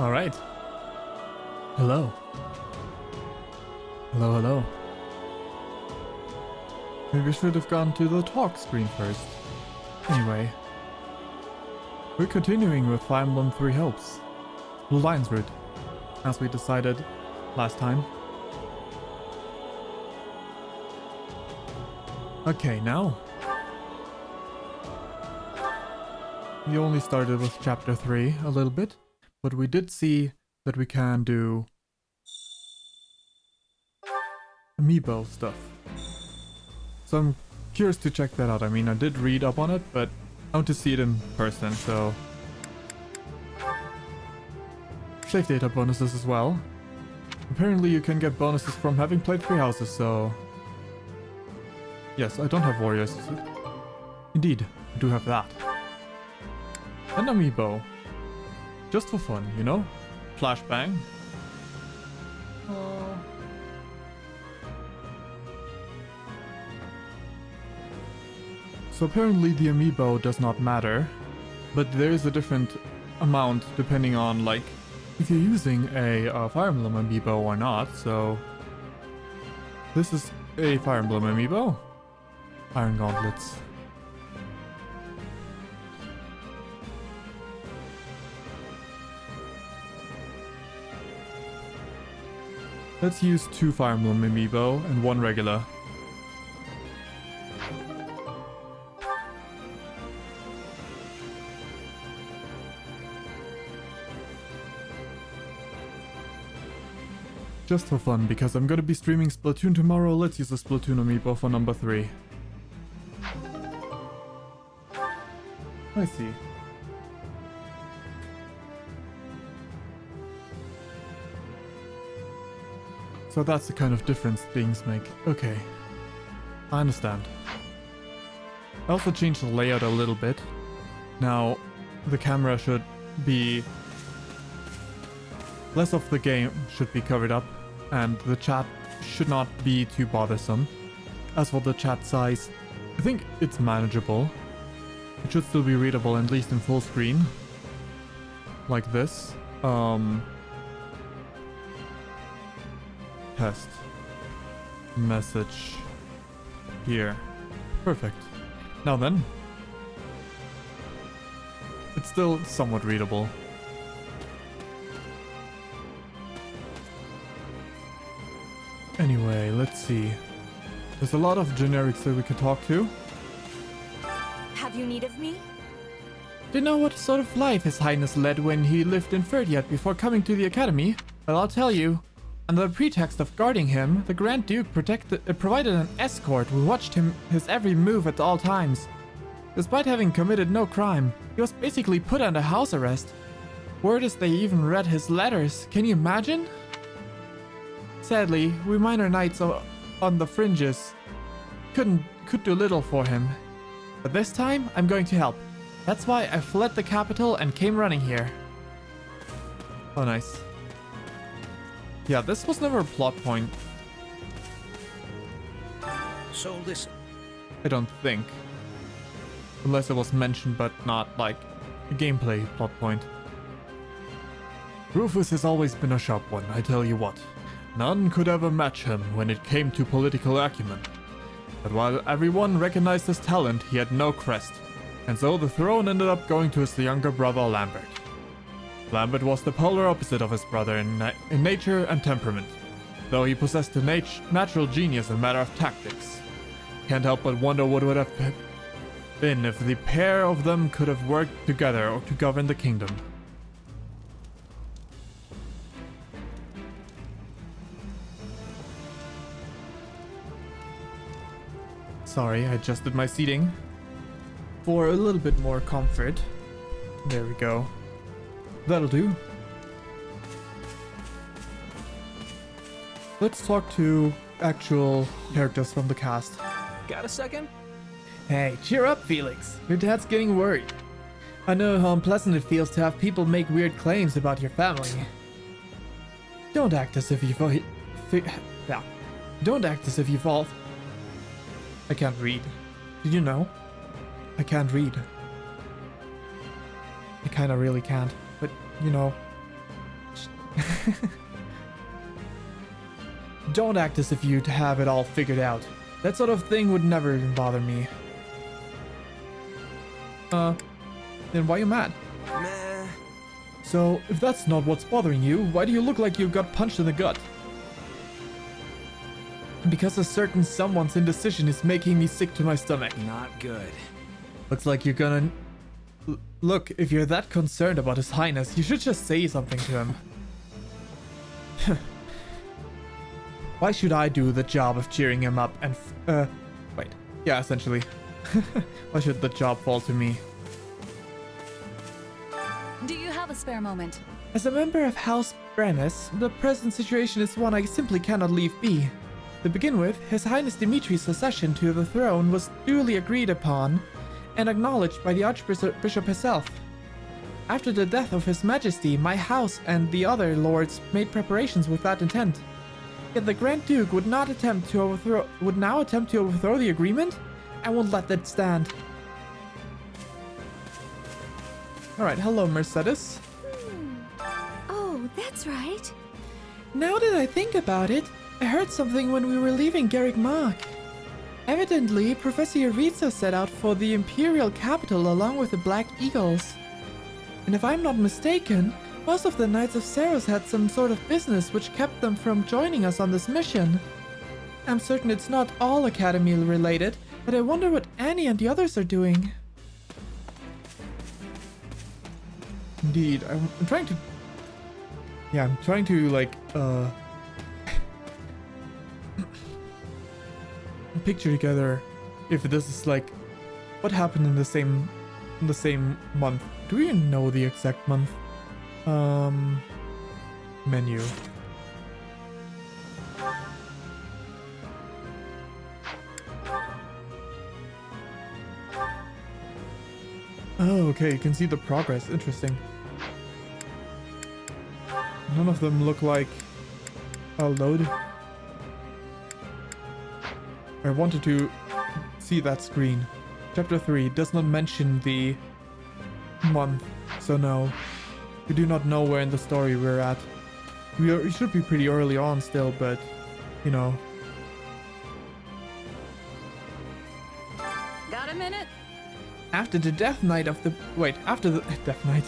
Alright. Hello. Hello, hello. Maybe I should have gone to the talk screen first. Anyway. We're continuing with Fire Emblem FE3Hopes. BlueLions route, as we decided last time. Okay, now. We only started with chapter 3 a little bit, but we did see that we can do amiibo stuff. So I'm curious to check that out. I mean, I did read up on it, but I want to see it in person, so... Save data bonuses as well. Apparently you can get bonuses from having played 3 houses, so... Yes, I don't have warriors. Indeed, I do have that. An amiibo. Just for fun, you know? Flashbang. So apparently the amiibo does not matter, but there is a different amount depending on, like, if you're using a Fire Emblem amiibo or not, so... This is a Fire Emblem amiibo. Iron Gauntlets. Let's use 2 Fire Emblem amiibo and 1 regular. Just for fun, because I'm gonna be streaming Splatoon tomorrow, let's use a Splatoon amiibo for number 3. I see. So that's the kind of difference things make. Okay. I understand. I also changed the layout a little bit. Now, the camera should be... Less of the game should be covered up, and the chat should not be too bothersome. As for the chat size, I think it's manageable. It should still be readable, at least in full screen. Like this. Test. Message. Here. Perfect. Now then. It's still somewhat readable. Anyway, let's see. There's a lot of generics that we could talk to. Have you need of me? Didn't know what sort of life His Highness led when he lived in Ferd before coming to the Academy. Well, I'll tell you. Under the pretext of guarding him, the Grand Duke provided an escort who watched his every move at all times. Despite having committed no crime, he was basically put under house arrest. Word is they even read his letters. Can you imagine? Sadly, we minor knights on the fringes could do little for him. But this time, I'm going to help. That's why I fled the capital and came running here. Oh, nice. Yeah, this was never a plot point. So listen. I don't think. Unless it was mentioned, but not, like, a gameplay plot point. Rufus has always been a sharp one, I tell you what. None could ever match him when it came to political acumen. But while everyone recognized his talent, he had no crest. And so the throne ended up going to his younger brother Lambert. Lambert was the polar opposite of his brother in nature and temperament, though he possessed a natural genius in matter of tactics. Can't help but wonder what would have been if the pair of them could have worked together to govern the kingdom. Sorry, I adjusted my seating for a little bit more comfort. There we go. That'll do. Let's talk to actual characters from the cast. Got a second? Hey, cheer up, Felix. Your dad's getting worried. I know how unpleasant it feels to have people make weird claims about your family. Don't act as if you Don't act as if you fall. I can't read. Did you know? I can't read. I kinda really can't, but you know. Don't act as if you'd have it all figured out. That sort of thing would never bother me. Then why are you mad? Meh. So, if that's not what's bothering you, why do you look like you got punched in the gut? Because a certain someone's indecision is making me sick to my stomach. Not good. Looks like you're gonna... Look, if you're that concerned about His Highness, you should just say something to him. Why should I do the job of cheering him up and wait. Yeah, essentially. Why should the job fall to me? Do you have a spare moment? As a member of House Brennus, the present situation is one I simply cannot leave be. To begin with, His Highness Dimitri's succession to the throne was duly agreed upon and acknowledged by the Archbishop himself. After the death of His Majesty, my house and the other lords made preparations with that intent. Yet the Grand Duke would now attempt to overthrow the agreement? I won't let that stand. Alright, hello Mercedes. Oh, that's right. Now that I think about it, I heard something when we were leaving Garrick Mark. Evidently, Professor Yuritsa set out for the Imperial capital along with the Black Eagles. And if I'm not mistaken, most of the Knights of Saros had some sort of business which kept them from joining us on this mission. I'm certain it's not all Academy related, but I wonder what Annie and the others are doing. Indeed, I'm trying to... Yeah, I'm trying to, like, picture together if this is, like, what happened in the same month. Do we even know the exact month? Menu. Oh, okay, you can see the progress. Interesting. None of them look like a load. I wanted to see that screen. Chapter 3 does not mention the month, so no. We do not know where in the story we're at. We should be pretty early on still, but, you know. Got a minute? After the death night of the... Wait, after the... Death night.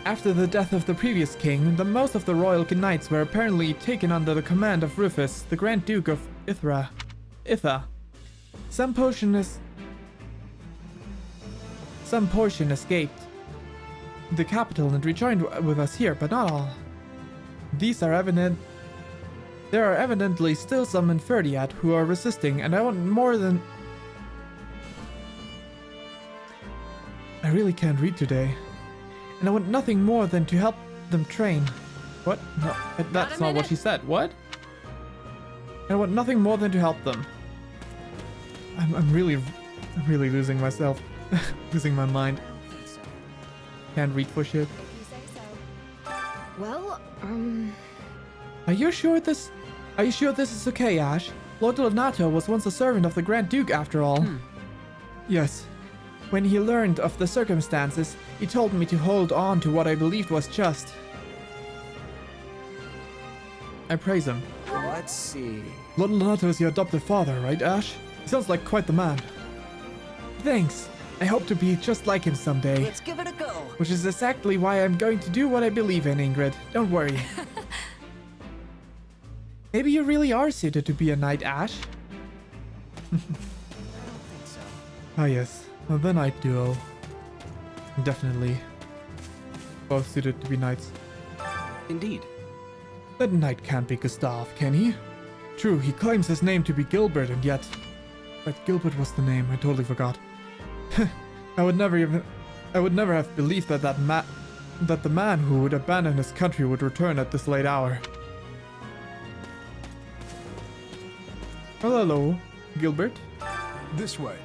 After the death of the previous king, the most of the royal knights were apparently taken under the command of Rufus, the Grand Duke of Itha. Some portion escaped the capital and rejoined with us here, but not all. There are evidently still some in Ferdiad who are resisting, and I want more than... I really can't read today. And I want nothing more than to help them train. What? No, that's not what she said. What? I want nothing more than to help them. I'm really losing myself. Losing my mind. Can't read for shit. If you say so. Well, Are you sure this is okay, Ash? Lord Donato was once a servant of the Grand Duke after all. Yes. When he learned of the circumstances, he told me to hold on to what I believed was just. I praise him. Let's see. Lord Donato is your adopted father, right, Ash? He sounds like quite the man. Thanks. I hope to be just like him someday. Let's give it a go. Which is exactly why I'm going to do what I believe in, Ingrid. Don't worry. Maybe you really are suited to be a knight, Ash. I don't think so. Ah yes, well, the knight duo. Definitely. Both suited to be knights. Indeed. That knight can't be Gustav, can he? True, he claims his name to be Gilbert, and yet... But Gilbert was the name, I totally forgot. I would never have believed that that the man who would abandon his country would return at this late hour. Well, hello, Gilbert. This way.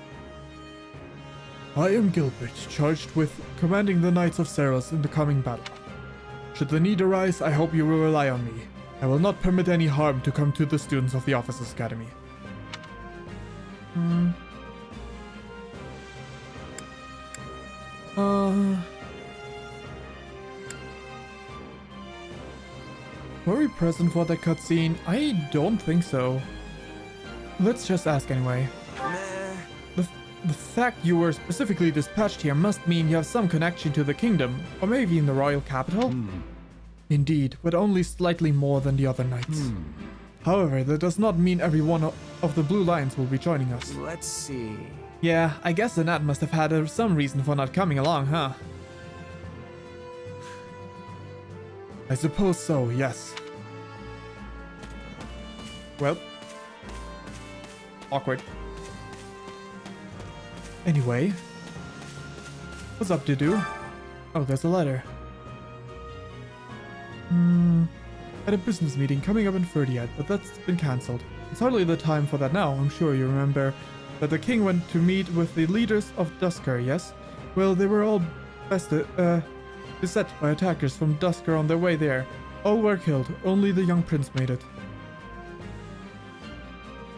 I am Gilbert, charged with commanding the Knights of Saros in the coming battle. Should the need arise, I hope you will rely on me. I will not permit any harm to come to the students of the Officers' Academy. Were we present for that cutscene? I don't think so. Let's just ask anyway. Meh. The fact you were specifically dispatched here must mean you have some connection to the kingdom, or maybe in the royal capital? Indeed, but only slightly more than the other knights. However, that does not mean every one of the BlueLions will be joining us. Let's see. Yeah, I guess the Nat must have had some reason for not coming along, huh? I suppose so, yes. Well. Awkward. Anyway. What's up, Dudu? Oh, there's a letter. At a business meeting coming up in 30th, but that's been cancelled. It's hardly the time for that now. I'm sure you remember that the king went to meet with the leaders of Dusker, yes? Well, they were all beset by attackers from Dusker on their way there. All were killed, only the young prince made it.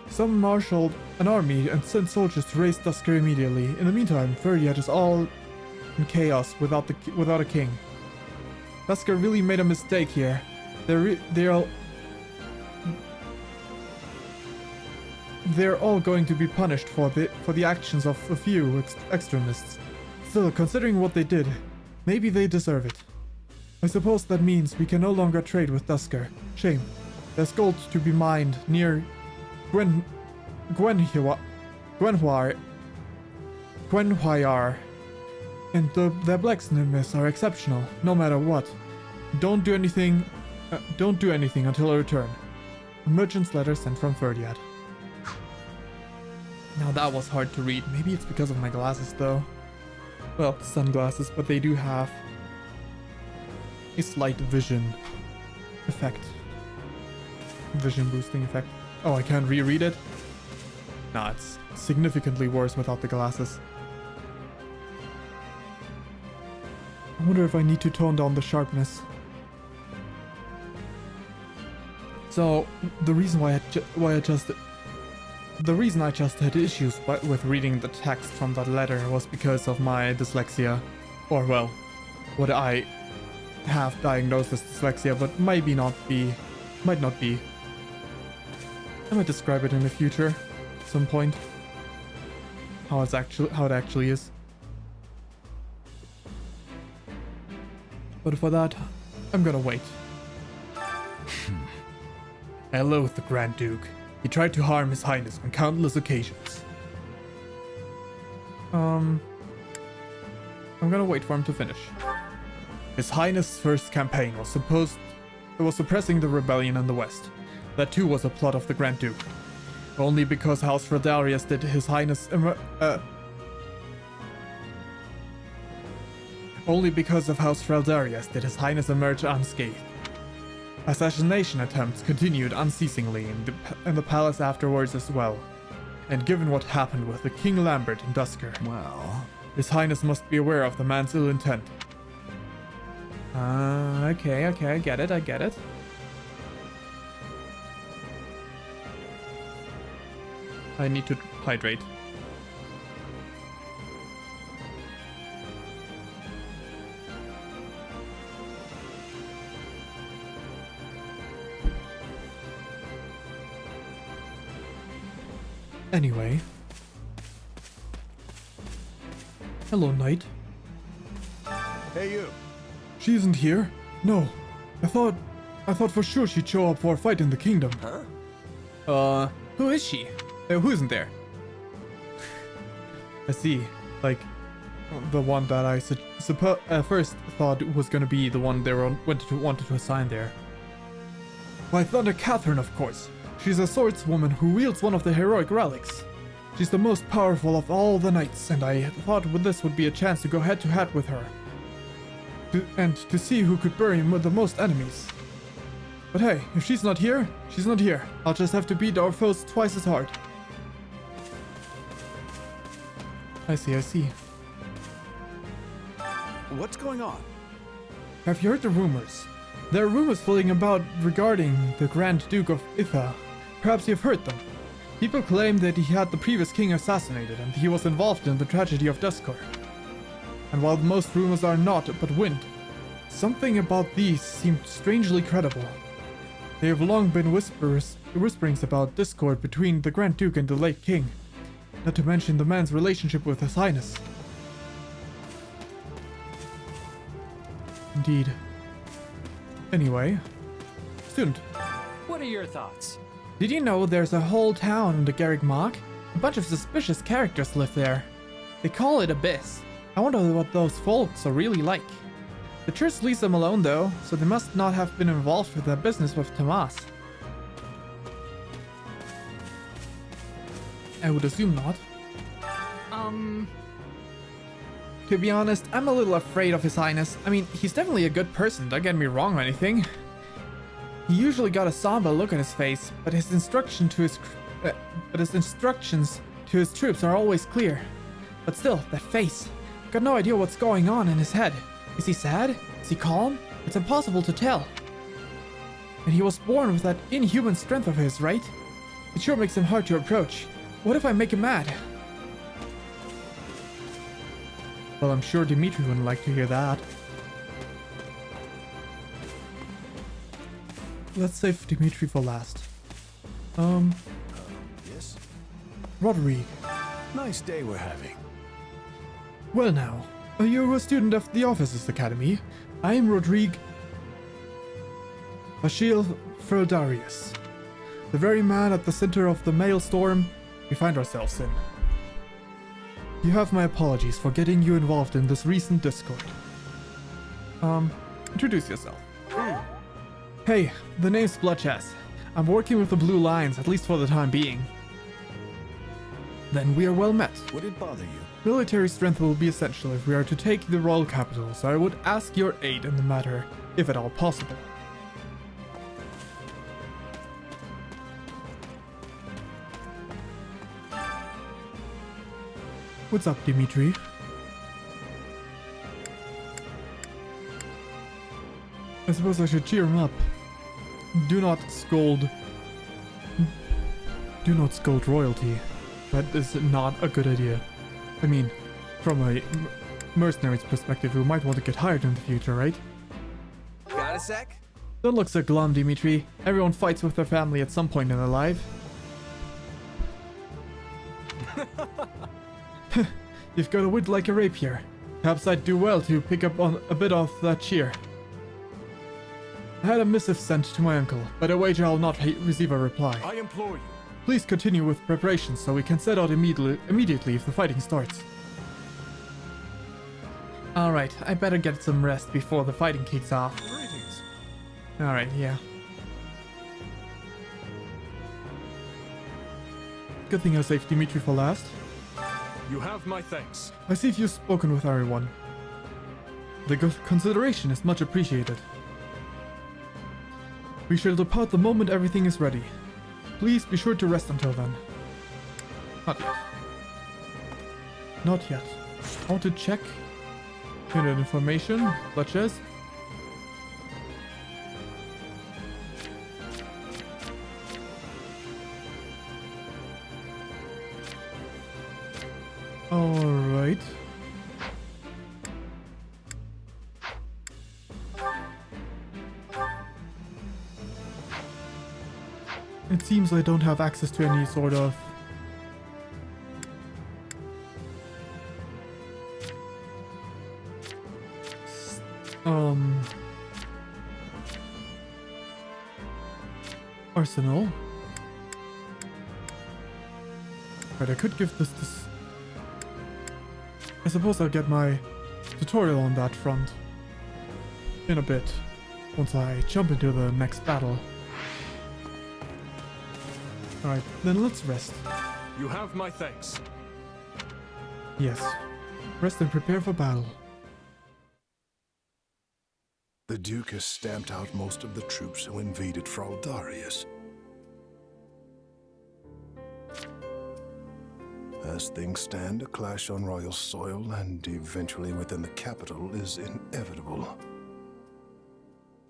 Some marshaled an army and sent soldiers to raise Dusker immediately. In the meantime, 30th is all in chaos without a king. Dusker really made a mistake here. They're all going to be punished for the actions of a few extremists. Still, considering what they did, maybe they deserve it. I suppose that means we can no longer trade with Dusker. Shame. There's gold to be mined near Gwenhwyar, and their blacksmiths are exceptional, no matter what. Don't do anything until I return. A merchant's letter sent from Ferdiad. Now that was hard to read. Maybe it's because of my glasses though. Well, sunglasses, but they do have a slight vision effect. Vision boosting effect. Oh, I can't reread it? Nah, it's significantly worse without the glasses. I wonder if I need to tone down the sharpness. So, the reason I just had issues with reading the text from that letter was because of my dyslexia. Or, well, what I have diagnosed as dyslexia, but might not be. I might describe it in the future, at some point. How it actually is. But for that, I'm gonna wait. I loathe the Grand Duke. He tried to harm His Highness on countless occasions. I'm gonna wait for him to finish. His Highness' first campaign was suppressing the rebellion in the west. That too was a plot of the Grand Duke. Only because House Feldarius did His Highness Only because of House Feldarius did His Highness emerge unscathed. Assassination attempts continued unceasingly in the palace afterwards as well. And given what happened with the King Lambert in Dusker, Well, His Highness must be aware of the man's ill intent. Okay, I get it. I need to hydrate. Anyway. Hello, Knight. Hey, you. She isn't here? No. I thought for sure she'd show up for a fight in the kingdom. huh? Who is she? Who isn't there? I see. Like, the one that I first thought was gonna be the one they wanted to assign there. Why, Thunder Catherine, of course. She's a swordswoman who wields one of the heroic relics. She's the most powerful of all the knights, and I thought this would be a chance to go head-to-head with her. To see who could bury the most enemies. But hey, if she's not here, she's not here. I'll just have to beat our foes twice as hard. I see. What's going on? Have you heard the rumors? There are rumors floating about regarding the Grand Duke of Itha. Perhaps you've heard them. People claim that he had the previous king assassinated and he was involved in the tragedy of Duskor. And while most rumors are not but wind, something about these seemed strangely credible. There have long been whisperings about discord between the Grand Duke and the late King, not to mention the man's relationship with His Highness. Indeed. Anyway, student, What are your thoughts? did you know there's a whole town in the Garrick Mark? A bunch of suspicious characters live there. They call it Abyss. I wonder what those folks are really like. The church leaves them alone though, so they must not have been involved with their business with Tomas. I would assume not. To be honest, I'm a little afraid of His Highness. I mean, he's definitely a good person, don't get me wrong or anything. He usually got a somber look on his face, but his instructions to his troops are always clear. But still, that face. Got no idea what's going on in his head. Is he sad? Is he calm? It's impossible to tell. And he was born with that inhuman strength of his, right? It sure makes him hard to approach. What if I make him mad? Well, I'm sure Dimitri wouldn't like to hear that. Let's save Dimitri for last. Yes? Rodrigue. Nice day we're having. Well now, are you a student of the Officers Academy? I am Rodrigue Bashil Feldarius, the very man at the center of the maelstrom we find ourselves in. You have my apologies for getting you involved in this recent discord. Introduce yourself. Hey, the name's Bloodchess. I'm working with the BlueLions, at least for the time being. Then we are well met. Would it bother you? Military strength will be essential if we are to take the royal capital, so I would ask your aid in the matter, if at all possible. What's up, Dimitri? I suppose I should cheer him up. Do not scold. Do not scold royalty. That is not a good idea. I mean, from a mercenary's perspective, we might want to get hired in the future, right? Got a sec? Don't look so glum, Dimitri. Everyone fights with their family at some point in their life. You've got a wit like a rapier. Perhaps I'd do well to pick up on a bit of that cheer. I had a missive sent to my uncle, but I wager I'll not receive a reply. I implore you. Please continue with preparations so we can set out immediately if the fighting starts. Alright, I better get some rest before the fighting kicks off. Greetings. Alright, yeah. Good thing I saved Dimitri for last. You have my thanks. I see you've spoken with everyone. The consideration is much appreciated. We shall depart the moment everything is ready. Please be sure to rest until then. Not yet. Not yet. I want to check unit information, such as alright. It seems I don't have access to any sort of arsenal. Right, I could give this. I suppose I'll get my tutorial on that front in a bit, once I jump into the next battle. Alright, then let's rest. You have my thanks. Yes. Rest and prepare for battle. The Duke has stamped out most of the troops who invaded Fraldarius. As things stand, a clash on royal soil and eventually within the capital is inevitable.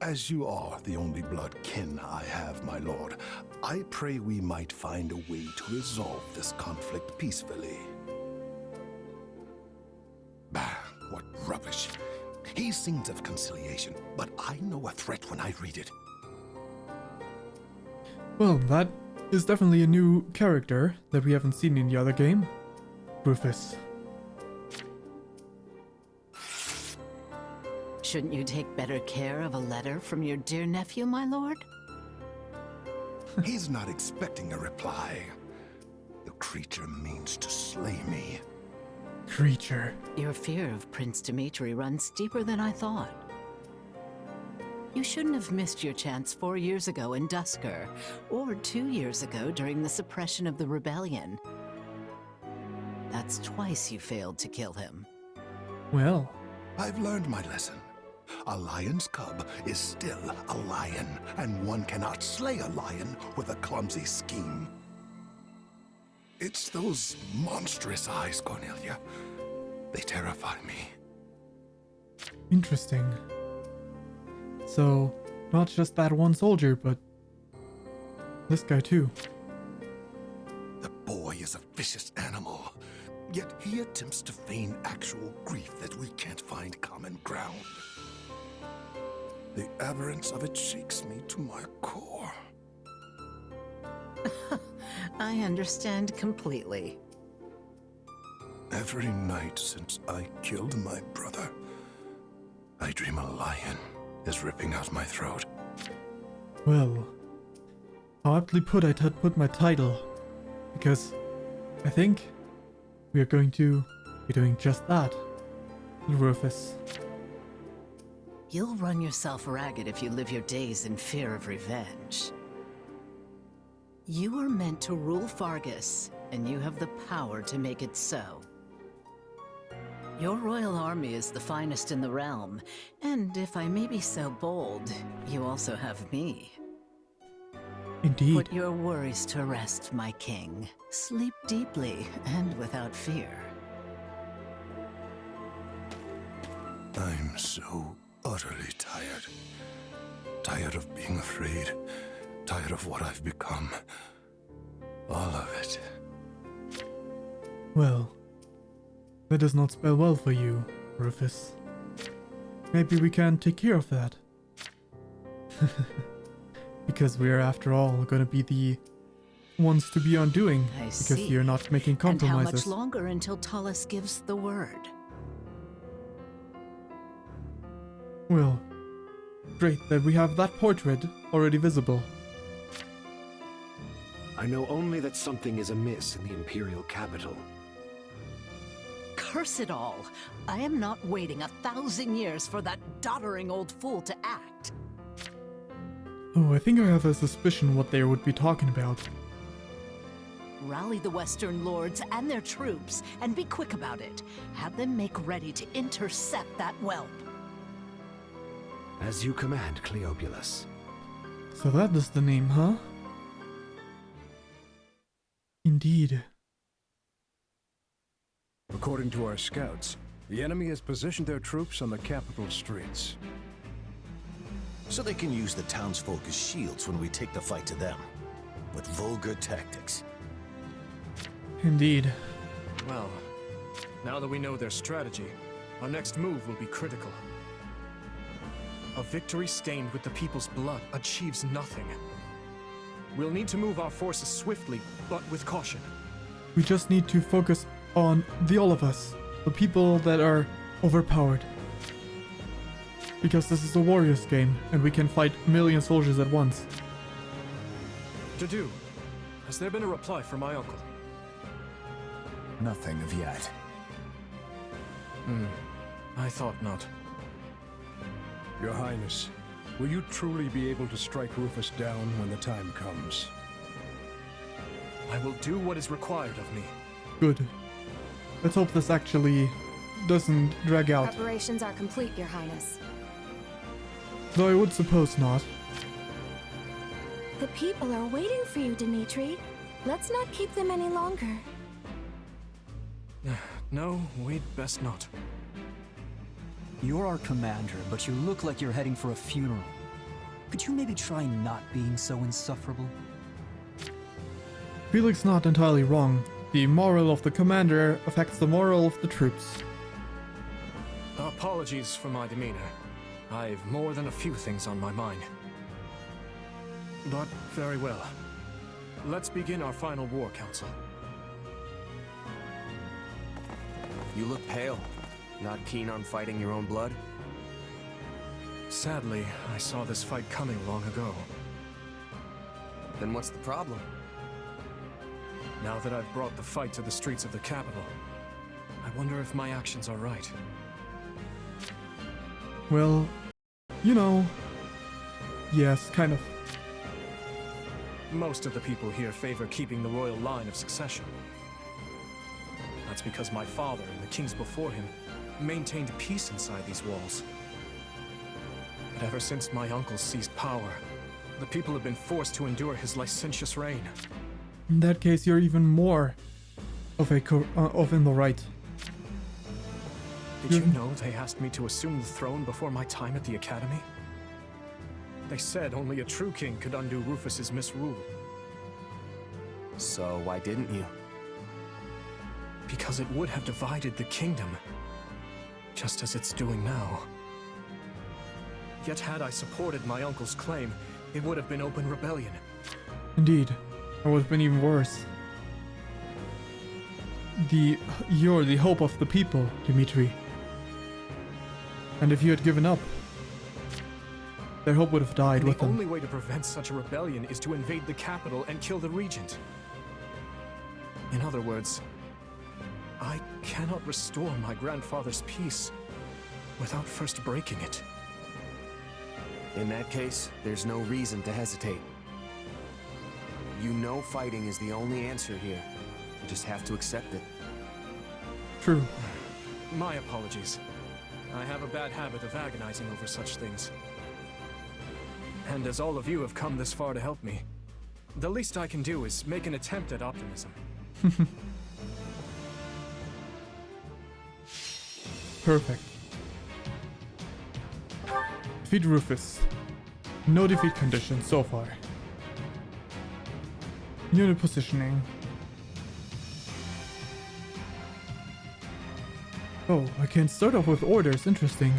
As you are the only blood kin I have, my lord, I pray we might find a way to resolve this conflict peacefully. Bah, what rubbish. He sings of conciliation, but I know a threat when I read it. Well, that is definitely a new character that we haven't seen in the other game. Rufus. Shouldn't you take better care of a letter from your dear nephew, my lord? He's not expecting a reply. The creature means to slay me. Creature. Your fear of Prince Dimitri runs deeper than I thought. You shouldn't have missed your chance 4 years ago in Dusker, or 2 years ago during the suppression of the rebellion. That's twice you failed to kill him. Well, I've learned my lesson. A lion's cub is still a lion, and one cannot slay a lion with a clumsy scheme. It's those monstrous eyes, Cornelia. They terrify me. interesting. So, not just that one soldier, but this guy too. The boy is a vicious animal, yet he attempts to feign actual grief that we can't find common ground. The aberrance of it shakes me to my core. I understand completely. Every night since I killed my brother, I dream a lion is ripping out my throat. Well, how aptly put I put my title, because I think we are going to be doing just that, Rufus. You'll run yourself ragged if you live your days in fear of revenge. You are meant to rule Fargus, and you have the power to make it so. Your royal army is the finest in the realm, and if I may be so bold, you also have me. Indeed. Put your worries to rest, my king. Sleep deeply and without fear. I'm so utterly tired. Tired of being afraid. Tired of what I've become. All of it. Well, that does not spell well for you, Rufus. Maybe we can take care of that. Because we are, after all, gonna be the ones to be undoing. I Because see. you're not making And how compromises. much longer until Tullus gives the word? Well, great that we have that portrait already visible. I know only that something is amiss in the Imperial capital. Curse it all! I am not waiting 1,000 years for that doddering old fool to act. Oh, I think I have a suspicion what they would be talking about. Rally the Western Lords and their troops, and be quick about it. Have them make ready to intercept that whelp. As you command, Cleobulus. So that is the name, huh? Indeed. According to our scouts, the enemy has positioned their troops on the capital streets. So they can use the townsfolk as shields when we take the fight to them. With vulgar tactics. Indeed. Well, now that we know their strategy, our next move will be critical. A victory stained with the people's blood achieves nothing. We'll need to move our forces swiftly, but with caution. We just need to focus on all of us. The people that are overpowered. Because this is a warriors game, and we can fight a million soldiers at once. To do, has there been a reply from my uncle? Nothing of yet. I thought not. Your Highness, will you truly be able to strike Rufus down when the time comes? I will do what is required of me. Good. Let's hope this actually doesn't drag out. Preparations are complete, Your Highness. Though I would suppose not. The people are waiting for you, Dimitri. Let's not keep them any longer. No, we'd best not. You're our commander, but you look like you're heading for a funeral. Could you maybe try not being so insufferable? Felix not entirely wrong. The moral of the commander affects the moral of the troops. Apologies for my demeanor. I've more than a few things on my mind. But very well. Let's begin our final war, Council. You look pale. Not keen on fighting your own blood? Sadly, I saw this fight coming long ago. Then what's the problem? Now that I've brought the fight to the streets of the capital, I wonder if my actions are right. Well, you know, yes, kind of. Most of the people here favor keeping the royal line of succession. That's because my father and the kings before him maintained peace inside these walls. But ever since my uncle seized power, the people have been forced to endure his licentious reign. In that case, you're even more of in the right. Did you know they asked me to assume the throne before my time at the academy? They said only a true king could undo Rufus's misrule. So why didn't you? Because it would have divided the kingdom, just as it's doing now. Yet had I supported my uncle's claim, it would have been open rebellion. Indeed. It would have been even worse. You're the hope of the people, Dimitri. And if you had given up, their hope would have died with them. The only way to prevent such a rebellion is to invade the capital and kill the regent. In other words, I cannot restore my grandfather's peace without first breaking it. In that case, there's no reason to hesitate. You know fighting is the only answer here. You just have to accept it. True. My apologies. I have a bad habit of agonizing over such things. And as all of you have come this far to help me, the least I can do is make an attempt at optimism. Perfect. Defeat Rufus. No defeat condition so far. Unit positioning. Oh, I can start off with orders. Interesting.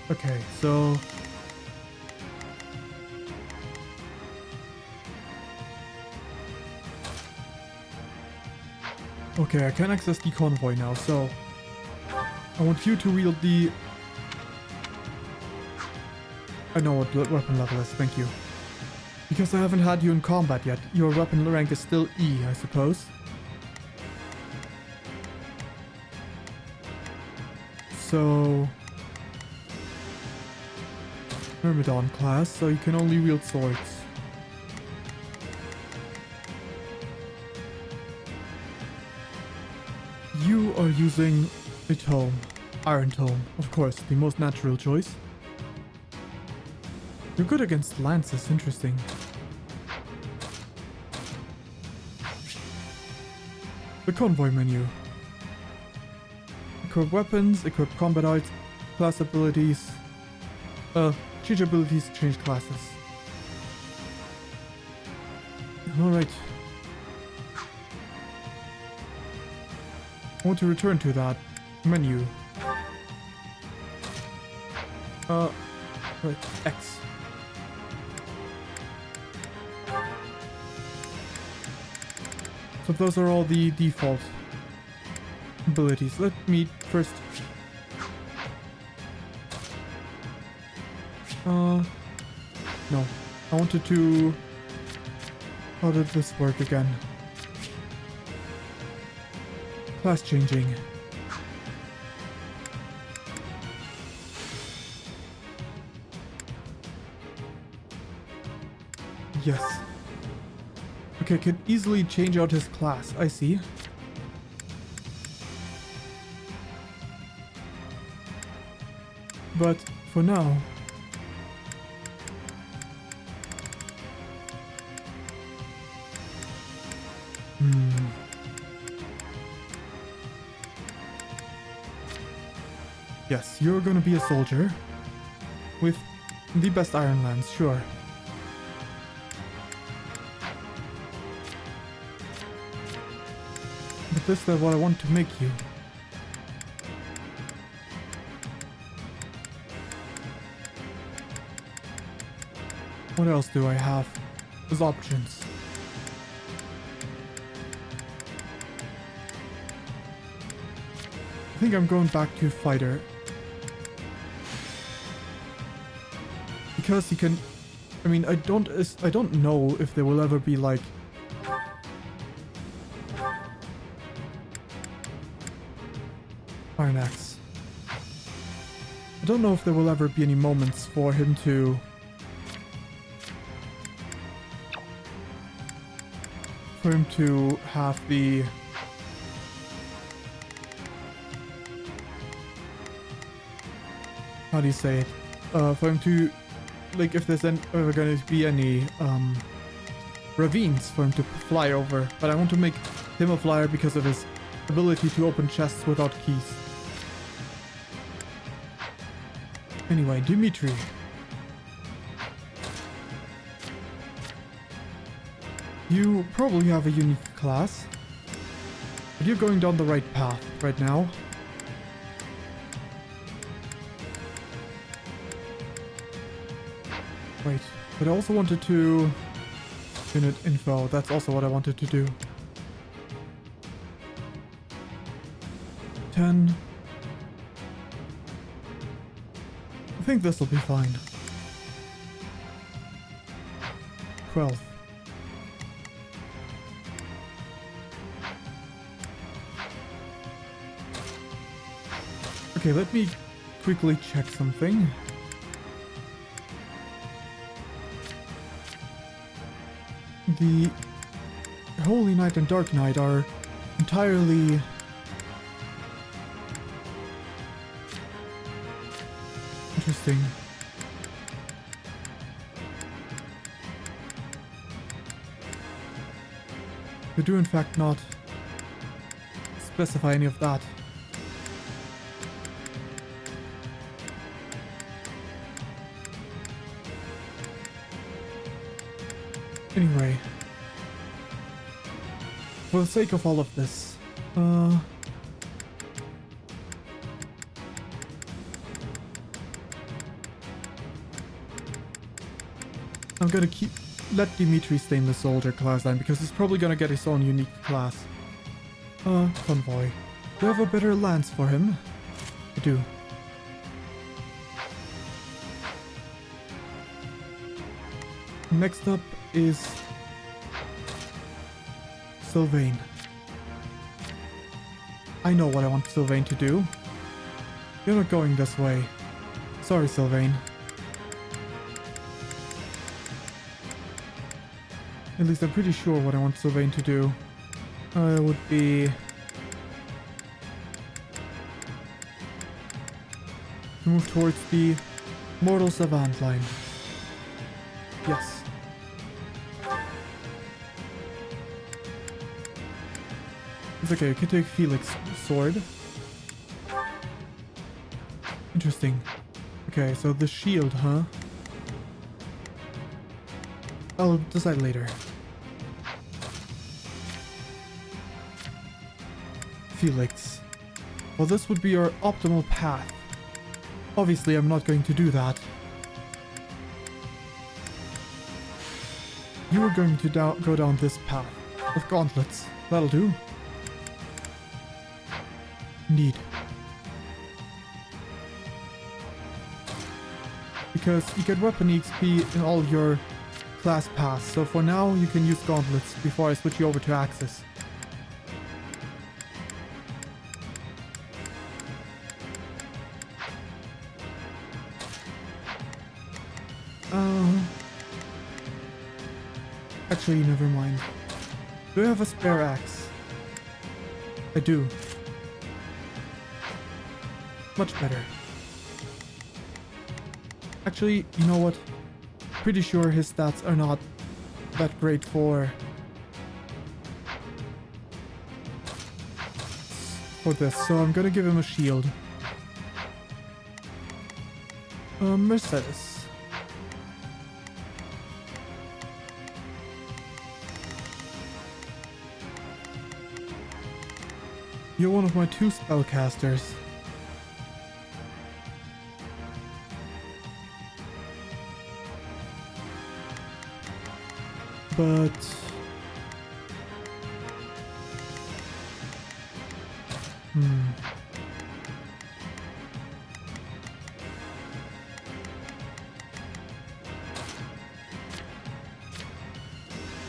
Okay, so... Okay, I can access the convoy now, so... I want you to wield the... I know what weapon level is, thank you. Because I haven't had you in combat yet, your weapon rank is still E, I suppose. So... Myrmidon class, so you can only wield swords. You are using a tome. Iron Tome, of course, the most natural choice. You're good against lances, interesting. The convoy menu. Equip weapons, equip combat arts, class abilities. Change abilities, change classes. Alright. I want to return to that menu. Right, X. So those are all the default abilities. Let me first... No. I wanted to... How did this work again? Class changing. Yes. Okay, can easily change out his class. I see. But for now... Yes, you're gonna be a soldier. With the best Iron Lance, sure. But this is what I want to make you. What else do I have as options? I think I'm going back to fighter. Because he can... I mean, I don't know if there will ever be like... Iron Axe. I don't know if there will ever be any moments for him to... have the... How do you say it? For him to... Like, if there's ever going to be any ravines for him to fly over. But I want to make him a flyer because of his ability to open chests without keys. Anyway, Dimitri. You probably have a unique class, but you're going down the right path right now. Wait, but I also wanted to... Unit info, that's also what I wanted to do. 10. I think this will be fine. 12. Okay, let me quickly check something. The Holy Knight and Dark Knight are entirely interesting. They do in fact not specify any of that. Anyway, for the sake of all of this, I'm gonna let Dimitri stay in the soldier class line because he's probably gonna get his own unique class. Convoy. Do I have a better lance for him? I do. Next up is Sylvain. I know what I want Sylvain to do. You're not going this way. Sorry, Sylvain. At least I'm pretty sure what I want Sylvain to do. Would be... to move towards the Mortal Savant line. Yes. It's okay, you can take Felix's sword. Interesting. Okay, so the shield, huh? I'll decide later. Felix. Well, this would be your optimal path. Obviously, I'm not going to do that. You are going to go down this path with gauntlets. That'll do. Indeed. Because you get weapon XP in all your class paths, so for now you can use gauntlets before I switch you over to Axis. Actually, never mind. Do I have a spare axe? I do. Much better. Actually, you know what? Pretty sure his stats are not that great for this, so I'm gonna give him a shield. Mercedes. You're one of my 2 spellcasters. but...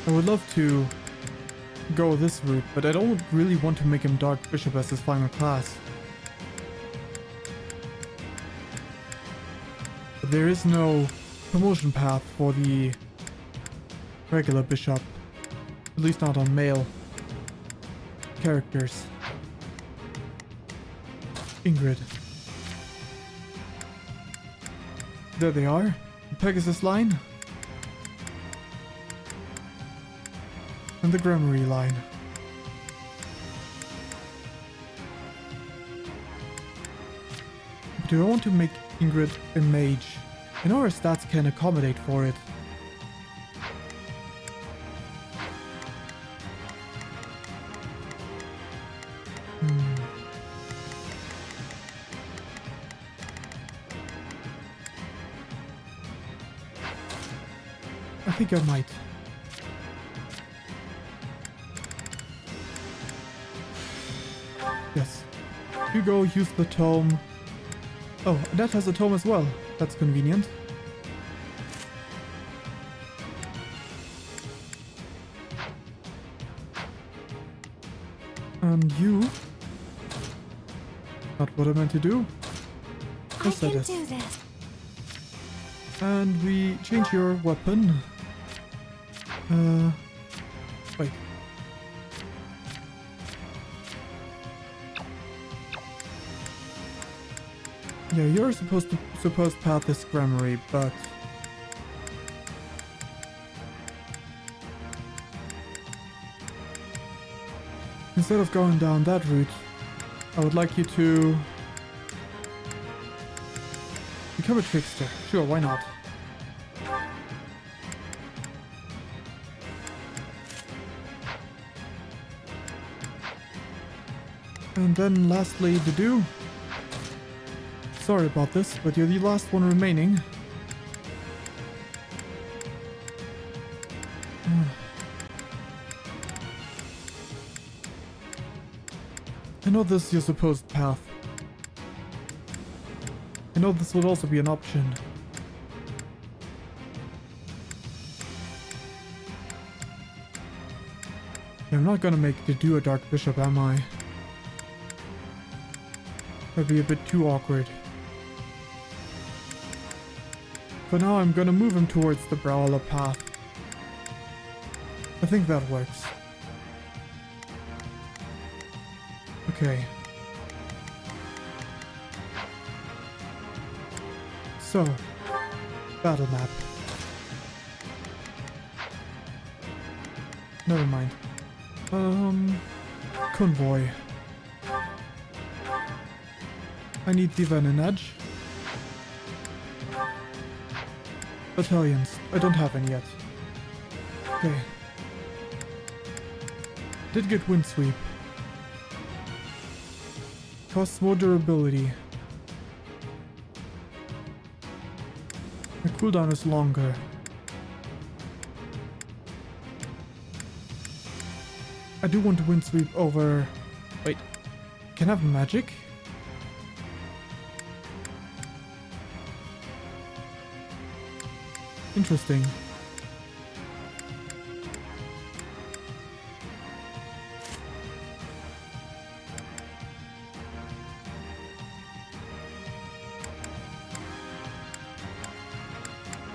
I would love to go this route, but I don't really want to make him Dark Bishop as his final class. But there is no promotion path for the regular Bishop, at least not on male characters. Ingrid. There they are, the Pegasus line. And the Gramarye line. But do I want to make Ingrid a mage? I know her stats can accommodate for it. I think I might. Yes. Hugo, use the tome. Oh, that has a tome as well. That's convenient. And you... Not what I meant to do. Yes, I that can is. do this. And we change your weapon. Wait. Yeah, you're supposed path this Gramarye, but instead of going down that route, I would like you to become a trickster. Sure, why not? And then lastly, Dedu. Sorry about this, but you're the last one remaining. I know this is your supposed path. I know this would also be an option. I'm not gonna make Dedu a Dark Bishop, am I? That'd be a bit too awkward. For now, I'm gonna move him towards the Brawler path. I think that works. Okay. So, battle map. Never mind. Convoy. I need Divan and Edge. Battalions. I don't have any yet. Okay. Did get Wind Sweep. Costs more durability. My cooldown is longer. I do want to Wind Sweep over... Wait. Can I have magic? Interesting.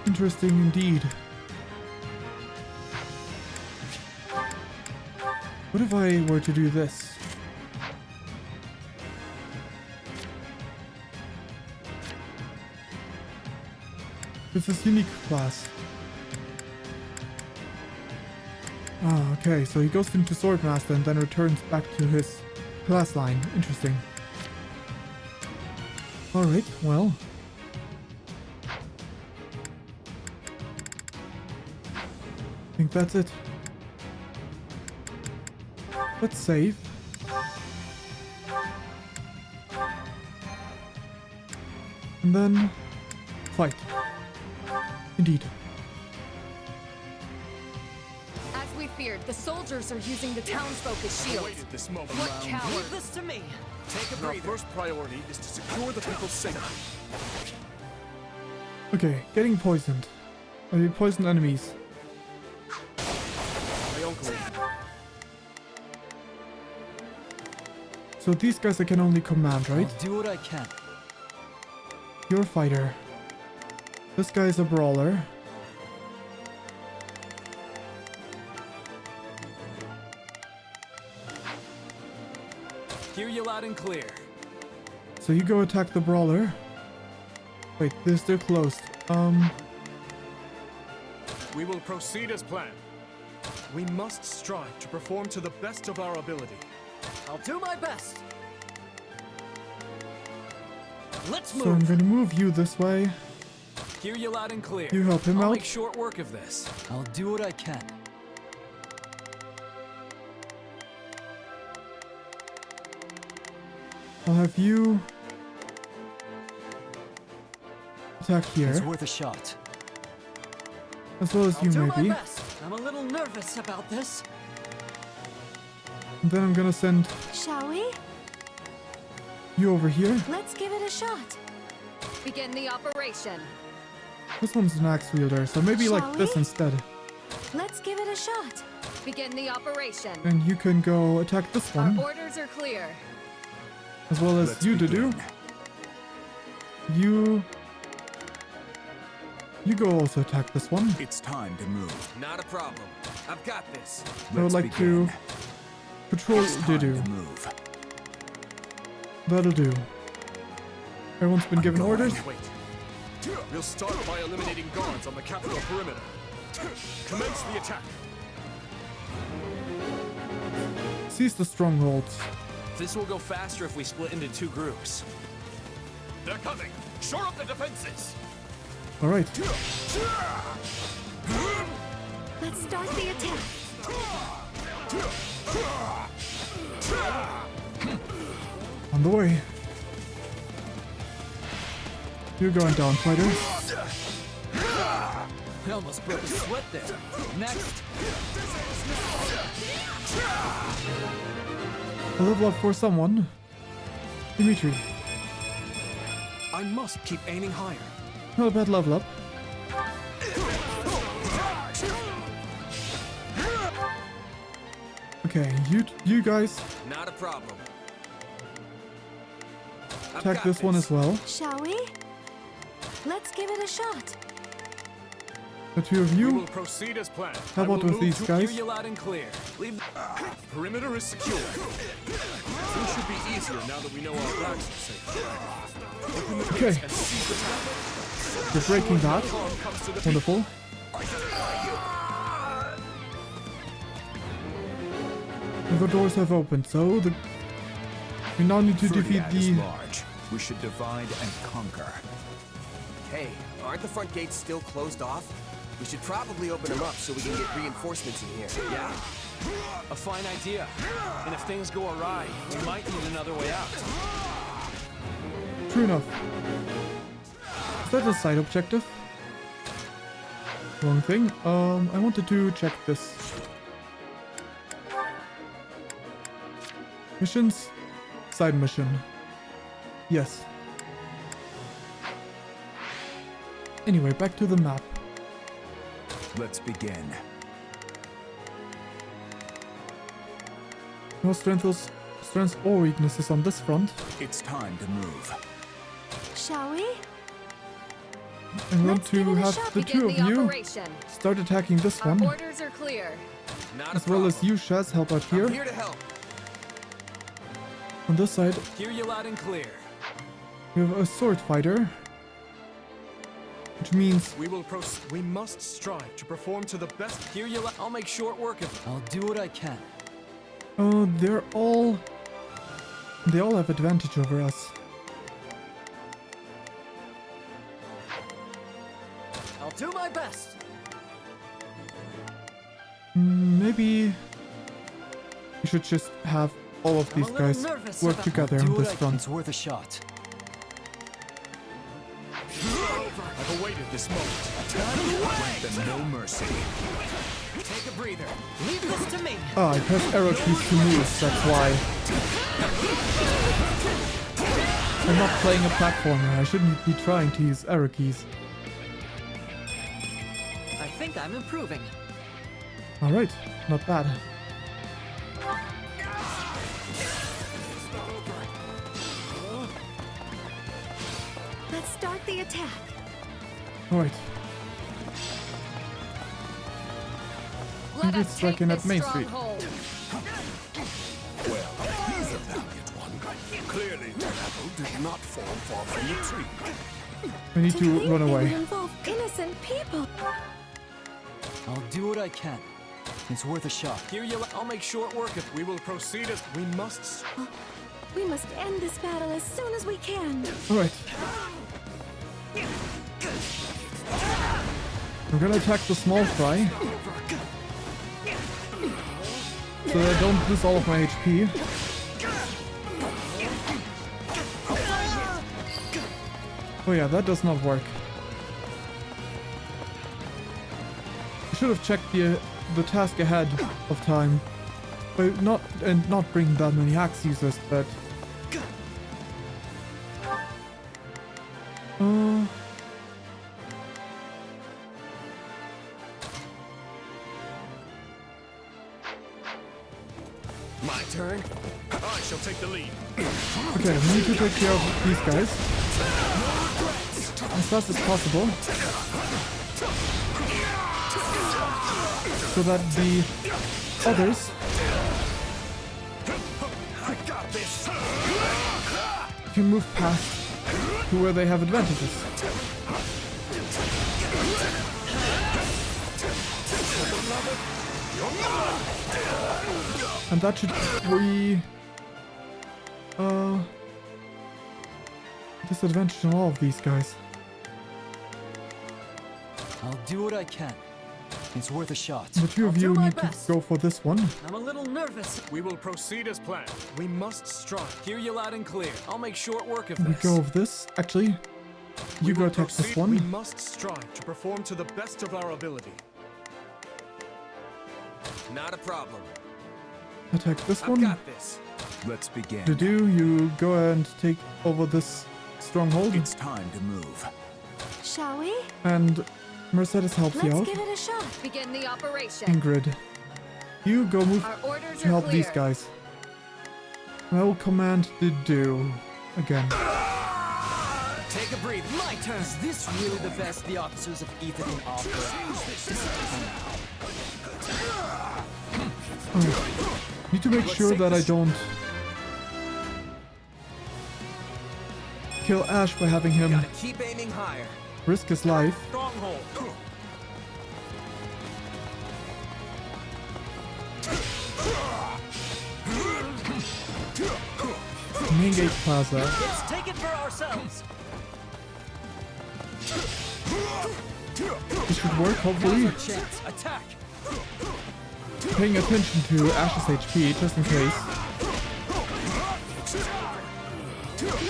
Interesting indeed. What if I were to do this? This is unique class. Ah, okay, so he goes into Swordmaster and then returns back to his class line. Interesting. Alright, well. I think that's it. Let's save. And then fight. Indeed. interfered. The soldiers are using the townsfolk as shields. Waited this moment. What coward? Leave this to me. Take a breather. Our first priority is to secure the people's safety. Okay, getting poisoned. Poisoned enemies. My uncle. So these guys I can only command, right? I'll do what I can. You're a fighter. This guy is a brawler. Hear you loud and clear. So you go attack the brawler. Wait, they're still closed. We will proceed as planned. We must strive to perform to the best of our ability. I'll do my best. Let's So I'm gonna move you this way. Hear you loud and clear. You help him I'll out. make short work of this. I'll do what I can. I'll have you attack here, It's worth a shot. as well as I'll you do my maybe. best. I'm a little nervous about this. And then I'm gonna send Shall we? you over here. Let's give it a shot. Begin the operation. This one's an axe wielder, so maybe Shall like this we? instead. Let's give it a shot. Begin the operation. And you can go attack this Our one, orders are clear. as well as Let's you to begin. do. You go also attack this one. It's time to move. Not a problem. I've got this. I would like to patrol Dudu. Move. That'll do. Everyone's been given orders. Wait. We'll start by eliminating guards on the capital perimeter. Commence the attack. Seize the strongholds. This will go faster if we split into two groups. They're coming. Shore up the defenses. All right. Let's start the attack. On the way. You're going down, fighter. I almost broke a sweat there. Next. A level up for someone. Dimitri. I must keep aiming higher. Not a bad level up. Okay, you guys Not a problem. I've attack got this one as well. Shall we? Let's give it a shot. The two of We will you. proceed as planned. How I about will with move these to- guys? Hear you loud and clear. Leave. Perimeter is secure. Things should be easier now that we know our backs are safe. Open the Okay. gates and seize the town. You're breaking that. Harm comes to the Wonderful. And the doors have opened, so we now need to defeat Furiat is the. large. We should divide and conquer. Hey, aren't the front gates still closed off? We should probably open them up so we can get reinforcements in here. Yeah. A fine idea. And if things go awry, we might need another way out. True enough. Is that a side objective? Wrong thing. I wanted to check this. Missions? Side mission. Yes. Anyway, back to the map. Let's begin. No strengths or weaknesses on this front. It's time to move. Shall we? I want Let's give to it a have shot. the Begin two of the you operation. start attacking this Our one, orders are clear. Not a as well as problem. you, Shaz, help out I'm here. here to help. On this side, Hear you loud and clear. we have a sword fighter, which means We must strive to perform to the best. Hear you loud. I'll make short work of it. I'll do what I can. they all have advantage over us. I'll do my best. Maybe we should just have all of I'm these a little guys nervous work about- together Do on what this I can. front. It's worth a shot. I've awaited this moment. Then no mercy. Take a breather. Leave this to me. Oh, I pressed arrow keys to move, that's why. I'm not playing a platformer, I shouldn't be trying to use arrow keys. I think I'm improving. Alright, not bad. Let's start the attack. Alright. Let Ingrid's us take striking at this Main Street. stronghold. Well, he's a valiant one. Clearly, that apple did not fall far from the tree. I need To to think run it would away. involve innocent people. I'll do what I can. It's worth a shot. Here you. I'll make short work of. We will proceed as we must. We must end this battle as soon as we can. Alright. I'm gonna attack the small fry. So that I don't lose all of my HP. Oh yeah, that does not work. I should have checked the task ahead of time. But not bring that many axe users, but My turn. I shall take the lead. okay, we need to take care of these guys as fast as possible, so that the others can move past to where they have advantages. And that should be disadvantage on all of these guys. I'll do what I can. It's worth a shot. The two of I'll you do my need to best. go for this one. I'm a little nervous. We will proceed as planned. We must strive. Hear you loud and clear. I'll make short work of We this. go of this. Actually, you go attack this We one. must strive to perform to the best of our ability. Not a problem. Attack this I've one. got this. Let's begin. You go and take over this stronghold. It's time to move. Shall we? And Mercedes helps you Let's out. give it a shot. Begin the operation. Ingrid, you go move Our orders to are help clear. these guys. I will command the do again. Take a breathe. My turn. Is this really the best the officers of Ethan can offer? Need to make sure that I don't kill Ash by having him Gotta keep aiming higher. risk his life. Stronghold. Main Gate Plaza. Let's take it for ourselves. This should work, hopefully. Now's our chance. Attack. Paying attention to Ash's HP, just in case.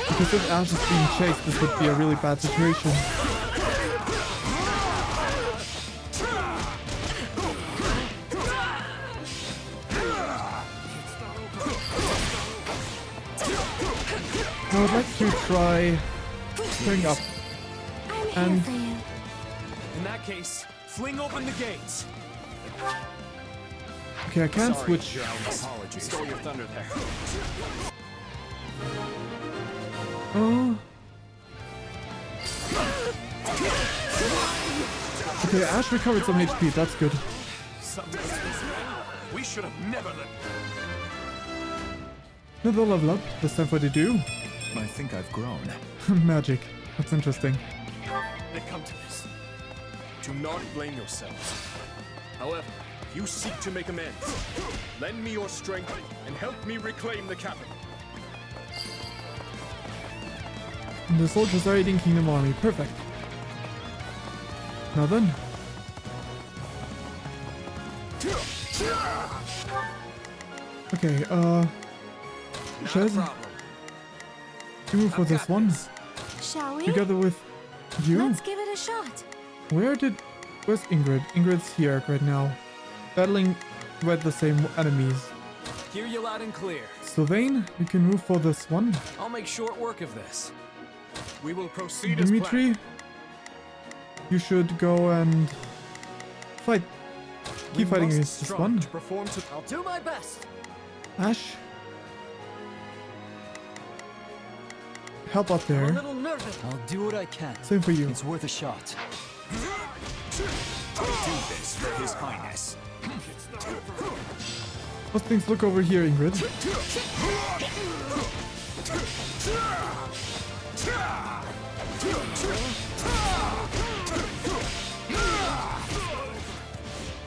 Because if Ash is being chased, this would be a really bad situation. I would like to try going up. I'm And- here for you. In that case, fling open the gates. Okay, I can't Sorry, switch. Your Highness. Stole your thunder there. Oh. Okay, Ash recovered some HP, that's good. We should have never let. Another level up, this time for the do. I think I've grown. Magic, that's interesting. They come to this. Do not blame yourselves. However, if you seek to make amends, lend me your strength and help me reclaim the capital. And the soldiers are aiding Kingdom Army, perfect. Now then. Okay, Not a Shez, problem. you move for I've this got one, this. Shall we? together with you. Let's give it a shot. Where's Ingrid? Ingrid's here right now. battling with the same enemies. Hear you loud and clear. Sylvain, you can move for this one. I'll make short work of this. We will proceed as Dimitri, you should go and fight. Keep fighting against this one. I'll do my best. Ash, help out I'm a there. little nervous. I'll do what I can. Same for you. It's worth a shot. I'll do this for His Highness. How's things look over here, Ingrid?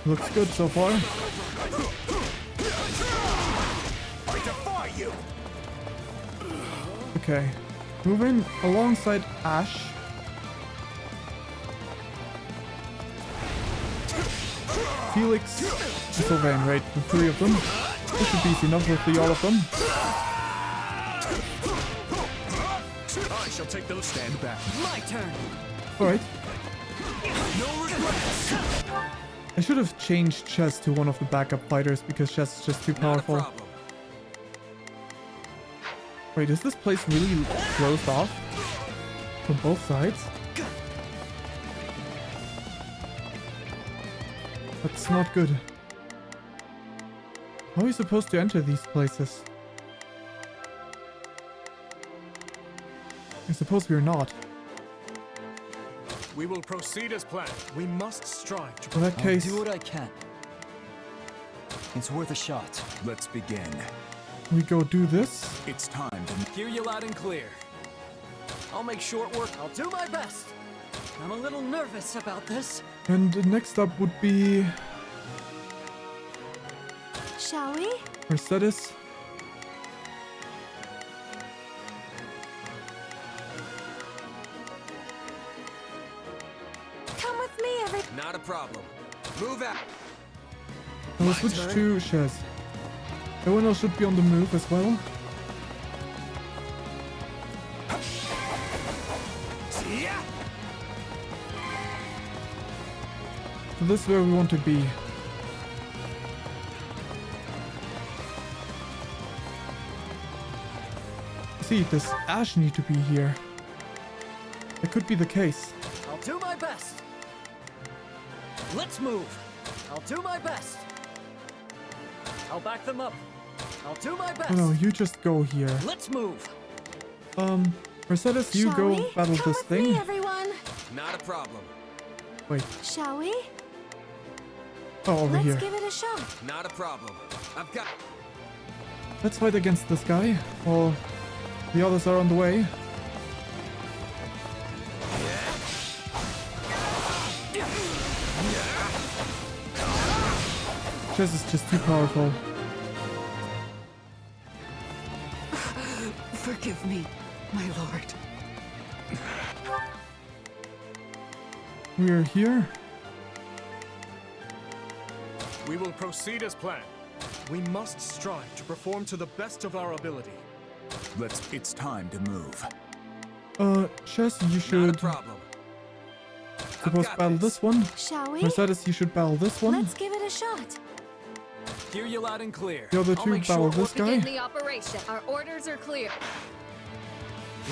Looks good so far. I defy you! Okay. Moving alongside Ash. Felix and Sylvain, right? The three of them. This should be easy enough with all of them. I shall take those. Stand back. My turn. Alright. No regrets. I should have changed Chess to one of the backup fighters because Chess is just too powerful. Not a problem. Wait, is this place really closed off? From both sides? That's not good. How are we supposed to enter these places? I suppose we're not. We will proceed as planned. We must strive to. In that case, I'll do what I can. It's worth a shot. Let's begin. we go do this. It's time to... Hear you loud and clear. I'll make short work. I'll do my best. I'm a little nervous about this. And next up would be Shall we? Mercedes. Come with me, Not a problem. Move out. And we'll switch to Chess. Everyone else should be on the move as well. So this is where we want to be. See, does Ash need to be here? That could be the case. I'll do my best. Let's move. I'll do my best. I'll back them up. I'll do my best. Oh no, you just go here. Let's move. Mercedes, you Shall go we? battle Come this with thing. me, everyone. Not a problem. Wait, Shall we? oh, over Let's here. give it a shot. Not a problem. I've got. Let's fight against this guy, while the others are on the way. Chess is just too powerful. Forgive me, my lord. We are here. We will proceed as planned. We must strive to perform to the best of our ability. It's time to move. Chess, you Not a should problem. suppose got battle this. this one. Shall we? Mercedes, you should battle this one. Let's give it a shot. Hear you loud and clear. The other I'll two make battle short this work- guy. Begin the operation. Our orders are clear.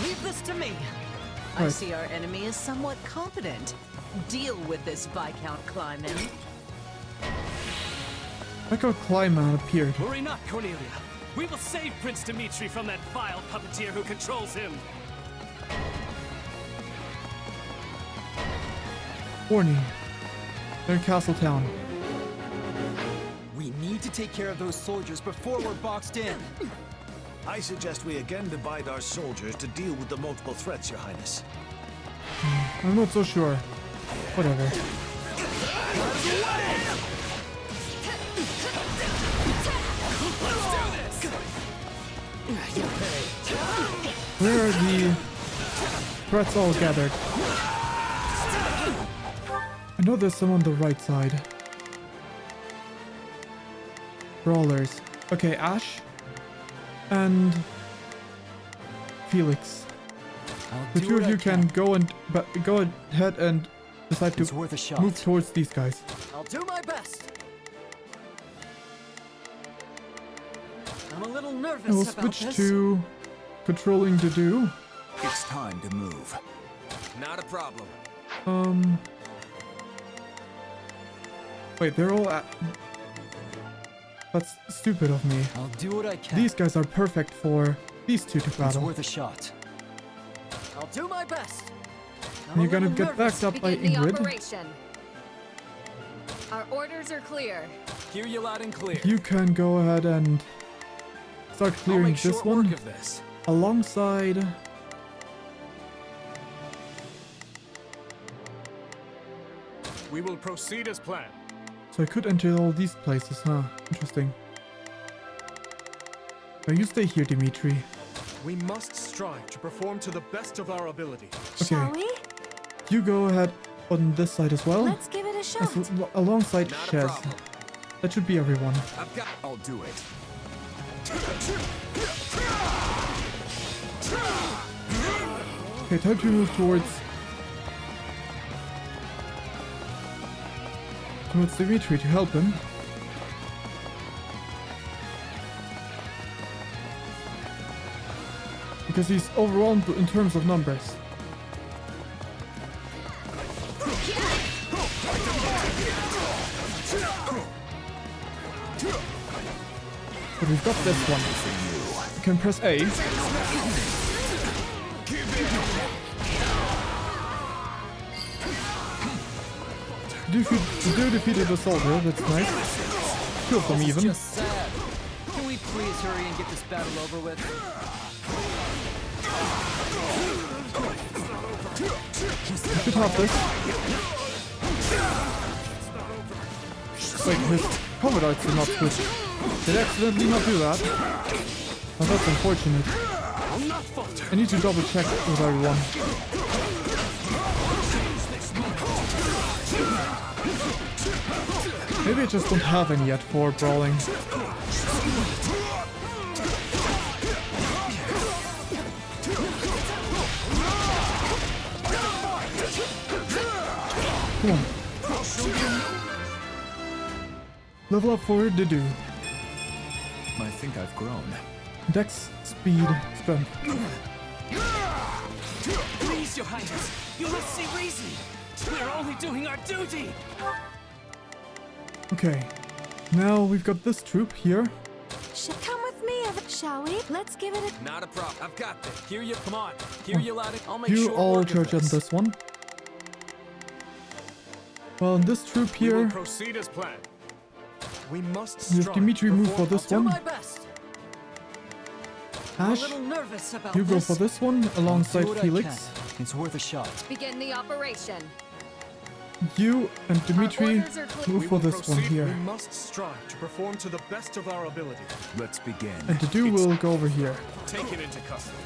Leave this to me. I Right. see our enemy is somewhat competent. Deal with this Viscount Kleiman. Like a Kleiman appeared. Worry not, Cornelia. We will save Prince Dimitri from that vile puppeteer who controls him. Warning. They're in Castletown. We need to take care of those soldiers before we're boxed in. I suggest we again divide our soldiers to deal with the multiple threats, Your Highness. I'm not so sure. Whatever. Where are the threats all gathered? I know there's some on the right side. Brawlers. Okay, Ash. And Felix. The two of you can go ahead and decide It's to worth a shot. move towards these guys. I'll do my best. I'm a little nervous I will about switch this. to controlling the do. It's time to move. Not a problem. Wait, they're all at... That's stupid of me. I'll do what I can. These guys are perfect for these two to It's battle. worth a shot. I'll do my best. I'm And you're a gonna little get nervous. backed up by Begin the Ingrid. operation. Our orders are clear. Hear you loud and clear. You can go ahead and start I'll clearing make this short one work of this. alongside... We will proceed as planned. So I could enter all these places, huh? Interesting. Now you stay here, Dimitri. We must strive to perform to the best of our ability. Shall we? You go ahead on this side as well. Let's give it a shot. Alongside Not a Shez. problem. That should be everyone. I'll do it. Okay, time to move towards Dimitri to help him. Because he's overwhelmed in terms of numbers. But we've got this one. You can press A. You do defeated a soldier, that's nice. Two of them even. Just sad. Can we please hurry and get this battle over with? You should have this. Wait, his combat arts did not switch. Did accidentally not do that? Oh, that's unfortunate. I need to double check with everyone. Maybe I just don't have any yet for brawling. Come on. Level up for Didu. I think I've grown. Dex, speed, strength. Please, Your Highness, you must see reason. We're only doing our duty. Okay. Now we've got this troop here. Come with me, shall we? Let's give it a... Not a problem. I've got this. Hear you. Come on. Hear you loud. I'll make You short all work of charge on this. this one. Well, in this troop We will here, proceed as planned. We must you have strive Dimitri to move for perform- this Do one. my best. I'm a Ash, little nervous about you go this. for this one alongside Do what I Felix. can. It's worth a shot. Begin the operation. You and Dimitri orders are clear. move We for will this one proceed- here. We must strive to perform to the best of our ability. Let's begin. And Didu will go over here. Take it into custody.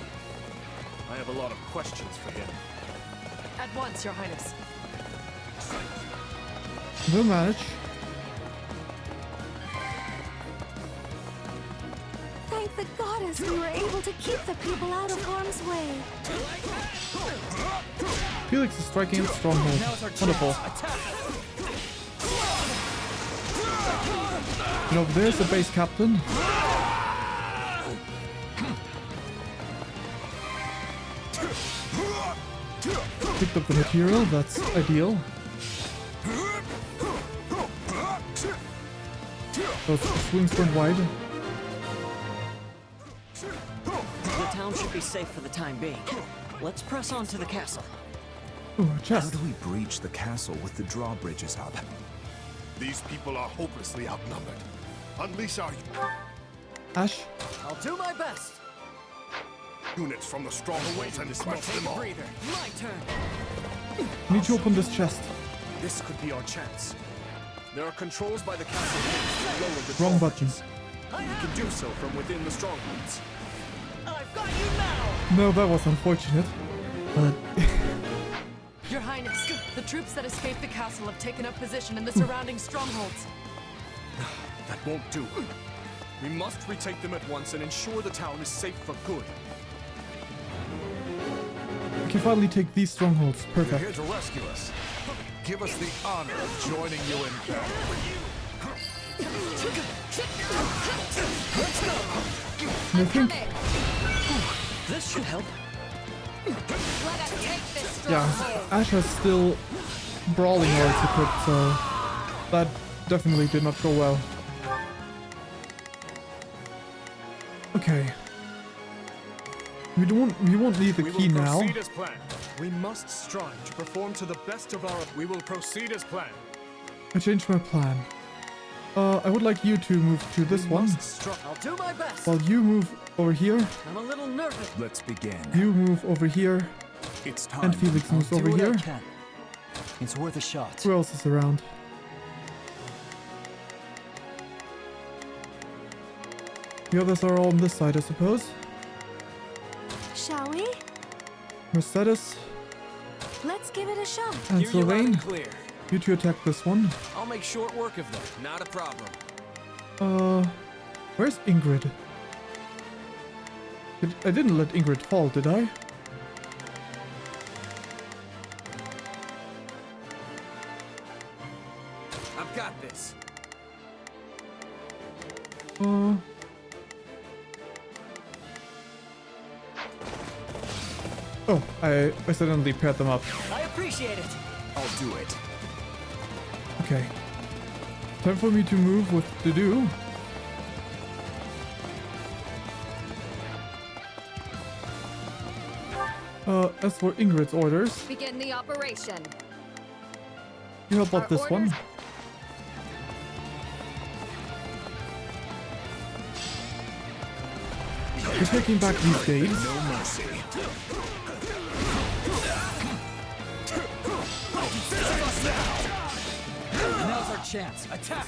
I have a lot of questions for him. At once, Your Highness. We'll manage. Thank the goddess we were able to keep the people out of harm's way. Felix is striking at stronghold. Now it's our chance. Wonderful. Attack. You know, there's the base captain. Picked up the material, that's ideal. Those swings went wide. The town should be safe for the time being. Let's press on to the castle. Ooh, a How chest. do we breach the castle with the drawbridges up? These people are hopelessly outnumbered. Unleash our Ash, I'll do my best. units from the strongholds and crush them all. Breather. My turn. I need to open this chest. This could be our chance. There are controls by the castle gates to lower the Wrong drawbridges. button. We can do so from within the strongholds. I've got you now. No, that was unfortunate. But Your Highness, the troops that escaped the castle have taken up position in the surrounding strongholds. That won't do. We must retake them at once and ensure the town is safe for good. we can finally take these strongholds. You're here Perfect. to rescue us. Give us the honor of joining you in battle. I think, This should help. Let us take this yeah, stronghold. Ash has still brawling arts equipped, so that definitely did not go well. Okay. We won't need the key now. Proceed as planned. We must strive to perform to the best of our. We will proceed as planned. I changed my plan. I would like you to move to this one, I'll do my best. while you move over here. I'm a little nervous. Let's begin. You move over here, It's time. and Felix moves I'll do over what I here. can. It's worth a shot. Who else is around? The others are all on this side, I suppose. Shall we? Mercedes Let's give it a shot. and Hear you loud Sylvain, and clear. you two attack this one. I'll make short work of that. Not a problem. Where's Ingrid? I didn't let Ingrid fall, did I? I've got this. Oh, I accidentally paired them up. I appreciate it. I'll do it. Okay. Time for me to move what to do. As for Ingrid's orders, Begin the operation. you help out Our this one. orders- You're taking back these gates. No mercy. Now's our chance. Attack!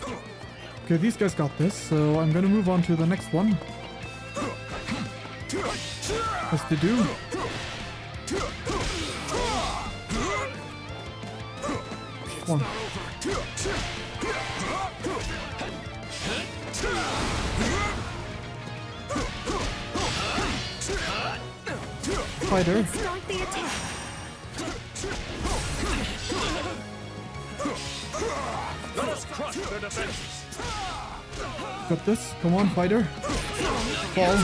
Okay, these guys got this, so I'm gonna move on to the next one. What's to do? One. Fighter. Start the attack. Let us crush their defenses. Got this. Come on, fighter. Fall.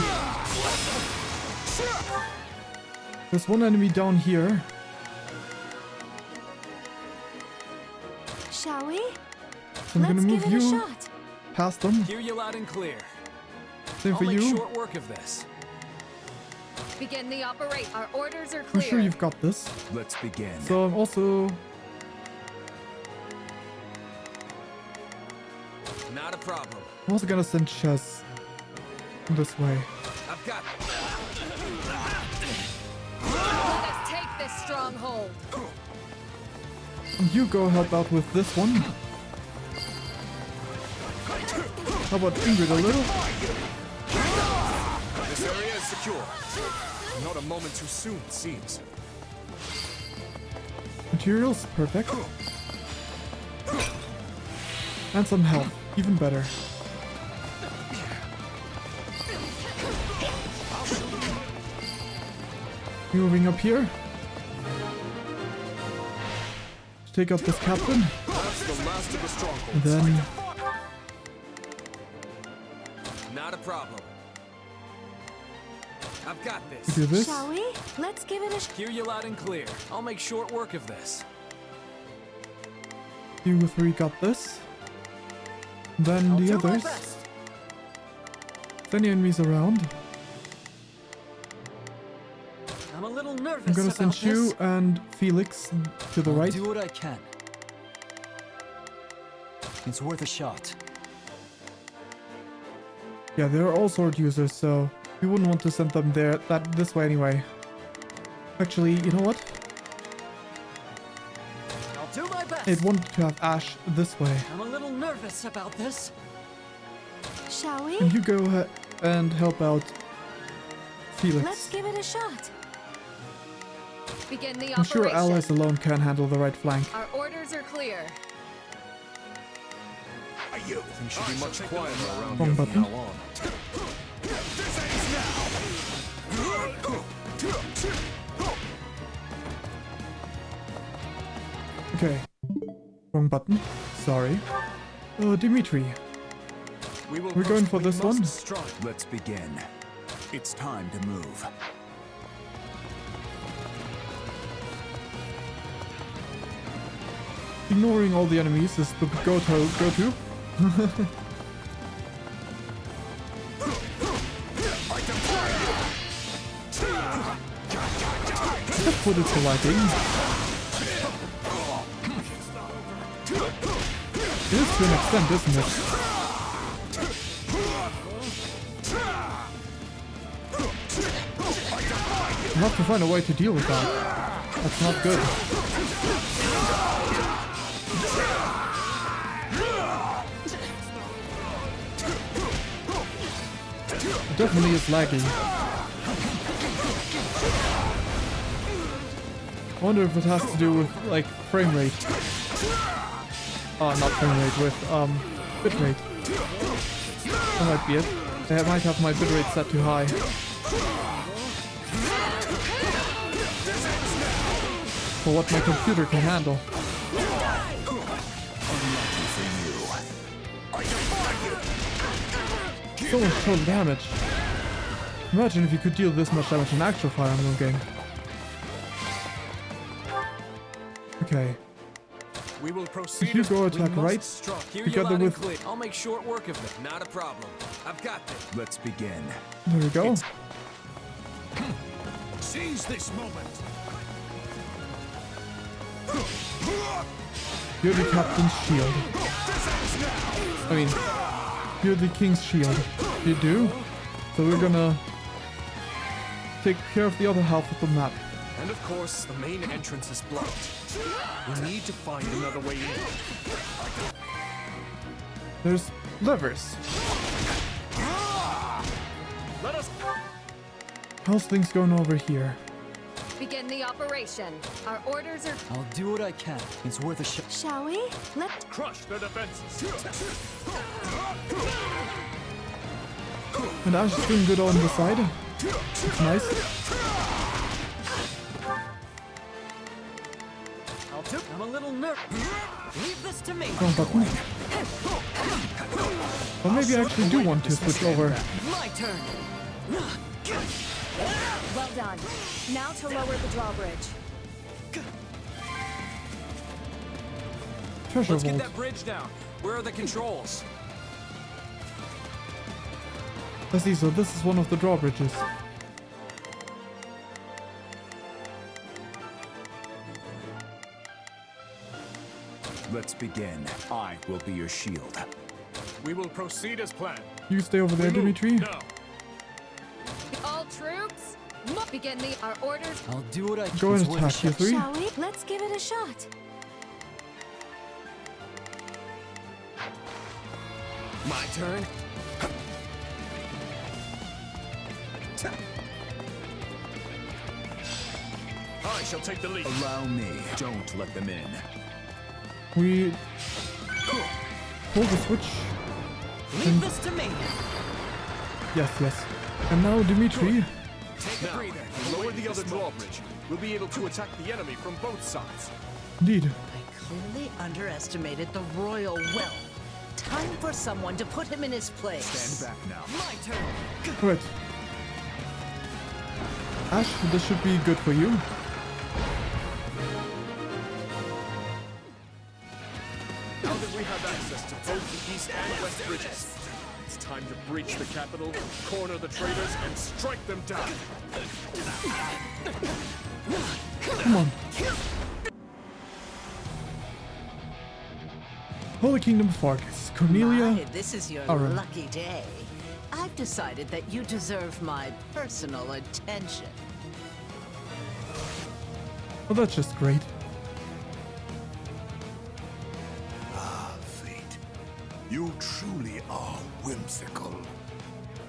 There's one enemy down here. Shall we? So I'm gonna Let's move give it a you shot. past them. Hear you loud and clear. Same I'll for make you. short work of this. Begin the operate. Our orders are I'm clear. sure you've got this. Let's begin. So I'm also Not a problem. I'm also gonna send Chess this way. I've got it. Let us take this stronghold. And you go help out with this one. How about Ingrid a little? This area is secure. Not a moment too soon, it seems. Materials, perfect. And some health, even better. Moving up here. To take out this captain. That's the last of the strongholds. And then Not a problem. I've got this. do this. Shall we? Let's give it a Hear you loud and clear. I'll make short work of this. You three got this. Then I'll the do my others. best. Any enemies around? I'm a little I'm nervous gonna about send you this. and Felix to the I'll right. do what I can. It's worth a shot. Yeah, they're all sword users, so we wouldn't want to send them there this way anyway. Actually, you know what? I'll do my best. I'd want to have Ash this way. I'm a little nervous about this. Shall we? And you go ahead and help out Felix. Let's give it a shot. Begin the I'm operation. sure allies alone can handle the right flank. Our orders are clear. Things should be much quieter around Wrong here button. from now on. Okay. Wrong button. Sorry. Dimitri. We will We're going for we this must one? strive. Let's begin. It's time to move. Ignoring all the enemies is the go-to. That's what it's liking. It is to an extent, isn't it? I'll have to find a way to deal with that. That's not good. It definitely is laggy. I wonder if it has to do with, like, frame rate. Oh, not frame rate, with, bit rate. That might be it. I might have my bit rate set too high. For what my computer can handle. So much total damage. Imagine if you could deal this much damage in actual Fire Emblem game. Okay. We will proceed. If you go attack right, together with... I'll make short work of it. Not a problem. I've got this. Let's begin. There we go. Seize this moment. You're the captain's shield. I mean, you're the king's shield. You do? So we're gonna take care of the other half of the map. And of course, the main entrance is blocked. We need to find another way in. There's levers. Let us. How's things going over here? Begin the operation. Our orders are... I'll do what I can. It's worth a shot. Shall we? Let's... Crush their defenses. And Ash is doing good on the side. That's nice. I'm a little nervous. Leave this to me. Wrong button. Or maybe I actually do want to switch over. My turn. Well done. Now to lower the drawbridge. Treasure Let's get vault. that bridge down. Where are the controls? I see, so this is one of the drawbridges. Let's begin. I will be your shield. We will proceed as planned. You stay over there, Dimitri. No. All troops, begin the... Our orders... I'll do what I can. Go and It's worth a attack you shot. three. Shall we? Let's give it a shot. My turn. I shall take the lead. Allow me. Don't let them in. We hold the switch. Leave this to me. Yes, yes. And now Dimitri. Take a breather. Lower the other drawbridge. We'll be able to attack the enemy from both sides. Indeed. I clearly underestimated the royal wealth. Time for someone to put him in his place. Stand back now. My turn. Alright. Ash, this should be good for you. Now that we have access to both the east and west bridges, it's time to breach the capital, corner the traitors, and strike them down. Come on. Holy Kingdom of Argus. Cornelia. My, this is your Aaron. lucky day. I've decided that you deserve my personal attention. Well, that's just great. Ah, fate. You truly are whimsical.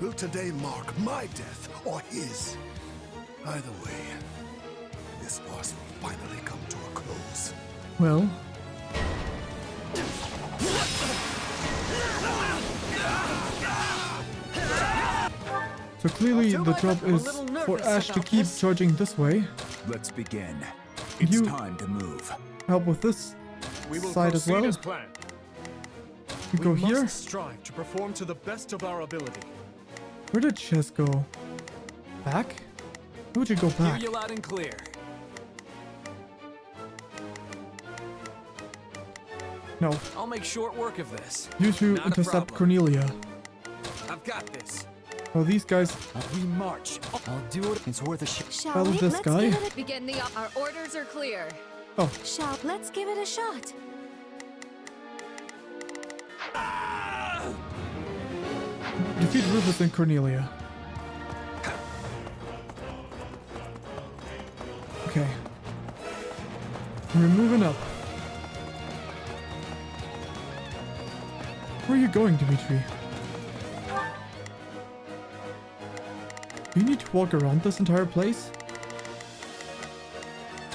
Will today mark my death or his? Either way, this farce will finally come to a close. Well. So clearly the job is for Ash to keep charging this way. Let's begin. It's You- time to move. Help with this We will side as proceed well. as planned. We go We here. must strive to perform to the best of our ability. Where did Chess go? Back? Who would you go back? Hear you loud and clear. No. I'll make short work of this. You two Not a intercept problem. Cornelia. I've got this. Oh, these guys. We march. I'll do it. It's worth a shot. Shall Battle we? this Let's guy. give it Begin the our orders are clear. Oh, Let's give it a shot. defeat Rufus and Cornelia. Okay. We're moving up. Where are you going, Dimitri? Do you need to walk around this entire place?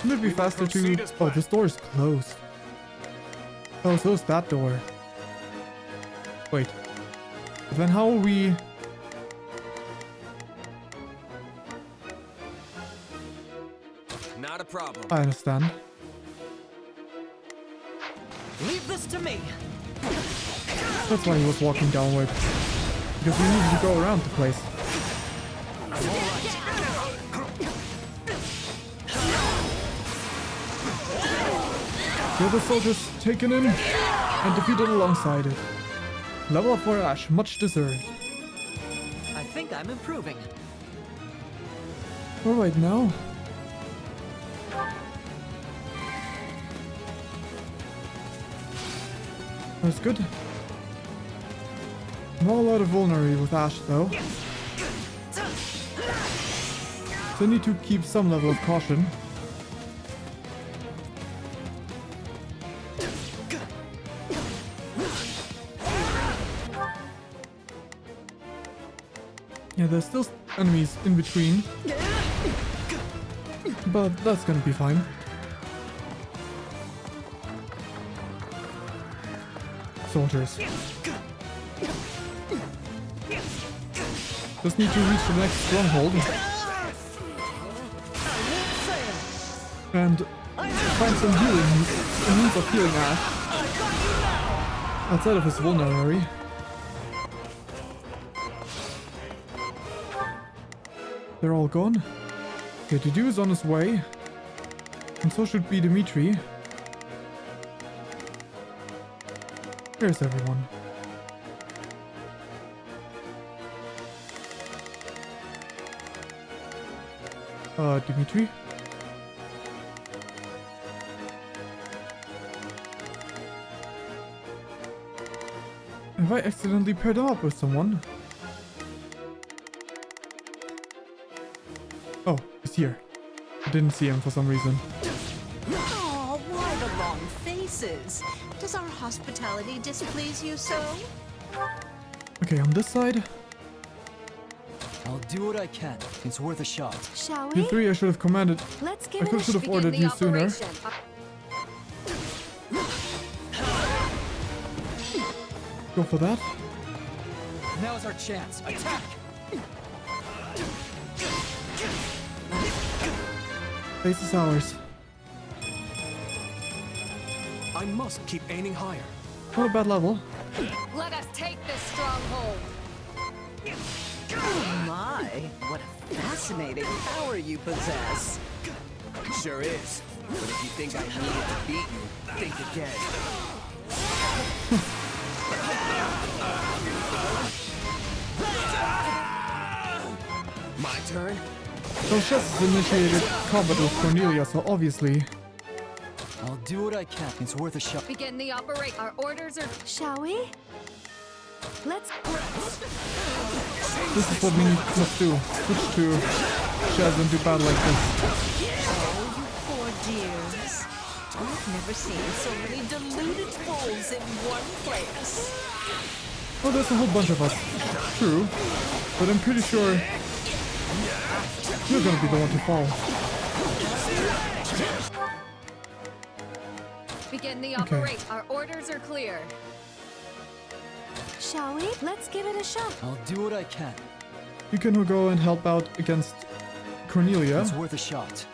Wouldn't it be faster to... Oh, this door is closed. Oh, so is that door. Wait. But then how are we... Not a problem. I understand. Leave this to me. That's why he was walking downward. Because we needed to go around the place. The other soldiers taken in and defeated alongside it. Level up for Ash, much deserved. I think I'm improving. Alright now. That's good. Not a lot of vulnerability with Ash though. So I need to keep some level of caution. Yeah, there's still enemies in between. But that's gonna be fine. Soldiers. Just need to reach the next stronghold. And find some healing, a means of healing Ash. Outside of his vulnerary. They're all gone. Okay, Dudu is on his way. And so should be Dimitri. Here's everyone. Dimitri? Have I accidentally paired him up with someone? Oh, he's here. I didn't see him for some reason. Oh, why the long faces? Does our hospitality displease you so? Okay, on this side. I'll do what I can. It's worth a shot. Shall You we? three I should have commanded. Let's I give it could a should have shot. ordered you sooner. Go for that. Now's our chance. Attack! Base is ours. I must keep aiming higher. Not a bad level. Let us take this stronghold. Oh my, what a fascinating power you possess. Sure is. But if you think I needed to beat you, think again. My turn? So Chess has initiated combat with Cornelia, so obviously. I'll do what I can. It's worth a shot. Begin the operation. Our orders are. Shall we? Let's. This is what we must do. Switch to Chess and do battle like this. Oh, you poor dears. I've never seen so many deluded fools in one place. Oh, there's a whole bunch of us. True. But I'm pretty sure you're gonna be the one to fall. Begin the Okay. operation. Our orders are clear. Shall we? Let's give it a shot. I'll do what I can. You can go and help out against Cornelia. It's worth a shot.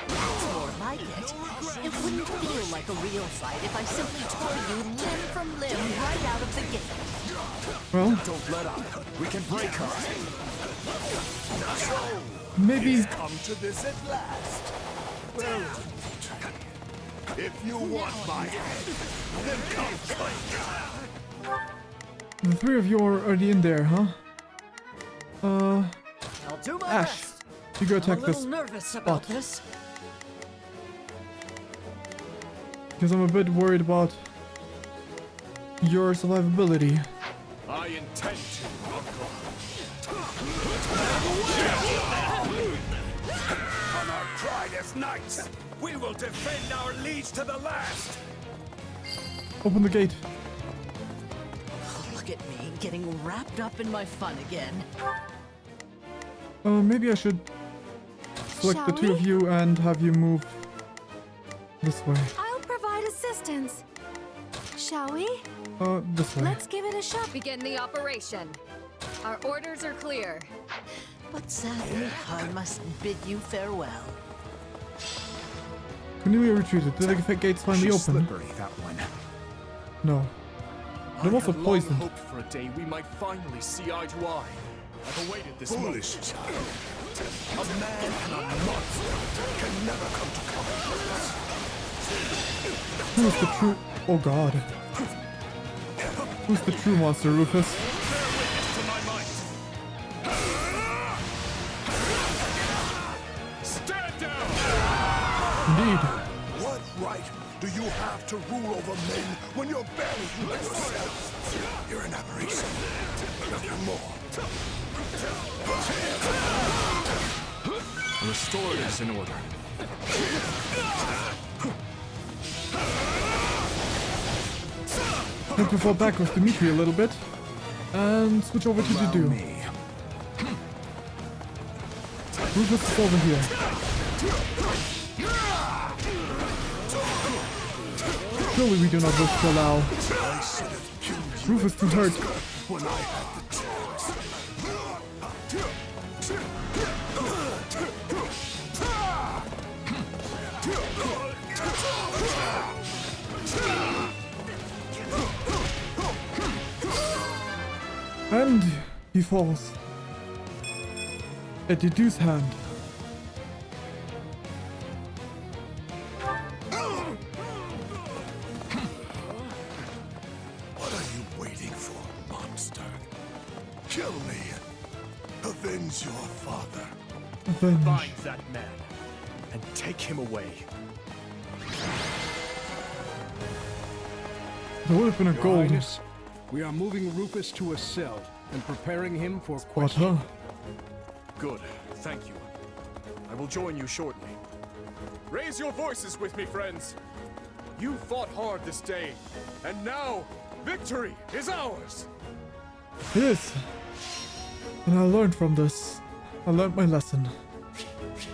That's more like it. It wouldn't feel like a real fight if I simply tore you limb from limb right out of the gate. Well, Don't let up. We can break her. maybe. Come to this at last. Well, if you want my head, then come claim. The three of you are already in there, huh? I'll do my Ash, best. you go I'm a attack this little nervous about spot. this. Because I'm a bit worried about your survivability. I intend to, Uncle. On our pride as knights, we will defend our liege to the last. Open the gate. Oh, look at me getting wrapped up in my fun again. Maybe I should select the Shall two of we? you and have you move this way. I'll provide assistance. Shall we? This way. Let's give it a shot. Begin the operation. Our orders are clear. But sadly, I must bid you farewell. Cornelia retreated. Did the gates finally She's open? slippery, that one. No. They're also I had poisoned. long hoped for a day we might finally see eye to eye. I've awaited this Foolish moment. child. A man and a monster can never come to compromise. Who's the true... Oh god. Who's the true monster, Rufus? Bear witness to my might. Stand down! Indeed. What right do you have to rule over men when you're barely human yourself? You're an aberration. Nothing more. A restorative is in order. Time to fall back with Dimitri a little bit. And switch over to Dudu. Rufus is over here. Surely we do not wish to allow Rufus to hurt. When I had the chance. And he falls. At Dudu's hand. What are you waiting for, monster? Kill me. Avenge your father. Avenge. Find that man and take him away. There would have been a Your gold. Highness, we are moving Rufus to a cell and preparing him for What, questioning. huh? Good, thank you. I will join you shortly. Raise your voices with me, friends. You fought hard this day, and now victory is ours. It is. And I learned from this. I learned my lesson.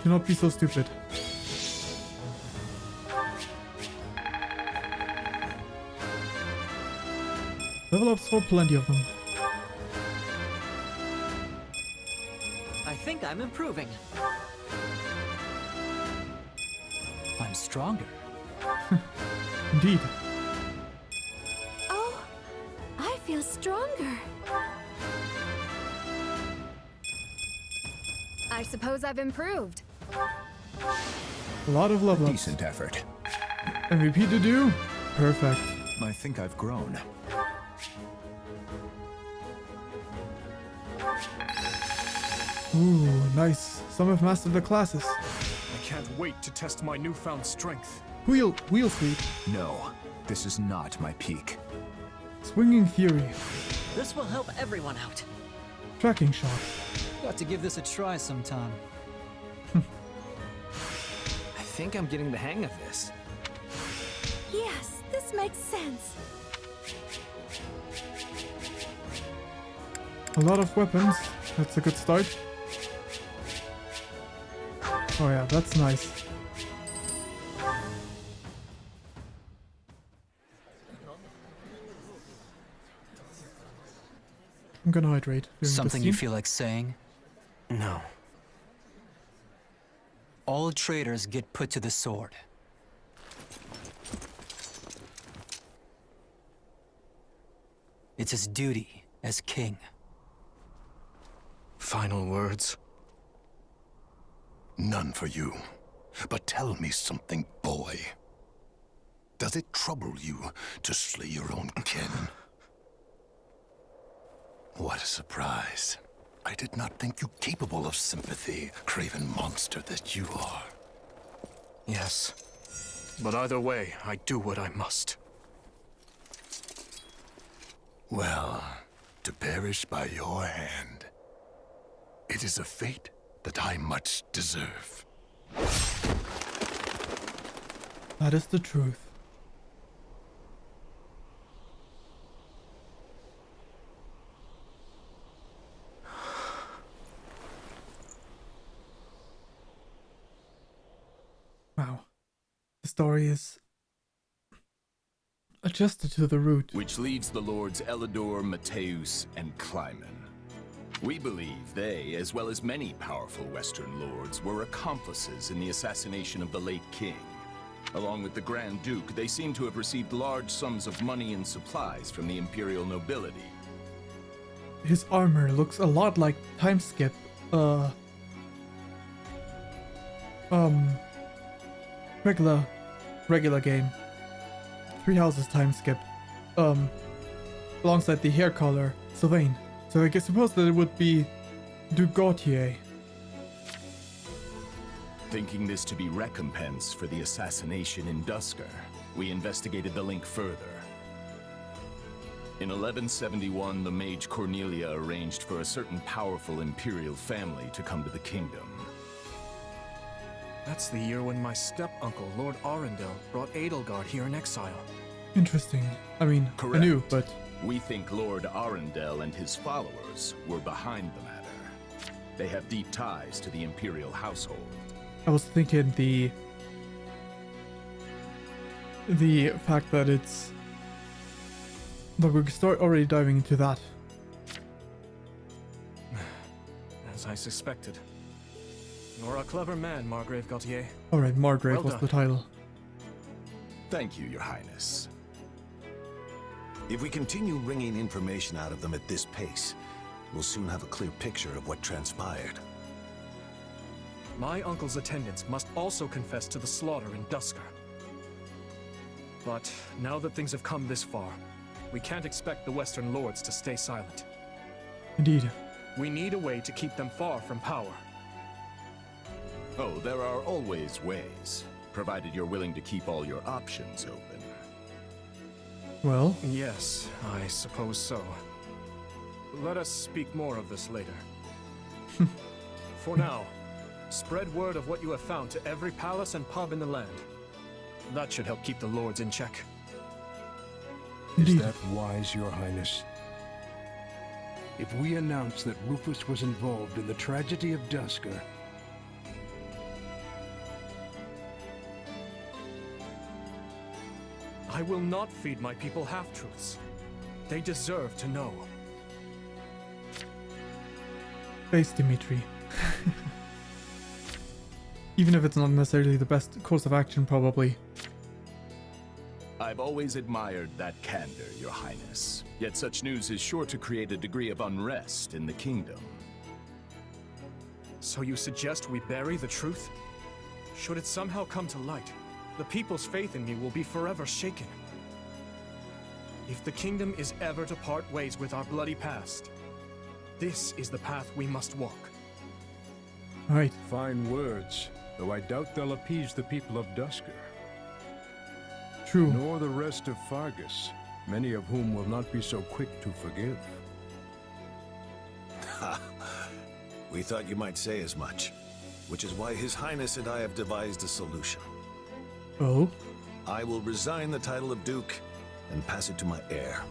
Do not be so stupid. Level ups for plenty of them. I think I'm improving. I'm stronger. Indeed. Oh, I feel stronger. I suppose I've improved. A lot of level ups. Decent effort. MVP to do? Perfect. I think I've grown. Ooh, nice. Some have mastered the classes. I can't wait to test my newfound strength. Wheel sweep. No, this is not my peak. Swinging Fury. This will help everyone out. Tracking shot. Got to give this a try sometime. I think I'm getting the hang of this. Yes, this makes sense. A lot of weapons. That's a good start. Oh yeah, that's nice. I'm gonna hydrate. during Something this you scene. feel like saying? No. All traitors get put to the sword. It's his duty as king. Final words? None for you. But tell me something, boy. Does it trouble you to slay your own kin? What a surprise. I did not think you capable of sympathy, craven monster that you are. Yes. But either way, I do what I must. Well, to perish by your hand, it is a fate that I much deserve. That is the truth. Wow. The story is adjusted to the root. Which leaves the lords Elidor, Mateus, and Kleiman. We believe they, as well as many powerful Western lords, were accomplices in the assassination of the late king. Along with the Grand Duke, they seem to have received large sums of money and supplies from the imperial nobility. His armor looks a lot like Time Skip. Regular game. Three Houses Time Skip. Alongside the hair color, Sylvain. So I suppose that it would be Du Gautier. Thinking this to be recompense for the assassination in Duscar, we investigated the link further. In 1171, the mage Cornelia arranged for a certain powerful imperial family to come to the kingdom. That's the year when my step-uncle, Lord Arundel, brought Edelgard here in exile. Interesting. I mean, Correct. I knew, but... We think Lord Arundel and his followers were behind the matter. They have deep ties to the imperial household. I was thinking the fact that it's... But we're already diving into that. As I suspected. You're a clever man, Margrave Gautier. Alright, Margrave Well was done. the title. Thank you, Your Highness. If we continue wringing information out of them at this pace, we'll soon have a clear picture of what transpired. My uncle's attendants must also confess to the slaughter in Duscar. But now that things have come this far, we can't expect the Western Lords to stay silent. Indeed. We need a way to keep them far from power. Oh, there are always ways, provided you're willing to keep all your options open. Well? Yes, I suppose so. Let us speak more of this later. For now, spread word of what you have found to every palace and pub in the land. That should help keep the lords in check. Is that wise, Your Highness? If we announce that Rufus was involved in the tragedy of Duscar, I will not feed my people half-truths. They deserve to know. Face Dimitri. Even if it's not necessarily the best course of action, probably. I've always admired that candor, Your Highness. Yet such news is sure to create a degree of unrest in the kingdom. So you suggest we bury the truth? Should it somehow come to light, the people's faith in me will be forever shaken. If the kingdom is ever to part ways with our bloody past, this is the path we must walk. Right. Fine words, though I doubt they'll appease the people of Duscar. True. Nor the rest of Fargus, many of whom will not be so quick to forgive. Ha! We thought you might say as much, which is why His Highness and I have devised a solution. Oh? I will resign the title of Duke and pass it to my heir.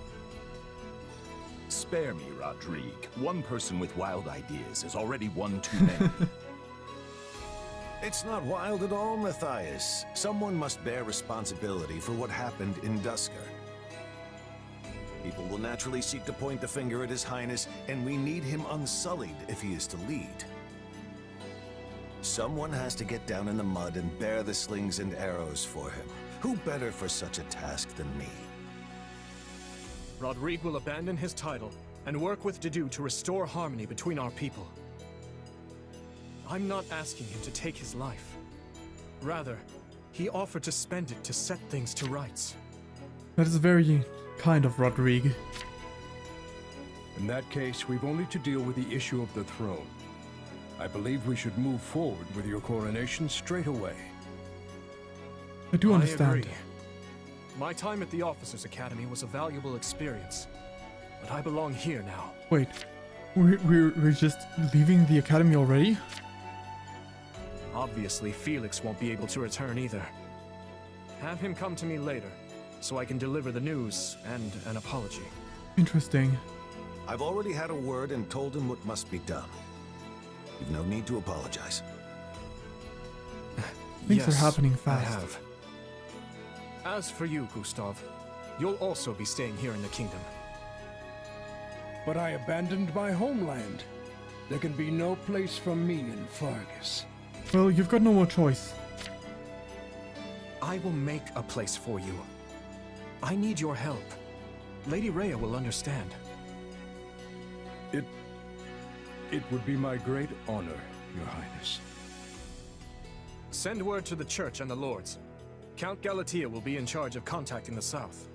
Spare me, Rodrigue. One person with wild ideas is already one too many. It's not wild at all, Matthias. Someone must bear responsibility for what happened in Duscar. People will naturally seek to point the finger at His Highness, and we need him unsullied if he is to lead. Someone has to get down in the mud and bear the slings and arrows for him. Who better for such a task than me? Rodrigue will abandon his title and work with Dedue to restore harmony between our people. I'm not asking him to take his life. Rather, he offered to spend it to set things to rights. That is very kind of Rodrigue. In that case, we've only to deal with the issue of the throne. I believe we should move forward with your coronation straight away. I do understand. I agree. My time at the Officers' Academy was a valuable experience, but I belong here now. Wait, we're just leaving the academy already? Obviously, Felix won't be able to return either. Have him come to me later, so I can deliver the news and an apology. Interesting. I've already had a word and told him what must be done. You've no need to apologize. Things are happening fast. I have. As for you, Gustav, you'll also be staying here in the kingdom. But I abandoned my homeland. There can be no place for me in Fargus. Well, you've got no more choice. I will make a place for you. I need your help. Lady Rhea will understand. It would be my great honor, Your Highness. Send word to the church and the lords. Count Galatea will be in charge of contacting the south.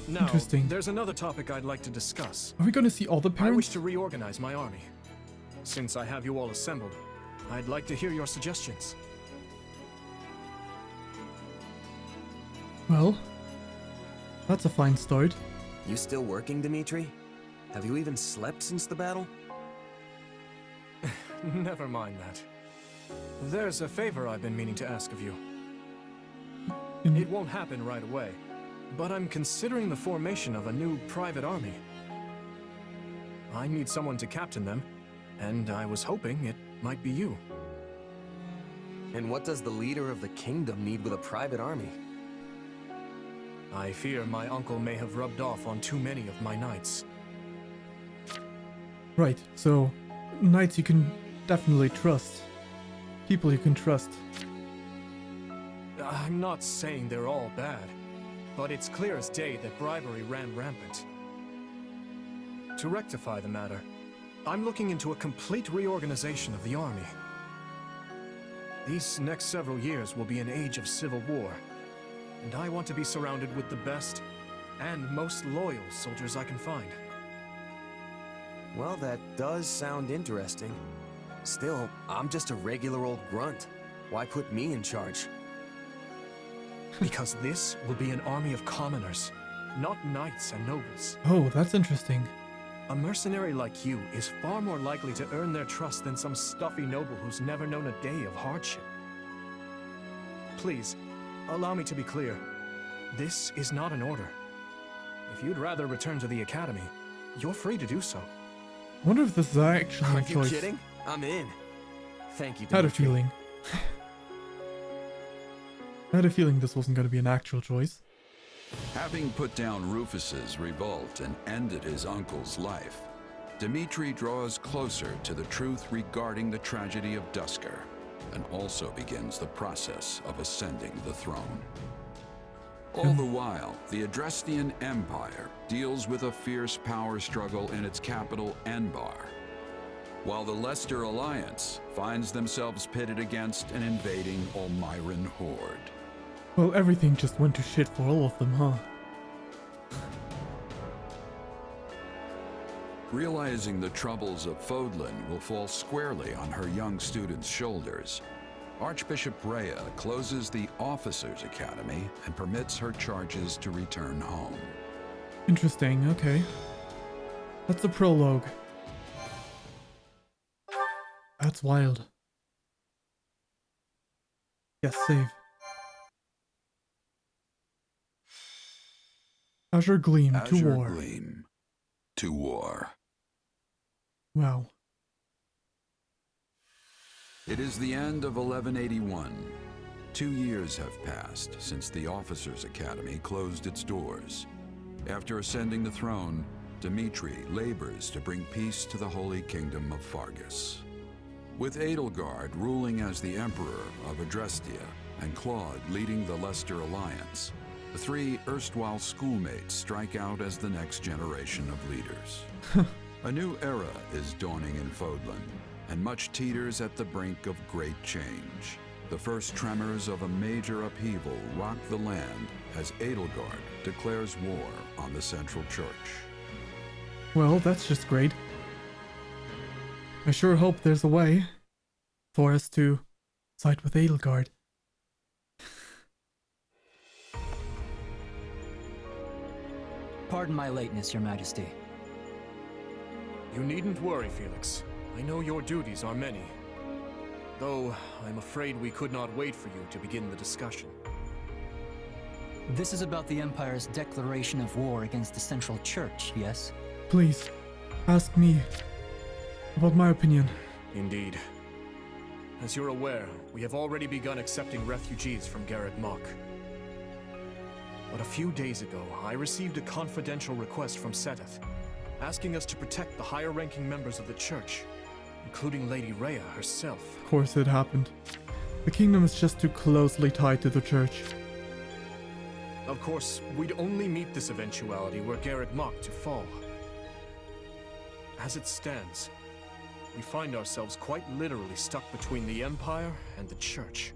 Now, Interesting. There's another topic I'd like to discuss. Are we going to see all the parents? I wish to reorganize my army. Since I have you all assembled, I'd like to hear your suggestions. Well, that's a fine start. You still working, Dimitri? Have you even slept since the battle? Never mind that. There's a favor I've been meaning to ask of you. It won't happen right away, but I'm considering the formation of a new private army. I need someone to captain them, and I was hoping it might be you. And what does the leader of the kingdom need with a private army? I fear my uncle may have rubbed off on too many of my knights. Right, so knights you can definitely trust. People you can trust. I'm not saying they're all bad, but it's clear as day that bribery ran rampant. To rectify the matter, I'm looking into a complete reorganization of the army. These next several years will be an age of civil war, and I want to be surrounded with the best and most loyal soldiers I can find. Well, that does sound interesting. Still, I'm just a regular old grunt. Why put me in charge? Because this will be an army of commoners, not knights and nobles. Oh, that's interesting. A mercenary like you is far more likely to earn their trust than some stuffy noble who's never known a day of hardship. Please, allow me to be clear. This is not an order. If you'd rather return to the academy, you're free to do so. I wonder if this is actually Are my you choice. kidding? I'm in. Thank you, I had a Dimitri. feeling. I had a feeling this wasn't going to be an actual choice. Having put down Rufus's revolt and ended his uncle's life, Dimitri draws closer to the truth regarding the tragedy of Duscur, and also begins the process of ascending the throne. All the while, the Adrestian Empire deals with a fierce power struggle in its capital, Enbar, while the Leicester Alliance finds themselves pitted against an invading Olmyran horde. Well, everything just went to shit for all of them, huh? Realizing the troubles of Fodlan will fall squarely on her young students' shoulders, Archbishop Rhea closes the Officers' Academy and permits her charges to return home. Interesting, okay. That's the prologue. That's wild. Yes, save. Azure Gleam to Azure war. Gleam to war. Wow. It is the end of 1181. 2 years have passed since the Officers' Academy closed its doors. After ascending the throne, Dimitri labors to bring peace to the Holy Kingdom of Fargus. With Edelgard ruling as the Emperor of Adrestia and Claude leading the Leicester Alliance, The three erstwhile schoolmates strike out as the next generation of leaders. A new era is dawning in Fodlan, and much teeters at the brink of great change. The first tremors of a major upheaval rock the land as Edelgard declares war on the Central Church. Well, that's just great. I sure hope there's a way for us to side with Edelgard. Pardon my lateness, Your Majesty. You needn't worry, Felix. I know your duties are many. Though, I'm afraid we could not wait for you to begin the discussion. This is about the Empire's declaration of war against the Central Church, yes? Please, ask me about my opinion. Indeed. As you're aware, we have already begun accepting refugees from Garreg Mach. But a few days ago, I received a confidential request from Seteth, asking us to protect the higher-ranking members of the Church, including Lady Rhea herself. Of course it happened. The kingdom is just too closely tied to the Church. Of course, we'd only meet this eventuality were Garreg Mach to fall. As it stands, we find ourselves quite literally stuck between the Empire and the Church.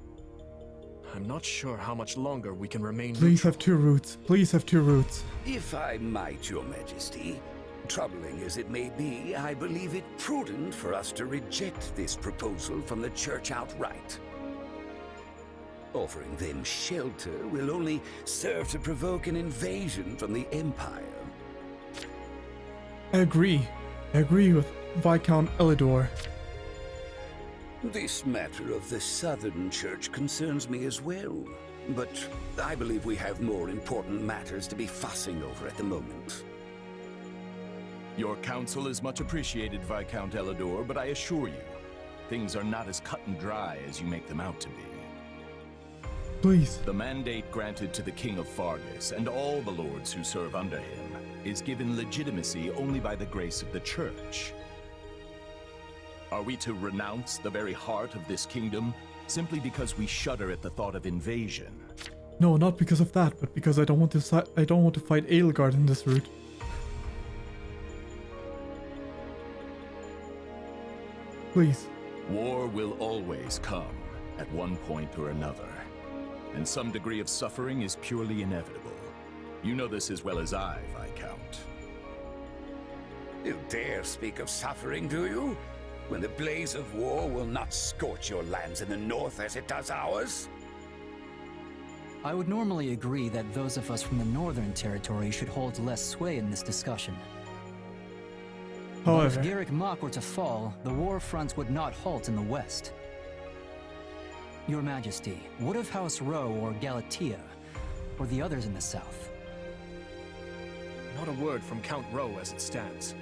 I'm not sure how much longer we can remain Please neutral. have two routes. Please have two routes. If I might, Your Majesty, troubling as it may be, I believe it prudent for us to reject this proposal from the Church outright. Offering them shelter will only serve to provoke an invasion from the Empire. I agree. I agree with Viscount Elidor. This matter of the Southern Church concerns me as well, but I believe we have more important matters to be fussing over at the moment. Your counsel is much appreciated, Viscount Elidor, but I assure you, things are not as cut and dry as you make them out to be. Please. The mandate granted to the King of Fargus and all the lords who serve under him is given legitimacy only by the grace of the Church. Are we to renounce the very heart of this kingdom simply because we shudder at the thought of invasion? No, not because of that, but because I don't want to fight Edelgard in this route. Please. War will always come at one point or another, and some degree of suffering is purely inevitable. You know this as well as I, Viscount. You dare speak of suffering, do you? When the blaze of war will not scorch your lands in the north as it does ours? I would normally agree that those of us from the Northern Territory should hold less sway in this discussion. However, but if Garreg Mach were to fall, the war fronts would not halt in the west. Your Majesty, what of House Rowe or Galatea, or the others in the south? Not a word from Count Rowe as it stands,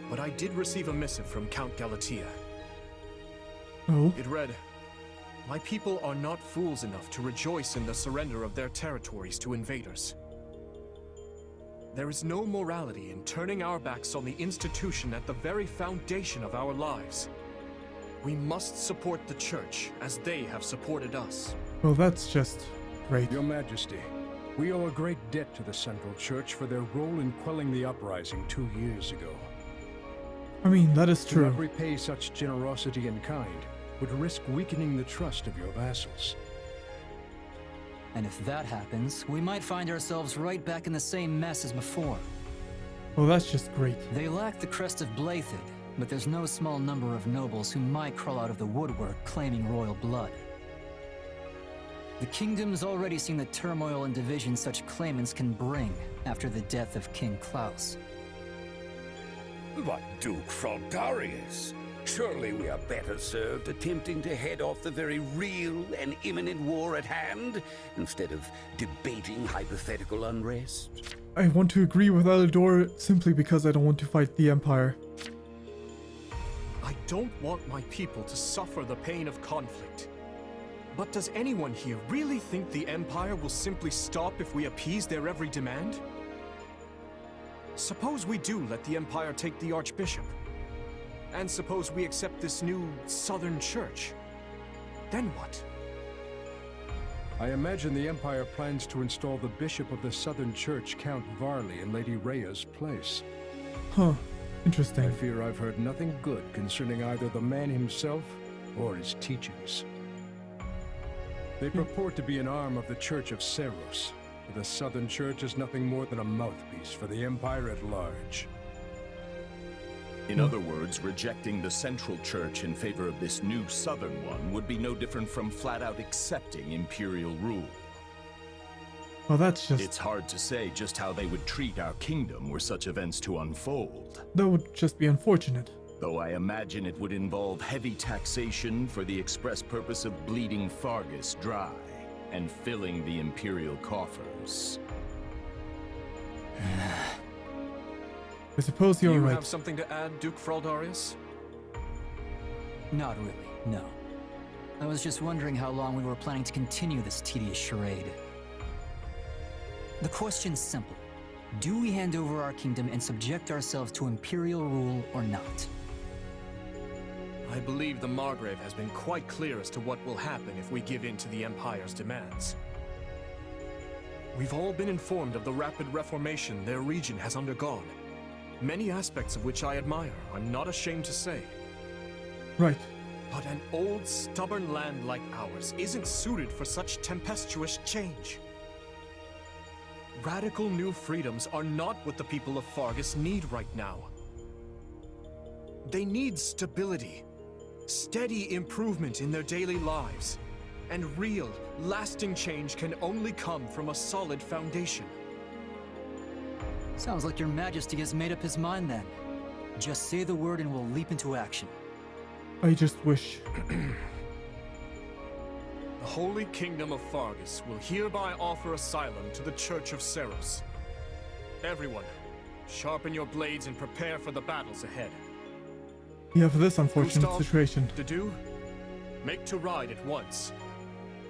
but I did receive a missive from Count Galatea. Oh? It read, "My people are not fools enough to rejoice in the surrender of their territories to invaders. There is no morality in turning our backs on the institution at the very foundation of our lives. We must support the Church as they have supported us." Well, that's just great. Your Majesty, we owe a great debt to the Central Church for their role in quelling the uprising 2 years ago. I mean, that is To true. not repay such generosity in kind would risk weakening the trust of your vassals. And if that happens, we might find ourselves right back in the same mess as before. Well, that's just great. They lack the crest of Blaidd, but there's no small number of nobles who might crawl out of the woodwork claiming royal blood. The kingdom's already seen the turmoil and division such claimants can bring after the death of King Klaus. But Duke Fraldarius, surely we are better served attempting to head off the very real and imminent war at hand, instead of debating hypothetical unrest. I want to agree with Elidor simply because I don't want to fight the Empire. I don't want my people to suffer the pain of conflict. But does anyone here really think the Empire will simply stop if we appease their every demand? Suppose we do let the Empire take the Archbishop. And suppose we accept this new Southern Church. Then what? I imagine the Empire plans to install the Bishop of the Southern Church, Count Varley, in Lady Rhea's place. Huh. Interesting. I fear I've heard nothing good concerning either the man himself or his teachings. They purport to be an arm of the Church of Seros, but the Southern Church is nothing more than a mouthpiece for the Empire at large. In other words, rejecting the Central Church in favor of this new Southern one would be no different from flat-out accepting Imperial rule. Well, that's just... It's hard to say just how they would treat our kingdom were such events to unfold. That would just be unfortunate. Though I imagine it would involve heavy taxation for the express purpose of bleeding Fargus dry and filling the Imperial coffers. I suppose you're right. You have something to add, Duke Fraldarius? Not really, no. I was just wondering how long we were planning to continue this tedious charade. The question's simple. Do we hand over our kingdom and subject ourselves to Imperial rule or not? I believe the Margrave has been quite clear as to what will happen if we give in to the Empire's demands. We've all been informed of the rapid reformation their region has undergone, many aspects of which I admire, I'm not ashamed to say. Right. But an old, stubborn land like ours isn't suited for such tempestuous change. Radical new freedoms are not what the people of Fargus need right now. They need stability, steady improvement in their daily lives, and real, lasting change can only come from a solid foundation. Sounds like your Majesty has made up his mind then. Just say the word and we'll leap into action. I just wish. The Holy Kingdom of Fargus will hereby offer asylum to the Church of Seros. Everyone, sharpen your blades and prepare for the battles ahead. Yeah, for this unfortunate Gustav, situation. Dedu, make to ride at once.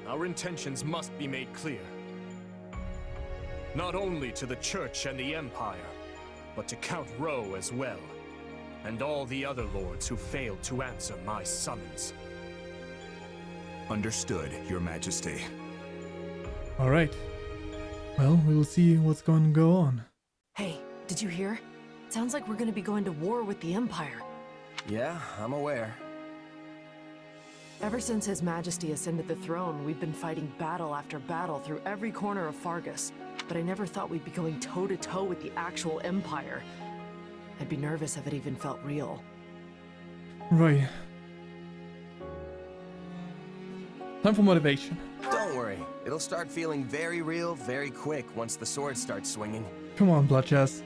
Our intentions must be made clear. Not only to the Church and the Empire, but to Count Rowe as well, and all the other lords who failed to answer my summons. Understood, Your Majesty. Alright. Well, we'll see what's going to go on. Hey, did you hear? Sounds like we're gonna be going to war with the Empire. Yeah, I'm aware. Ever since His Majesty ascended the throne, we've been fighting battle after battle through every corner of Fargus, but I never thought we'd be going toe-to-toe with the actual Empire. I'd be nervous if it even felt real. Right. Time for motivation. Don't worry, it'll start feeling very real very quick once the sword starts swinging. Come on, Bloodchess.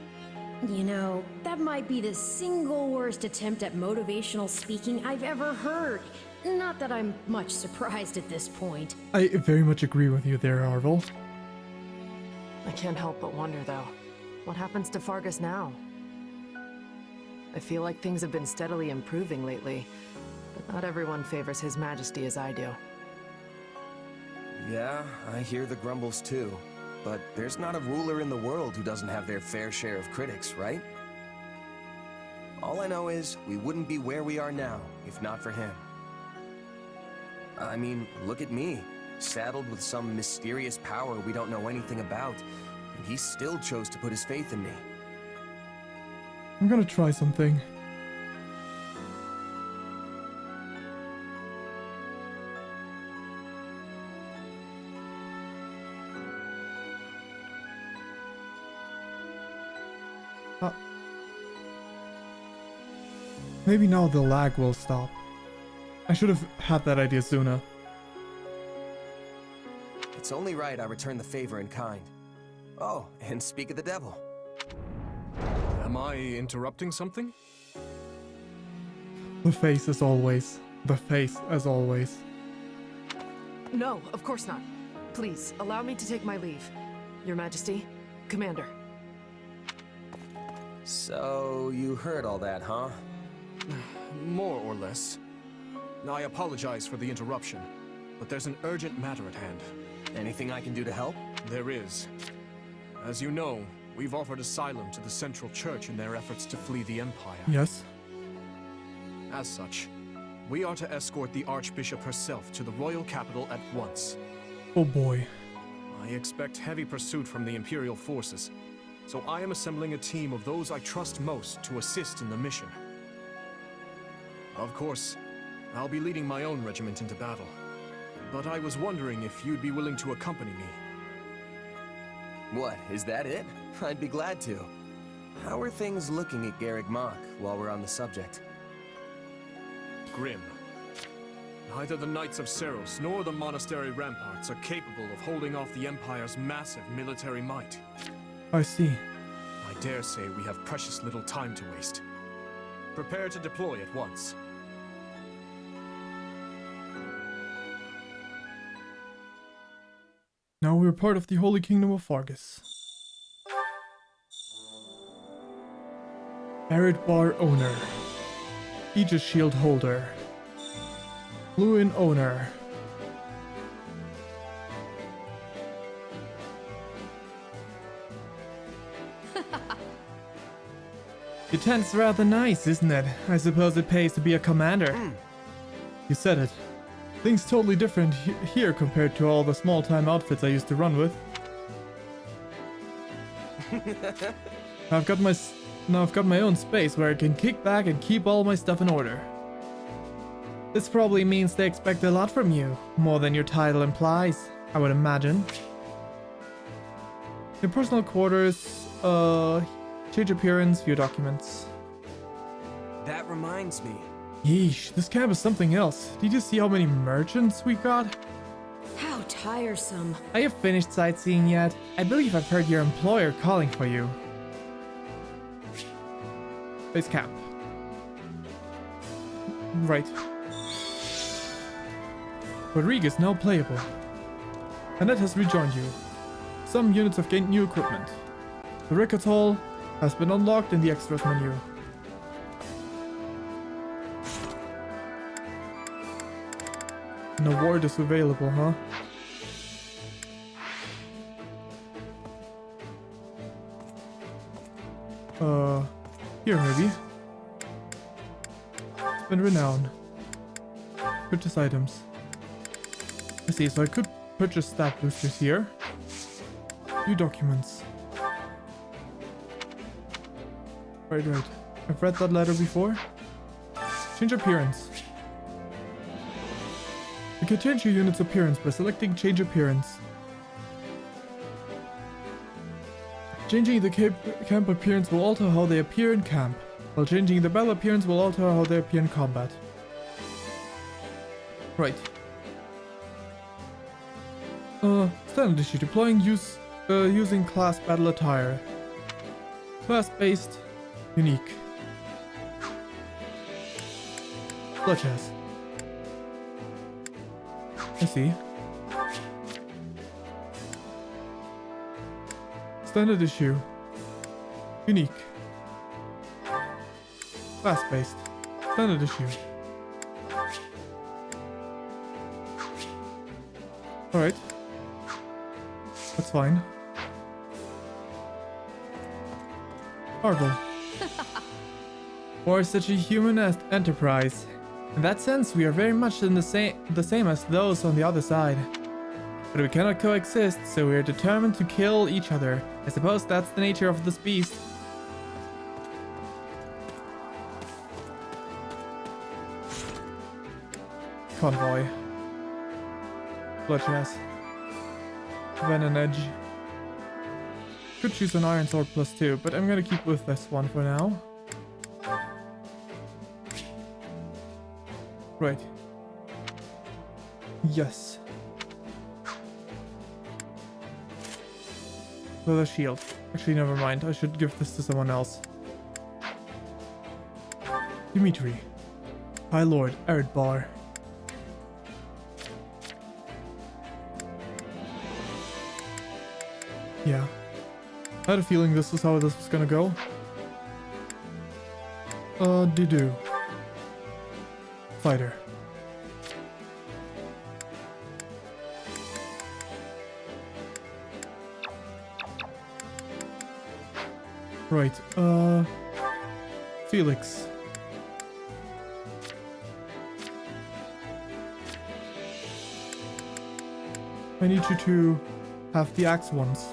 You know, that might be the single worst attempt at motivational speaking I've ever heard. Not that I'm much surprised at this point. I very much agree with you there, Arvel. I can't help but wonder, though. What happens to Fargus now? I feel like things have been steadily improving lately, but not everyone favors His Majesty as I do. Yeah, I hear the grumbles too. But there's not a ruler in the world who doesn't have their fair share of critics, right? All I know is, we wouldn't be where we are now, if not for him. I mean, look at me, saddled with some mysterious power we don't know anything about, and he still chose to put his faith in me. I'm gonna try something. Maybe now the lag will stop. I should have had that idea sooner. It's only right I return the favor in kind. Oh, and speak of the devil. Am I interrupting something? The face as always. The face as always. No, of course not. Please, allow me to take my leave. Your Majesty, Commander. So, you heard all that, huh? More or less. I apologize for the interruption, but there's an urgent matter at hand. Anything I can do to help? There is. As you know, we've offered asylum to the Central Church in their efforts to flee the Empire. Yes. As such, we are to escort the Archbishop herself to the royal capital at once. Oh boy. I expect heavy pursuit from the Imperial forces, so I am assembling a team of those I trust most to assist in the mission. Of course, I'll be leading my own regiment into battle, but I was wondering if you'd be willing to accompany me. What, is that it? I'd be glad to. How are things looking at Garreg Mach while we're on the subject? Grim. Neither the Knights of Seros nor the monastery ramparts are capable of holding off the Empire's massive military might. I see. I dare say we have precious little time to waste. Prepare to deploy at once. Now we're part of the Holy Kingdom of Fargus. Arid Bar Owner. Aegis Shield Holder. BlueLion Owner. Your tent's rather nice, isn't it? I suppose it pays to be a commander. You said it. Things totally different here compared to all the small-time outfits I used to run with. Now I've got my own space where I can kick back and keep all my stuff in order. This probably means they expect a lot from you, more than your title implies, I would imagine. Your personal quarters, change appearance, view documents. That reminds me. Yeesh, this camp is something else. Did you see how many merchants we got? How tiresome. Are you finished sightseeing yet? I believe I've heard your employer calling for you. Base camp. Right. Rodriguez now playable. Annette has rejoined you. Some units have gained new equipment. The records hall has been unlocked in the extras menu. An award is available, huh? Here maybe. Spend renown. Purchase items. I see, so I could purchase stat boosters here. New documents. Right. I've read that letter before. Change appearance. You can change your unit's appearance by selecting Change Appearance. Changing the camp appearance will alter how they appear in camp, while changing the battle appearance will alter how they appear in combat. Right. Standard issue. Deploying using class battle attire. Class-based, unique. Bloodshed. I see. Standard issue. Unique. Class-based. Standard issue. Alright. That's fine. Marvel. For such a human enterprise. In that sense, we are very much the same as those on the other side. But we cannot coexist, so we are determined to kill each other. I suppose that's the nature of this beast. Convoy. Bloodshed. Venom Edge. Could choose an Iron Sword +2, but I'm gonna keep with this one for now. Right. Yes. Leather shield. Actually, never mind. I should give this to someone else. Dimitri. High Lord, Arid Bar. Yeah. I had a feeling this was how this was gonna go. Didu. Fighter. Right, Felix. I need you to have the axe ones.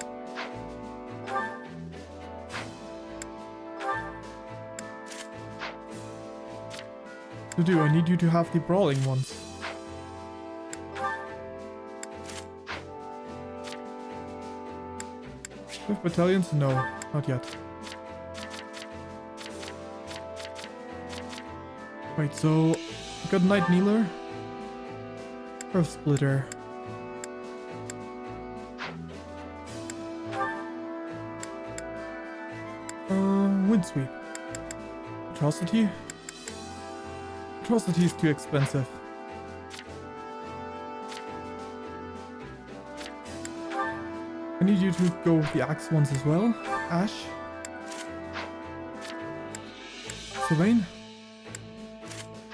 I need you to have the brawling ones. 5 battalions? No, not yet. Right, so we got Knight Kneeler, Earth Splitter, Wind Sweep, Atrocity. Atrocity is too expensive. I need you to go with the axe ones as well. Ash. Sylvain.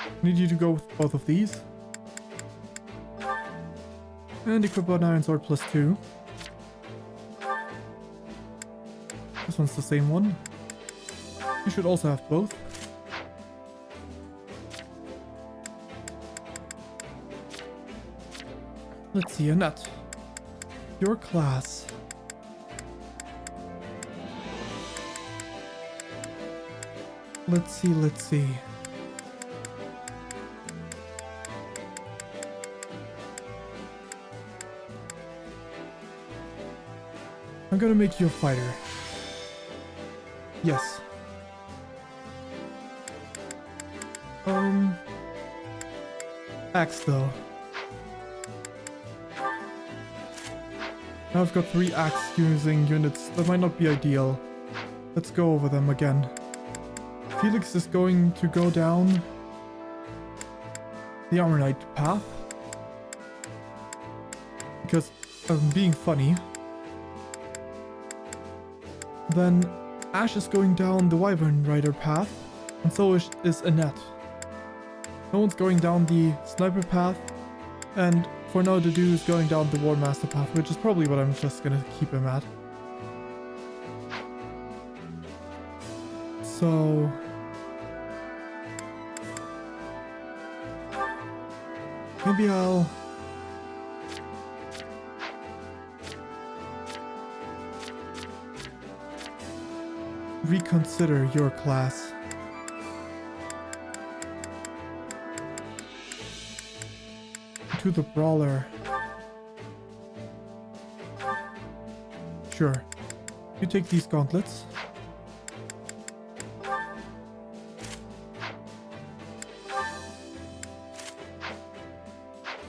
I need you to go with both of these. And equip an Iron Sword +2. This one's the same one. You should also have both. Let's see, Annette. Your class. Let's see. I'm gonna make you a fighter. Yes. Axe though. Now I've got 3 axe using units. That might not be ideal. Let's go over them again. Felix is going to go down the Armor Knight path. Because I'm being funny. Then Ash is going down the Wyvern Rider path. And so is Annette. No one's going down the Sniper path. And for now, Dedu is going down the War Master path, which is probably what I'm just gonna keep him at. So... maybe I'll... reconsider your class. To the Brawler. Sure. You take these gauntlets.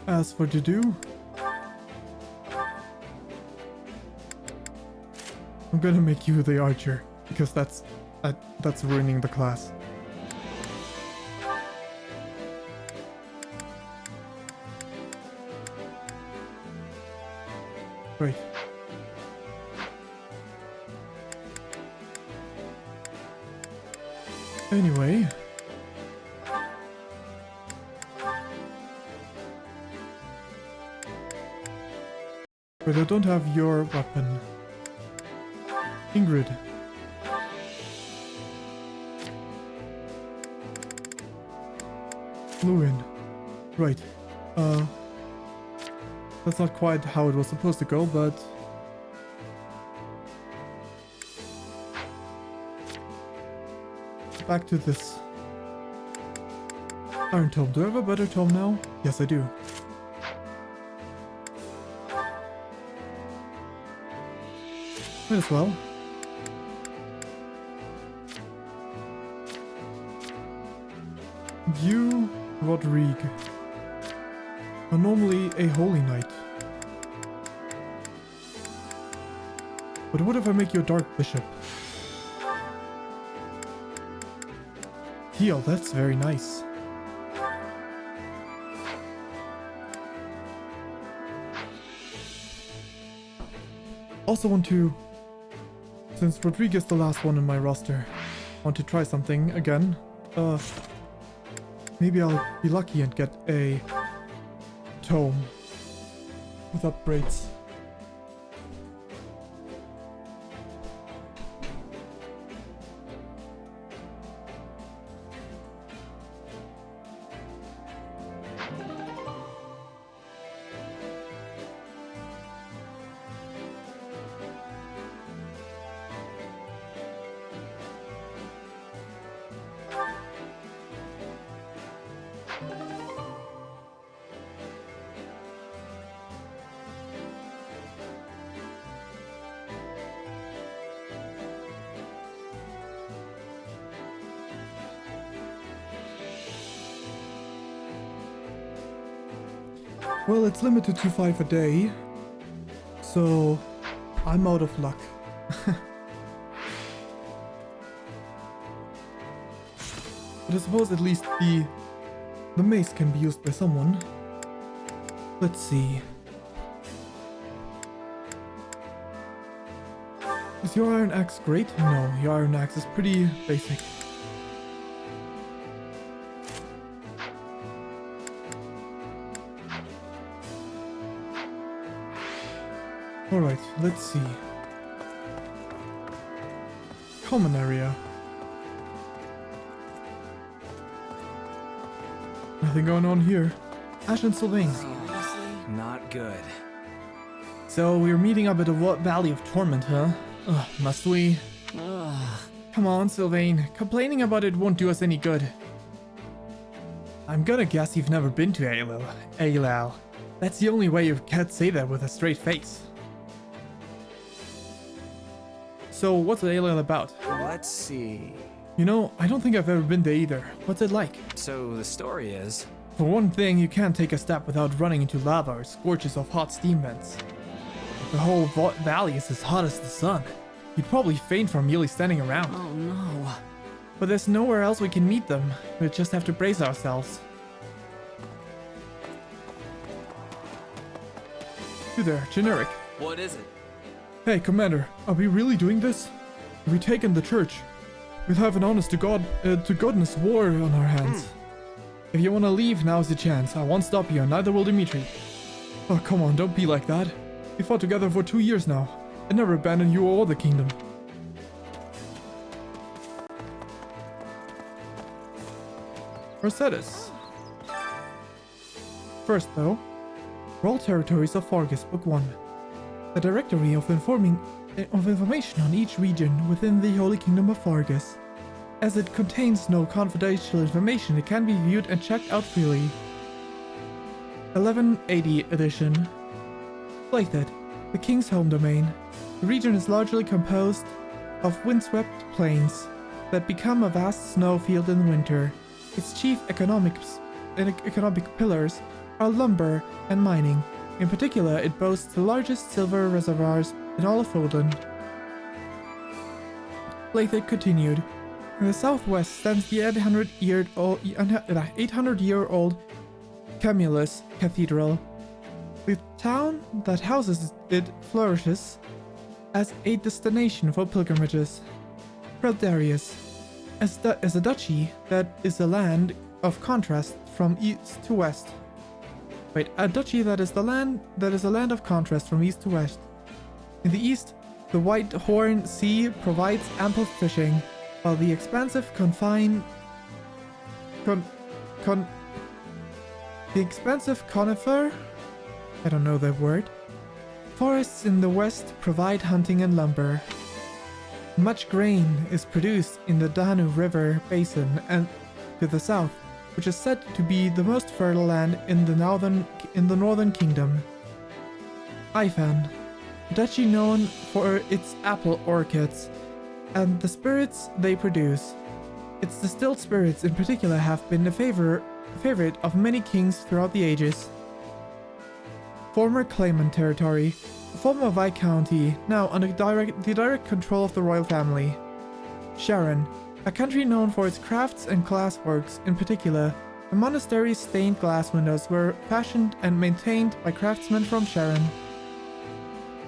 As for Dedu, I'm gonna make you the archer, because that's ruining the class. Right. Anyway. But I don't have your weapon. Ingrid. Lewin. Right. That's not quite how it was supposed to go, but... back to this. Iron Tome. Do I have a better tome now? Yes, I do. Might as well. You, Rodrigue, are normally a holy knight. But what if I make you a dark bishop? Heal, that's very nice. Also want to, since Rodrigue is the last one in my roster, want to try something again. Maybe I'll be lucky and get a tome with upgrades. Well, it's limited to 5 a day, so I'm out of luck. But I suppose at least the mace can be used by someone. Let's see. Is your iron axe great? No, your iron axe is pretty basic. Alright, let's see. Common area. Nothing going on here. Ash and Sylvain. Not good. So we're meeting up at the Valley of Torment, huh? Ugh, must we? Come on, Sylvain. Complaining about it won't do us any good. I'm gonna guess you've never been to Aelal. That's the only way you can't say that with a straight face. So what's Aelal about? Let's see. You know, I don't think I've ever been there either. What's it like? So the story is... For one thing, you can't take a step without running into lava or scorches of hot steam vents. The whole valley is as hot as the sun. You'd probably faint from merely standing around. Oh no. But there's nowhere else we can meet them. We'll just have to brace ourselves. You there, generic. What is it? Hey, Commander, are we really doing this? Have we taken the church? We'll have an honest to goodness war on our hands. If you want to leave, now's the chance. I won't stop you, and neither will Dimitri. Oh, come on, don't be like that. We fought together for 2 years now. I never abandoned you or the kingdom. Mercedes. First, though, Royal Territories of Fargus, Book 1. The directory of information on each region within the Holy Kingdom of Fargus. As it contains no confidential information, it can be viewed and checked out freely. 1180 edition. Blythed, the king's home domain. The region is largely composed of windswept plains that become a vast snowfield in winter. Its chief economic pillars are lumber and mining. In particular, it boasts the largest silver reservoirs in all of Fodlan. Blythed continued. In the southwest stands the 800-year-old Camulus Cathedral. The town that houses it flourishes as a destination for pilgrimages. Preldarius, as a duchy that is a land of contrast from east to west. Wait, a duchy that is a land of contrast from east to west. In the east, the White Horn Sea provides ample fishing, while the expansive conifer, I don't know that word, forests in the west provide hunting and lumber. Much grain is produced in the Danube River basin and to the south, which is said to be the most fertile land in the northern kingdom. Ifan, a duchy known for its apple orchards and the spirits they produce. Its distilled spirits in particular have been a favorite of many kings throughout the ages. Former claimant territory, a former viscounty, now under the direct control of the royal family. Sharon, a country known for its crafts and glassworks. In particular, the monastery's stained glass windows were fashioned and maintained by craftsmen from Sharon.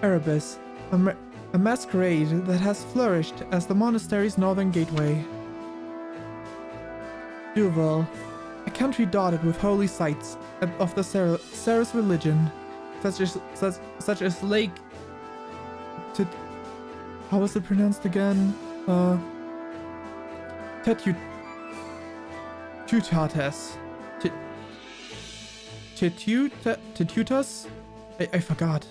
Erebus, a masquerade that has flourished as the monastery's northern gateway. Duval, a country dotted with holy sites of the Ceres religion, such as Lake... how was it pronounced again? Tetutates. Tetutas? I forgot.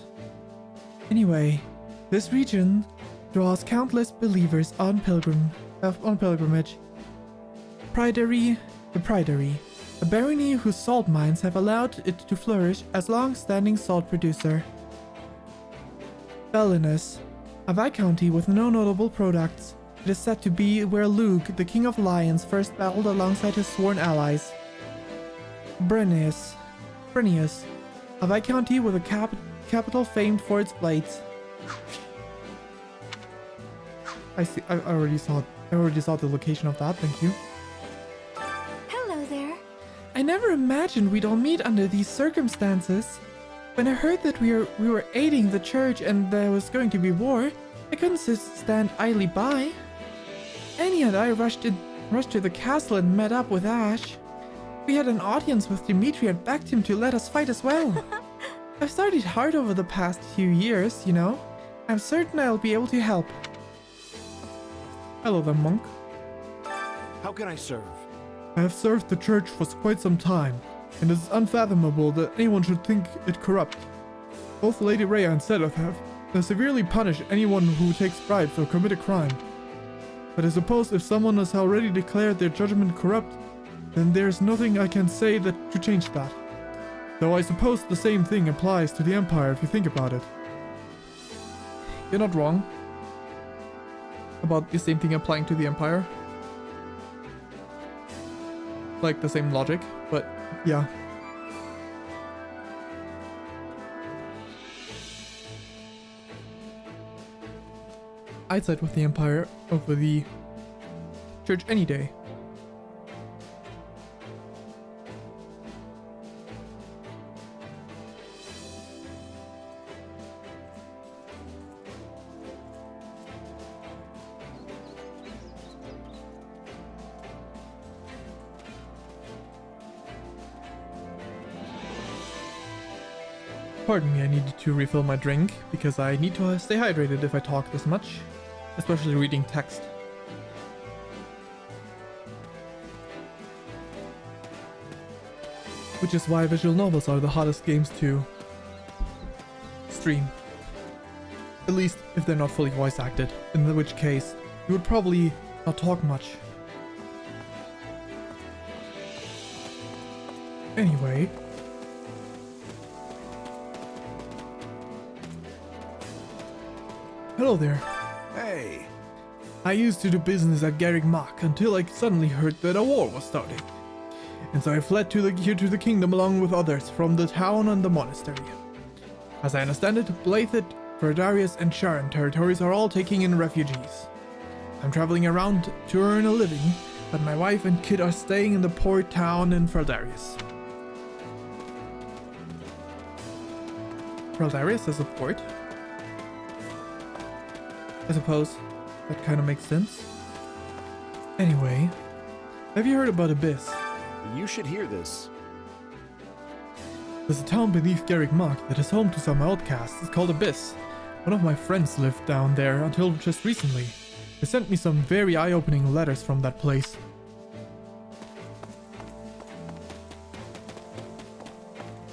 Anyway, this region draws countless believers on pilgrimage. The Priory, a barony whose salt mines have allowed it to flourish as long-standing salt producer. Belinus, a viscounty with no notable products. It is said to be where Luke, the King of Lions, first battled alongside his sworn allies. Brenius, a viscounty with a capital famed for its blades. I see. I already saw the location of that. Thank you. Hello there. I never imagined we'd all meet under these circumstances. When I heard that we were aiding the church and there was going to be war, I couldn't just stand idly by. Annie and I rushed to the castle and met up with Ash. We had an audience with Dimitri and begged him to let us fight as well. I've studied hard over the past few years, you know. I'm certain I'll be able to help. Hello there, monk. How can I serve? I have served the church for quite some time, and it's unfathomable that anyone should think it corrupt. Both Lady Rhea and Seth have severely punished anyone who takes bribes or commit a crime. But I suppose if someone has already declared their judgment corrupt, then there's nothing I can say to change that. Though I suppose the same thing applies to the Empire if you think about it. You're not wrong about the same thing applying to the Empire. Like the same logic, but yeah. I'd side with the Empire over the Church any day. Pardon me, I needed to refill my drink, because I need to stay hydrated if I talk this much, especially reading text. Which is why visual novels are the hottest games to stream. At least if they're not fully voice acted, in which case you would probably not talk much. Anyway. Hello there. Hey. I used to do business at Garrick Mach until I suddenly heard that a war was starting. And so I fled here to the kingdom along with others from the town and the monastery. As I understand it, Blythed, Verdarius and Sharon territories are all taking in refugees. I'm traveling around to earn a living, but my wife and kid are staying in the port town in Verdarius. Verdarius is a port? I suppose that kind of makes sense. Anyway, have you heard about Abyss? You should hear this. There's a town beneath Garrick Mach that is home to some outcasts. It's called Abyss. One of my friends lived down there until just recently. They sent me some very eye-opening letters from that place.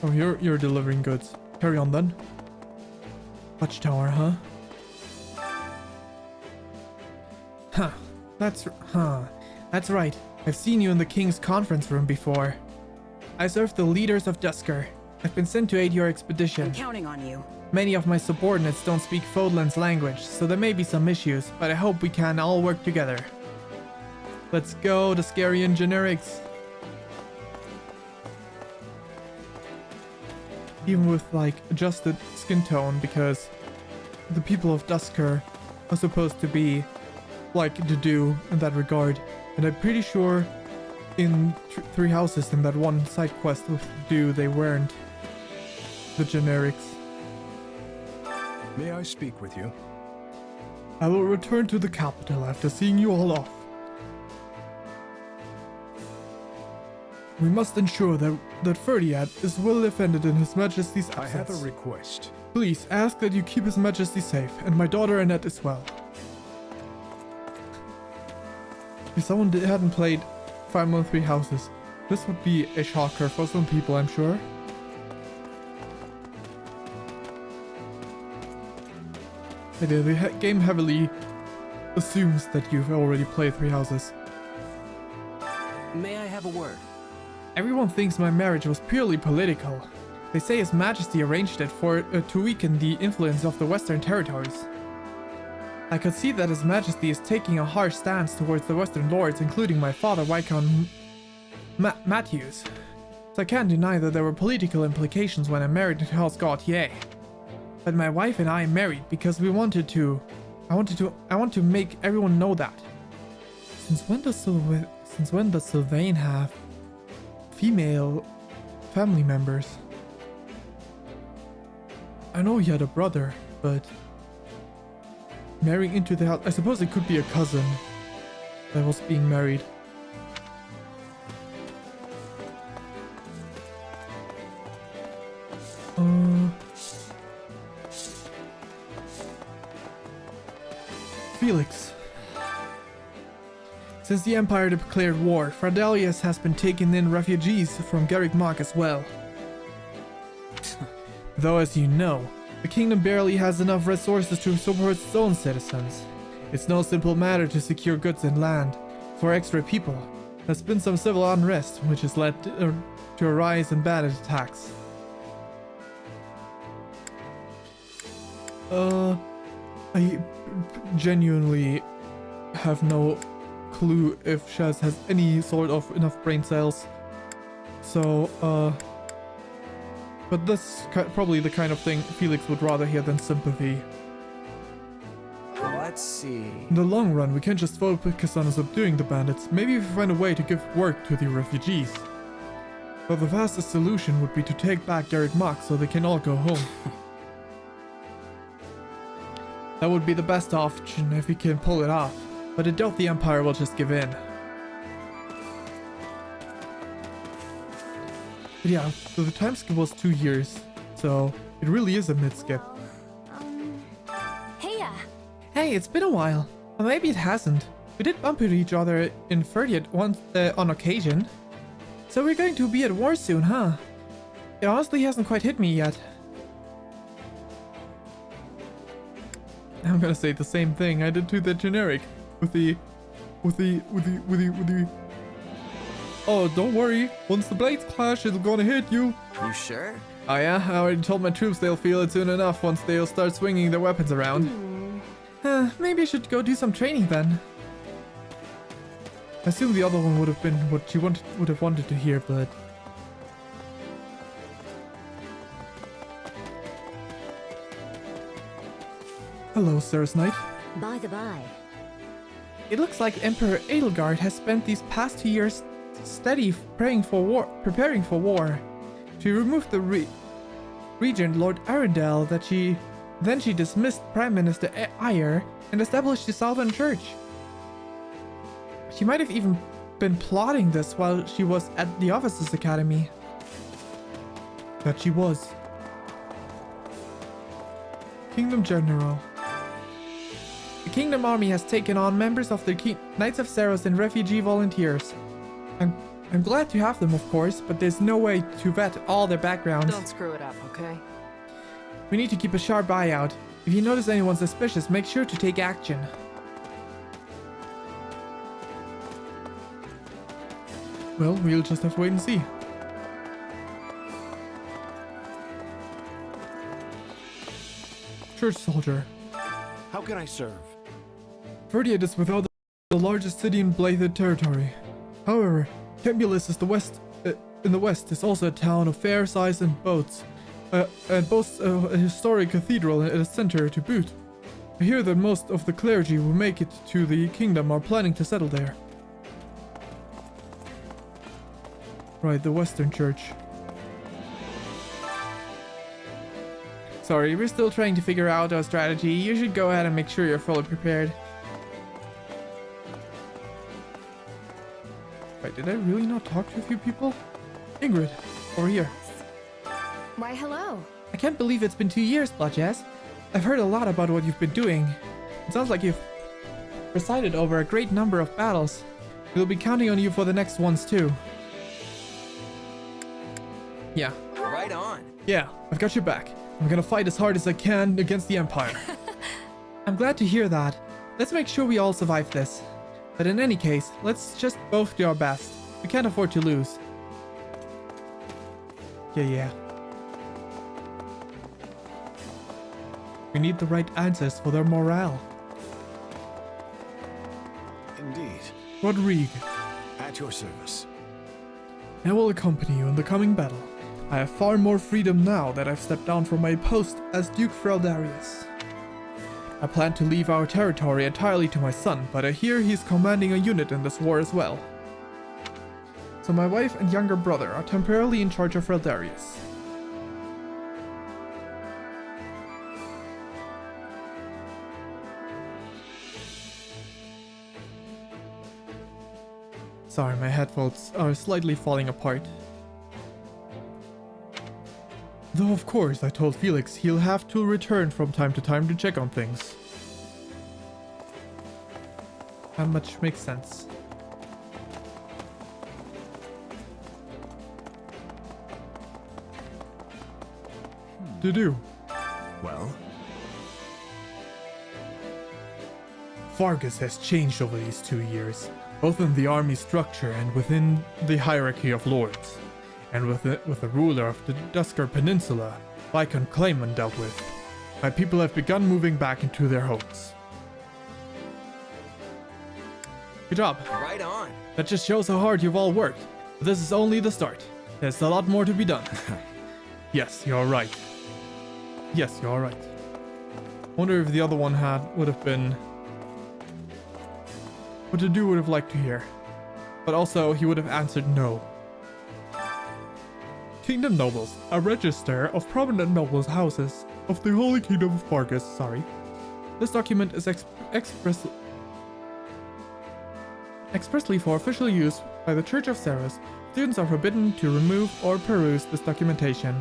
Oh, you're delivering goods. Carry on then. Watchtower, huh? That's right. I've seen you in the King's conference room before. I serve the leaders of Dusker. I've been sent to aid your expedition. I'm counting on you. Many of my subordinates don't speak Fodlan's language, so there may be some issues, but I hope we can all work together. Let's go, Duskerian generics. Even with, like, adjusted skin tone, because the people of Dusker are supposed to be like Dedue in that regard, and I'm pretty sure in Three Houses, in that one side quest with Dedue, they weren't the generics. May I speak with you? I will return to the capital after seeing you all off. We must ensure that Ferdiad is well defended in His Majesty's absence. I have a request. Please ask that you keep His Majesty safe, and my daughter Annette as well. If someone hadn't played Fire Emblem Three Houses, this would be a shocker for some people, I'm sure. The game heavily assumes that you've already played Three Houses. May I have a word? Everyone thinks my marriage was purely political. They say His Majesty arranged it to weaken the influence of the Western territories. I could see that His Majesty is taking a harsh stance towards the Western Lords, including my father, Viscount Matthews. So I can't deny that there were political implications when I married into House Gautier. But my wife and I married because we wanted to. I want to make everyone know that. Since when does Sylvain have female family members? I know he had a brother, but marrying into the house, I suppose it could be a cousin that was being married. Felix. Since the Empire declared war, Fardelius has been taking in refugees from Garrick Mark as well. Though, as you know, the kingdom barely has enough resources to support its own citizens. It's no simple matter to secure goods and land for extra people. There's been some civil unrest, which has led to a rise in bandit attacks. I genuinely have no clue if Shaz has any sort of enough brain cells. So, but that's probably the kind of thing Felix would rather hear than sympathy. Let's see. In the long run, we can't just focus on subduing the bandits. Maybe if we find a way to give work to the refugees. But the fastest solution would be to take back Garrett Mark so they can all go home. That would be the best option if we can pull it off. But I doubt the Empire will just give in. But yeah, so the time skip was 2 years. So it really is a mid-skip. Hey, it's been a while. Or maybe it hasn't. We did bump into each other in 30th once on occasion. So we're going to be at war soon, huh? It honestly hasn't quite hit me yet. I'm gonna say the same thing I did to the generic. With the... Oh, don't worry. Once the blades clash, it's gonna hit you. You sure? Oh yeah? I already told my troops they'll feel it soon enough once they'll start swinging their weapons around. Maybe I should go do some training then. I assume the other one would have been what she would have wanted to hear, but... Hello, Sarah's Knight. By the by. It looks like Emperor Edelgard has spent these past 2 years steady preparing for war. She removed the regent Lord Arundel then she dismissed Prime Minister Ayer and established the Southern Church. She might have even been plotting this while she was at the Officers Academy. That she was. Kingdom General. The Kingdom Army has taken on members of the Knights of Saros and refugee volunteers. I'm glad to have them, of course, but there's no way to vet all their backgrounds. Don't screw it up, okay? We need to keep a sharp eye out. If you notice anyone suspicious, make sure to take action. Well, we'll just have to wait and see. Church soldier. How can I serve? Verdiad is without the largest city in Blythed territory. However, Kembulus is in the west is also a town of fair size and boats, and boasts a historic cathedral at its center to boot. I hear that most of the clergy who make it to the kingdom are planning to settle there. Right, the Western Church. Sorry, we're still trying to figure out our strategy. You should go ahead and make sure you're fully prepared. Wait, did I really not talk to a few people? Ingrid, over here. Why, hello. I can't believe it's been 2 years, Bloodjazz. I've heard a lot about what you've been doing. It sounds like you've presided over a great number of battles. We'll be counting on you for the next ones too. Yeah. Right on. Yeah, I've got your back. I'm gonna fight as hard as I can against the Empire. I'm glad to hear that. Let's make sure we all survive this. But in any case, let's just both do our best. We can't afford to lose. Yeah. We need the right answers for their morale. Indeed. Rodrigue. At your service. I will accompany you in the coming battle. I have far more freedom now that I've stepped down from my post as Duke Feldarius. I plan to leave our territory entirely to my son, but I hear he's commanding a unit in this war as well. So my wife and younger brother are temporarily in charge of Feldarius. Sorry, my headphones are slightly falling apart. Though of course I told Felix he'll have to return from time to time to check on things. That much makes sense. To do. Well? Fargus has changed over these 2 years, both in the army structure and within the hierarchy of lords, and with the ruler of the Dusker Peninsula, Viscount Clayman, dealt with. My people have begun moving back into their homes. Good job. Right on. That just shows how hard you've all worked. But this is only the start. There's a lot more to be done. Yes, you're right. Yes, you're right. Wonder if the other one would have been what the dude would have liked to hear. But also, he would have answered no. Kingdom Nobles, a register of prominent nobles' houses of the Holy Kingdom of Fargus, sorry. This document is expressly for official use by the Church of Ceres. Students are forbidden to remove or peruse this documentation.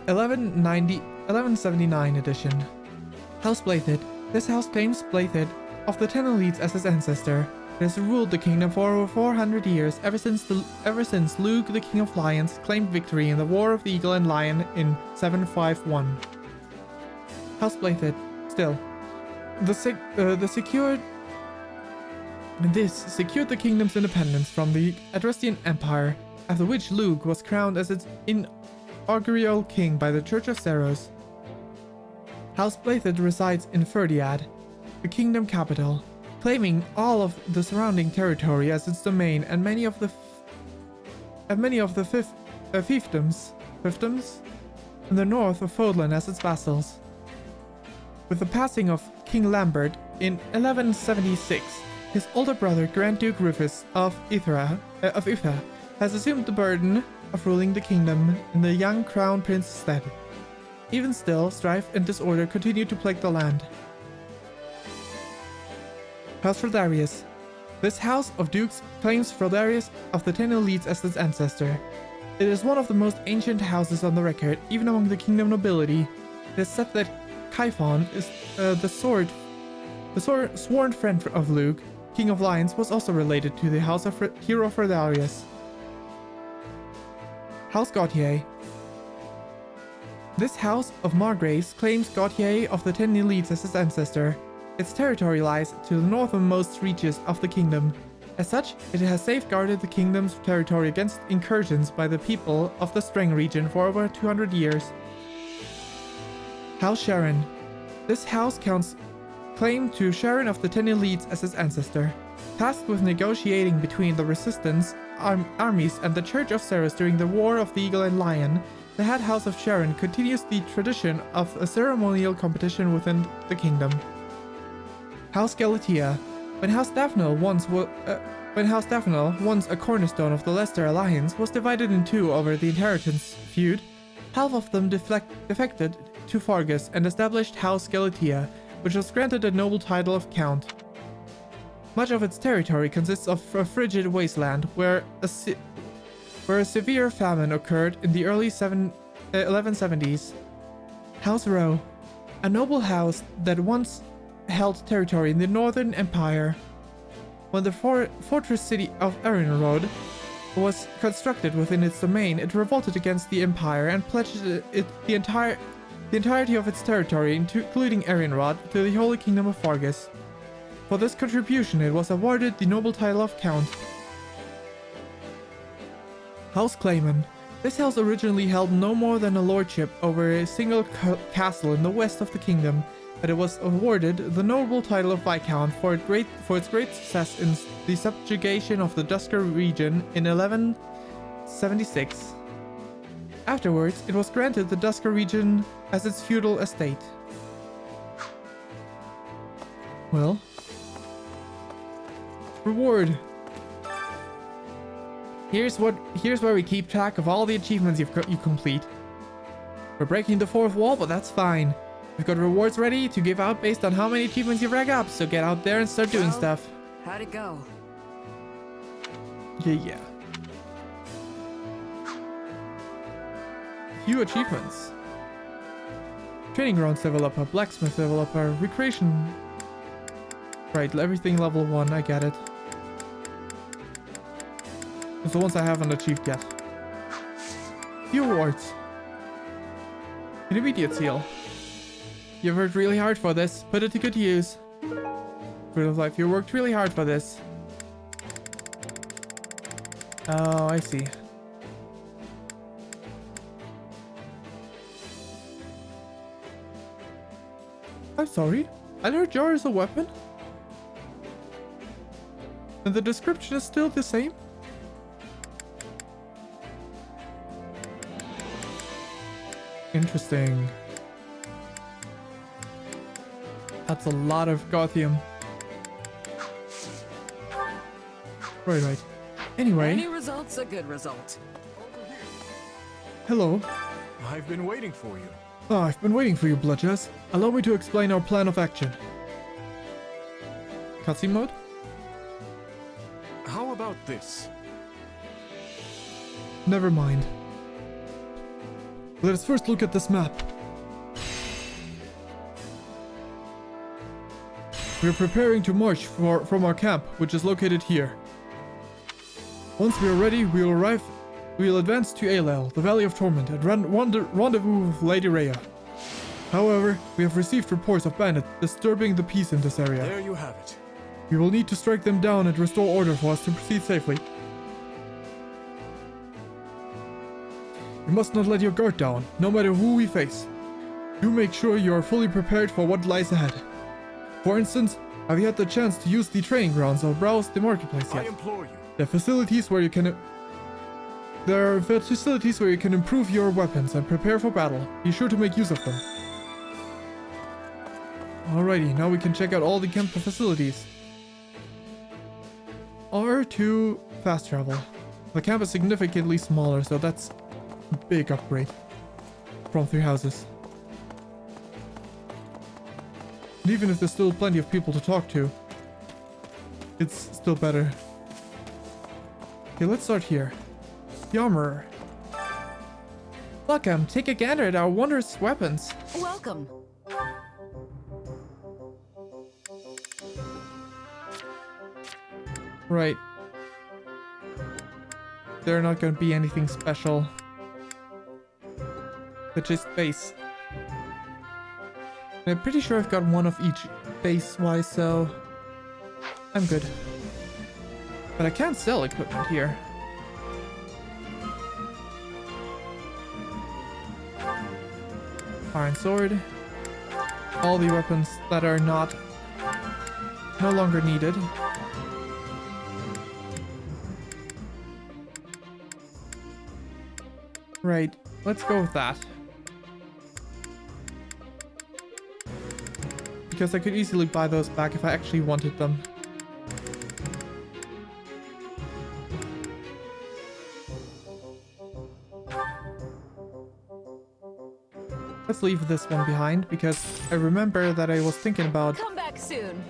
1179 edition. House Blathid. This house claims Blathid of the Ten Elites as his ancestor. It has ruled the kingdom for over 400 years, ever since Luke, the King of Lions, claimed victory in the War of the Eagle and Lion in 751. House Blathid. Still, this secured the kingdom's independence from the Adrestian Empire, after which Luke was crowned as its inaugural king by the Church of Ceres. House Blathid resides in Ferdiad, the kingdom capital, claiming all of the surrounding territory as its domain, and many of the fiefdoms in the north of Fodlan as its vassals. With the passing of King Lambert in 1176, his older brother Grand Duke Rufus of Iffa has assumed the burden of ruling the kingdom in the young crown prince's stead. Even still, strife and disorder continue to plague the land. House Feldarius. This house of dukes claims Feldarius of the Ten Elites as its ancestor. It is one of the most ancient houses on the record, even among the kingdom nobility. It is said that Kyphon is the sworn friend of Luke, King of Lions, was also related to the house of Hero Feldarius. House Gautier. This house of Margraves claims Gautier of the Ten Elites as his ancestor. Its territory lies to the northernmost reaches of the kingdom. As such, it has safeguarded the kingdom's territory against incursions by the people of the Streng region for over 200 years. House Sharon. This house counts claim to Sharon of the Ten Elites as his ancestor. Tasked with negotiating between the resistance armies and the Church of Ceres during the War of the Eagle and Lion, the head house of Sharon continues the tradition of a ceremonial competition within the kingdom. House Galatea. When House Daphne, once a cornerstone of the Leicester Alliance, was divided in two over the inheritance feud, half of them defected to Fargus and established House Galatea, which was granted a noble title of Count. Much of its territory consists of a frigid wasteland where a severe famine occurred in the early 1170s. House Rowe. A noble house that once held territory in the Northern Empire. When the fortress city of Erinrod was constructed within its domain, it revolted against the Empire and pledged the entirety of its territory, including Erinrod, to the Holy Kingdom of Fargus. For this contribution, it was awarded the noble title of Count. House Clayman. This house originally held no more than a lordship over a single castle in the west of the kingdom, but it was awarded the noble title of Viscount for its great success in the subjugation of the Dusker region in 76. Afterwards, it was granted the Dusker region as its feudal estate. Well. Reward. Here's where we keep track of all the achievements you complete. We're breaking the fourth wall, but that's fine. We've got rewards ready to give out based on how many achievements you rag up, so get out there and start doing stuff. How'd it go? Yeah. Few achievements. Training grounds developer, blacksmith developer, recreation. Right, everything level 1, I get it. It's the ones I haven't achieved yet. Few awards. Intermediate seal. You've worked really hard for this. Put it to good use. Fruit of life, you worked really hard for this. Oh, I see. I'm sorry. I learned jar is a weapon. And the description is still the same? Interesting. That's a lot of Gothium. Right. Anyway. Any result's a good result. Hello. I've been waiting for you. Oh, I've been waiting for you, Bloodjazz. Allow me to explain our plan of action. Cutscene mode? How about this? Never mind. Let us first look at this map. We are preparing to march from our camp, which is located here. Once we are ready, we will advance to Aelel, the Valley of Torment, and rendezvous with Lady Rhea. However, we have received reports of bandits disturbing the peace in this area. There you have it. We will need to strike them down and restore order for us to proceed safely. You must not let your guard down, no matter who we face. Do make sure you are fully prepared for what lies ahead. For instance, have you had the chance to use the training grounds or browse the marketplace yet? I implore you. There are facilities where you can improve your weapons and prepare for battle. Be sure to make use of them. Alrighty, now we can check out all the camp facilities. R2 fast travel. The camp is significantly smaller, so that's a big upgrade from 3 houses. And even if there's still plenty of people to talk to, it's still better. Okay, let's start here. The armorer. Welcome, take a gander at our wondrous weapons. Welcome. Right. They're not gonna be anything special. They're just base. And I'm pretty sure I've got one of each base-wise, so I'm good. But I can't sell equipment here. Iron sword. All the weapons that are no longer needed. Right, let's go with that. Because I could easily buy those back if I actually wanted them. Let's leave this one behind because I remember that I was thinking about Come back soon.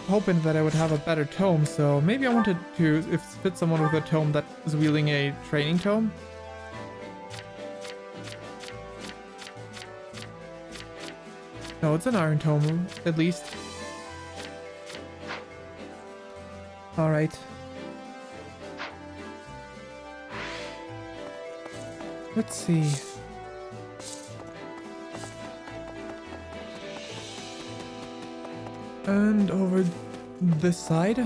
hoping that I would have a better tome, so maybe I wanted to fit someone with a tome that is wielding a training tome. No, it's an iron tome, at least. Alright. Let's see. And over this side.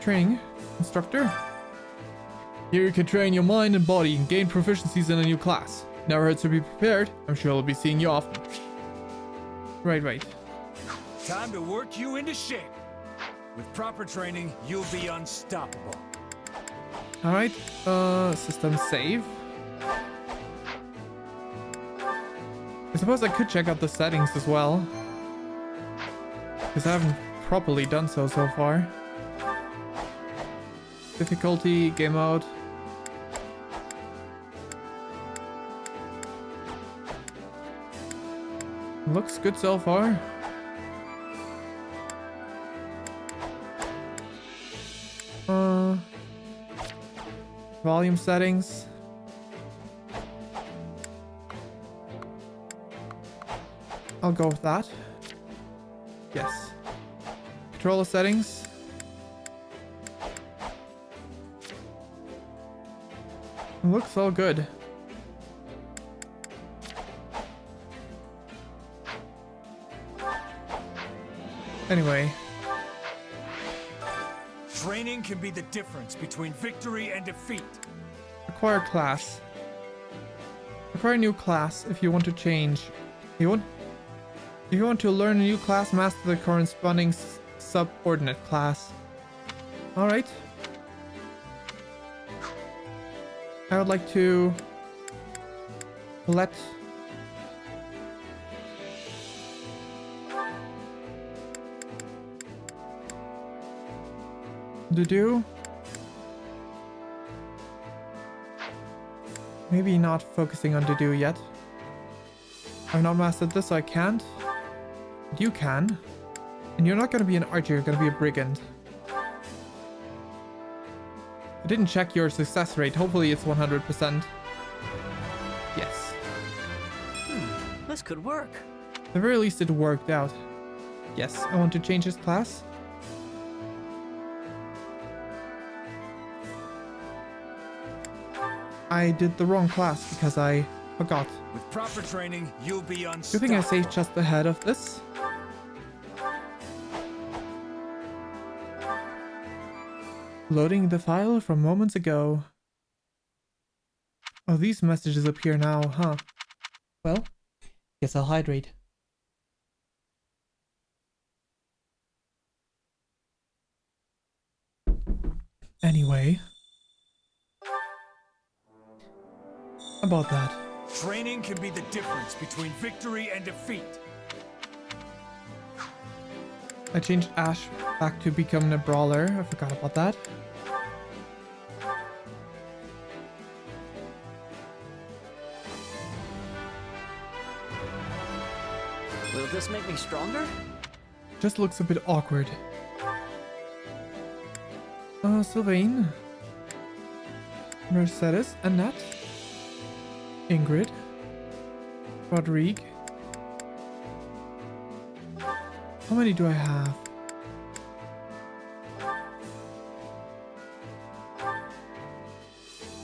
Training instructor. Here you can train your mind and body and gain proficiencies in a new class. Never hurts to be prepared. I'm sure I'll be seeing you often. Right. Time to work you into shape. With proper training, you'll be unstoppable. Alright, system save. I suppose I could check out the settings as well, because I haven't properly done so far. Difficulty, game mode. Looks good so far. Volume settings. I'll go with that. Yes. Controller settings. Looks all good. Anyway. Training can be the difference between victory and defeat. Acquire class. Acquire a new class if you want to change. If you want to learn a new class, master the corresponding subordinate class. Alright. I would like to let do. Maybe not focusing on do yet. I've not mastered this, so I can't. But you can. And you're not going to be an archer, you're going to be a brigand. I didn't check your success rate. Hopefully it's 100%. Yes. This could work. At the very least it worked out. Yes, I want to change his class. I did the wrong class because I forgot. With proper training, you'll be unstoppable. Good thing I saved just ahead of this. Loading the file from moments ago. Oh, these messages appear now, huh? Well, guess I'll hydrate. Anyway. About that. Training can be the difference between victory and defeat. I changed Ash back to becoming a brawler. I forgot about that. Will this make me stronger? Just looks a bit awkward. Sylvain. Mercedes. Annette. Ingrid. Rodrigue. How many do I have?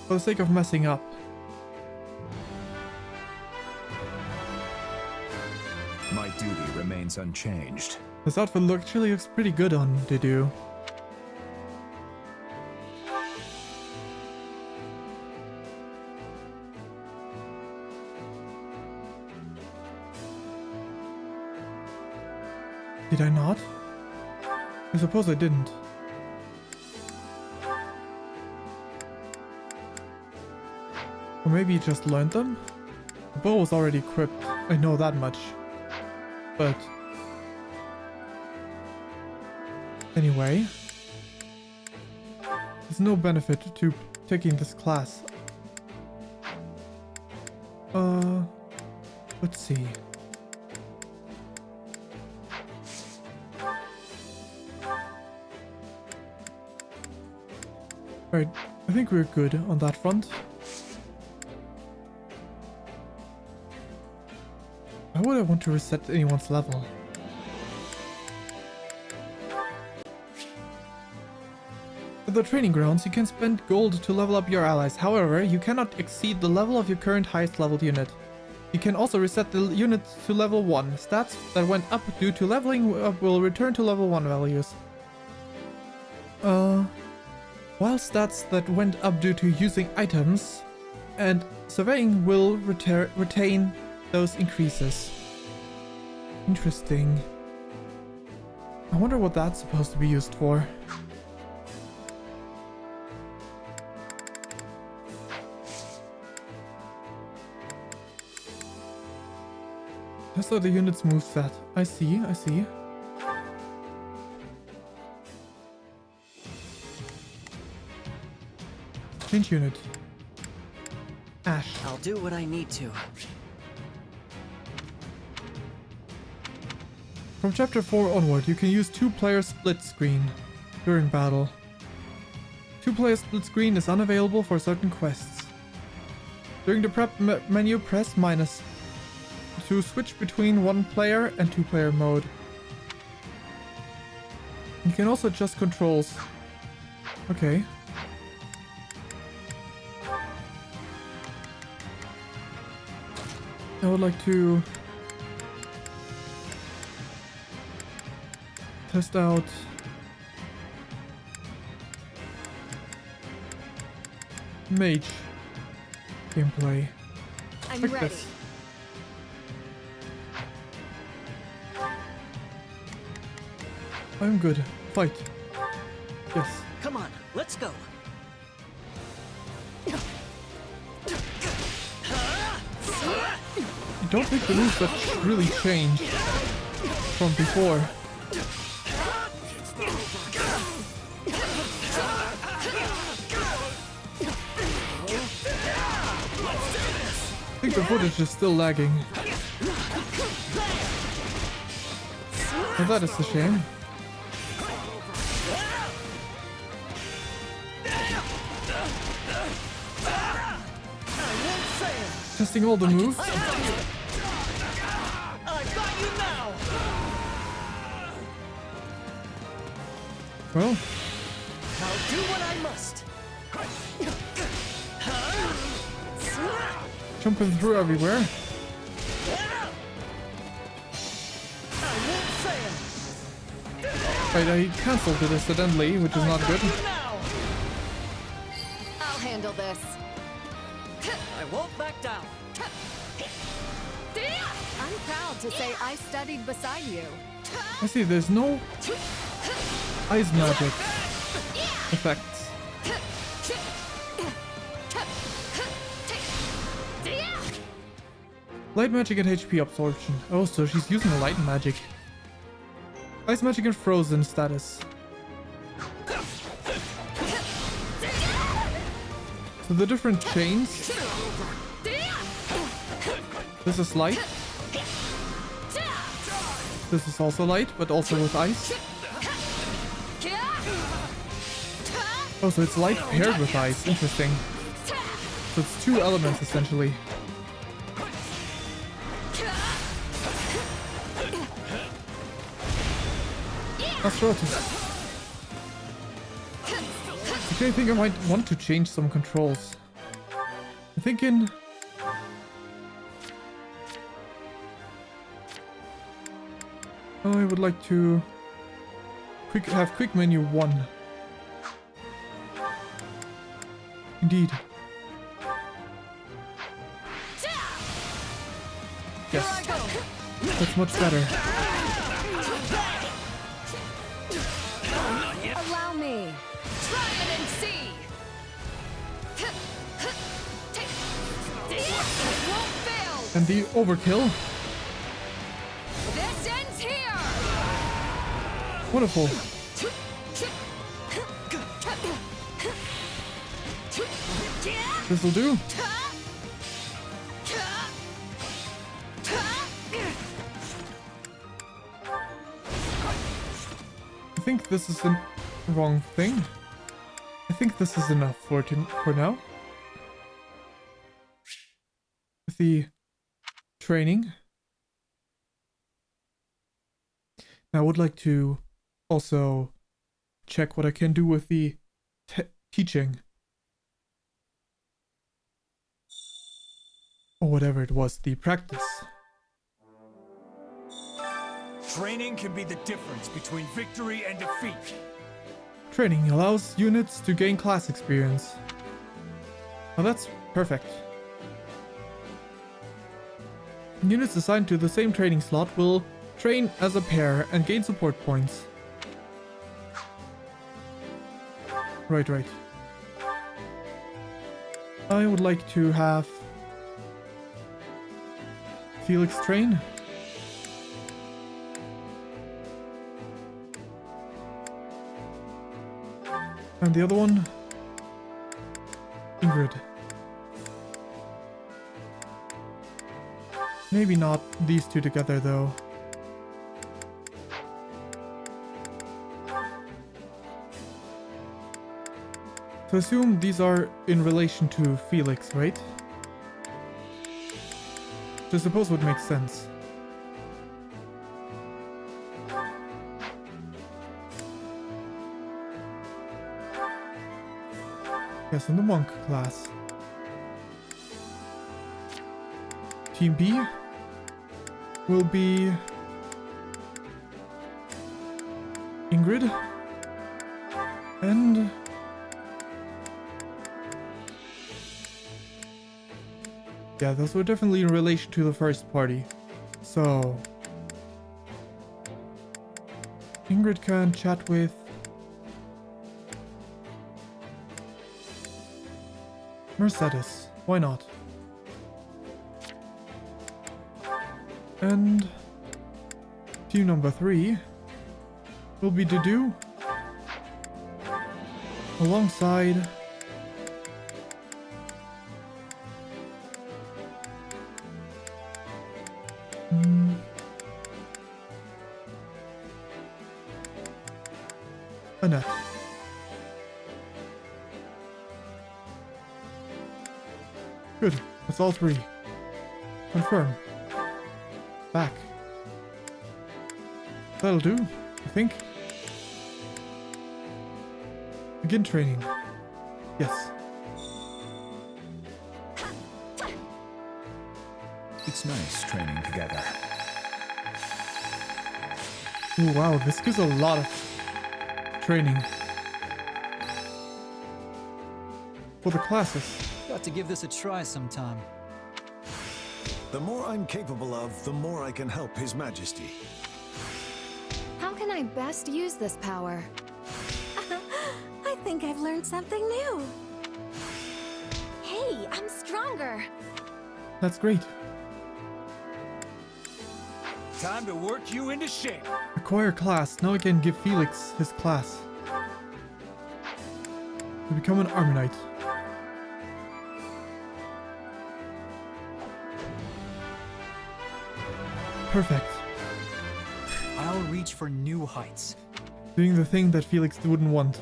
For the sake of messing up. My duty remains unchanged. This outfit actually looks pretty good on Didu. Did I not? I suppose I didn't. Or maybe you just learned them? The bow was already equipped, I know that much. But... anyway... there's no benefit to taking this class. Let's see. Alright, I think we're good on that front. Why would I want to reset anyone's level? At the training grounds, you can spend gold to level up your allies. However, you cannot exceed the level of your current highest leveled unit. You can also reset the unit to level 1. Stats that went up due to leveling up will return to level 1 values. While stats that went up due to using items and surveying will retain those increases. Interesting. I wonder what that's supposed to be used for. Just so the units move set. I see, I see. Change unit. Ash. I'll do what I need to. From chapter 4 onward, you can use 2-player split screen during battle. 2-player split screen is unavailable for certain quests. During the prep menu, press minus to switch between 1-player and 2-player mode. You can also adjust controls. Okay. I would like to test out mage gameplay. I'm like ready. This. I'm good. Fight. Yes. Come on, let's go. I don't think the moves that really changed from before. I think the footage is still lagging. Well, that is a shame. Testing all the moves. Well, I'll do what I must. jumping through everywhere. Right, I cancelled it accidentally, which is not good. I'll handle this. I won't back down. I'm proud to say I studied beside you. I see, there's no ice magic effects. Light magic and HP absorption. Oh, so she's using a light magic. Ice magic and frozen status. So the different chains. This is light. This is also light, but also with ice. Oh, so it's light paired with ice. Interesting. So it's 2 elements essentially. Actually, I think I might want to change some controls. I'm thinking... I would like to have quick menu 1. Indeed. Yes. That's much better. Allow me. Try it and see. It won't fail. And the overkill. This ends here. Wonderful. This'll do. I think this is the wrong thing. I think this is enough for now. With the training. Now I would like to also check what I can do with the teaching. Or whatever it was, the practice. Training can be the difference between victory and defeat. Training allows units to gain class experience. Well, that's perfect. Units assigned to the same training slot will train as a pair and gain support points. Right. I would like to have Felix train. And the other one, Ingrid. Maybe not these two together though. So assume these are in relation to Felix, right? Which I suppose would make sense. Yes, in the monk class. Team B will be Ingrid and yeah, those were definitely in relation to the first party. So Ingrid can chat with Mercedes. Why not? And team number 3 will be Dudu alongside Annette. Good. That's all 3. Confirm. Back. That'll do, I think. Begin training. Yes. It's nice training together. Ooh, wow, this gives a lot of training for the classes. Got to give this a try sometime. The more I'm capable of, the more I can help His Majesty. How can I best use this power? I think I've learned something new. Hey, I'm stronger. That's great. Time to work you into shape. Acquire class. Now I can give Felix his class. To become an army knight. Perfect. I'll reach for new heights. Doing the thing that Felix wouldn't want.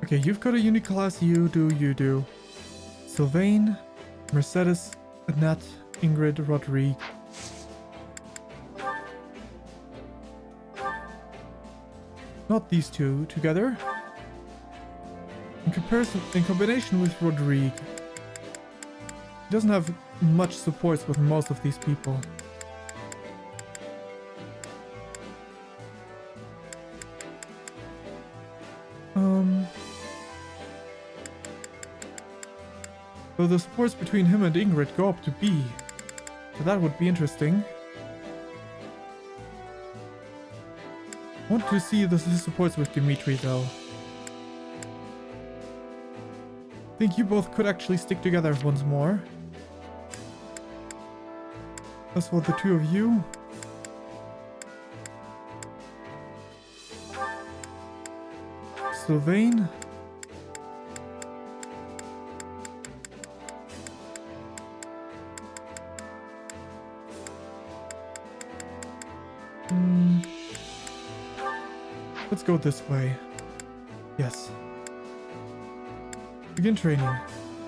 Okay, you've got a unique class. You do. Sylvain, Mercedes, Annette, Ingrid, Rodrigue. Not these two together. In combination with Rodrigue, he doesn't have much support with most of these people. So the supports between him and Ingrid go up to B. So that would be interesting. I want to see his supports with Dimitri though. I think you both could actually stick together once more. That's for the two of you. Sylvain. Let's go this way. Yes. Begin training.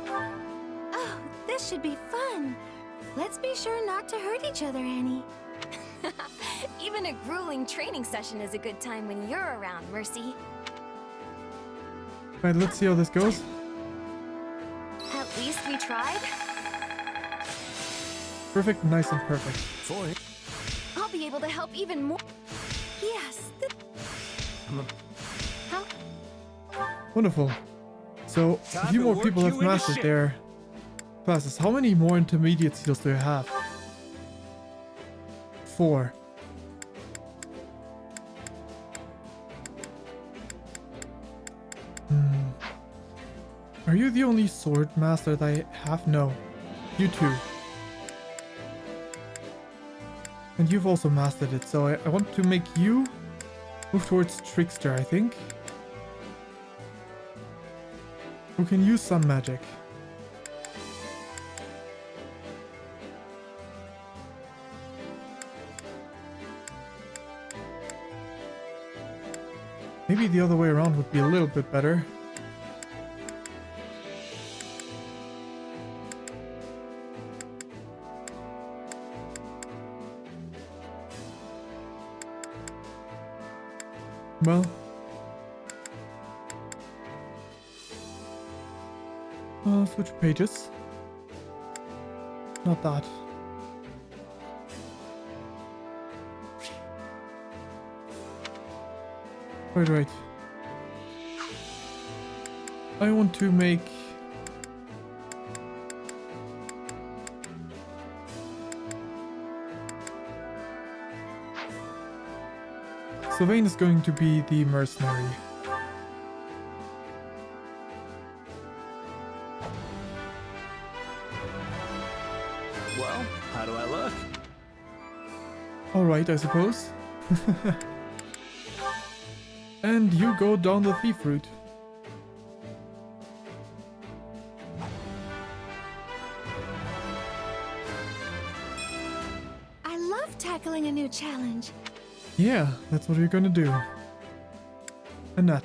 Oh, this should be fun. Let's be sure not to hurt each other, Annie. Even a grueling training session is a good time when you're around, Mercy. Right, let's see how this goes. At least we tried. Perfect, nice and perfect. I'll be able to help even more. Yes. How? Wonderful. So, a few more people have mastered their classes. How many more intermediate seals do you have? 4. Are you the only sword master that I have? No. You too. And you've also mastered it, so I want to make you move towards Trickster, I think. Who can use some magic. Maybe the other way around would be a little bit better. Well, switch pages. Not that. Right. I want to make Sylvain is going to be the mercenary. Well, how do I look? Alright, I suppose. And you go down the thief route. I love tackling a new challenge. Yeah, that's what you're gonna do. And that.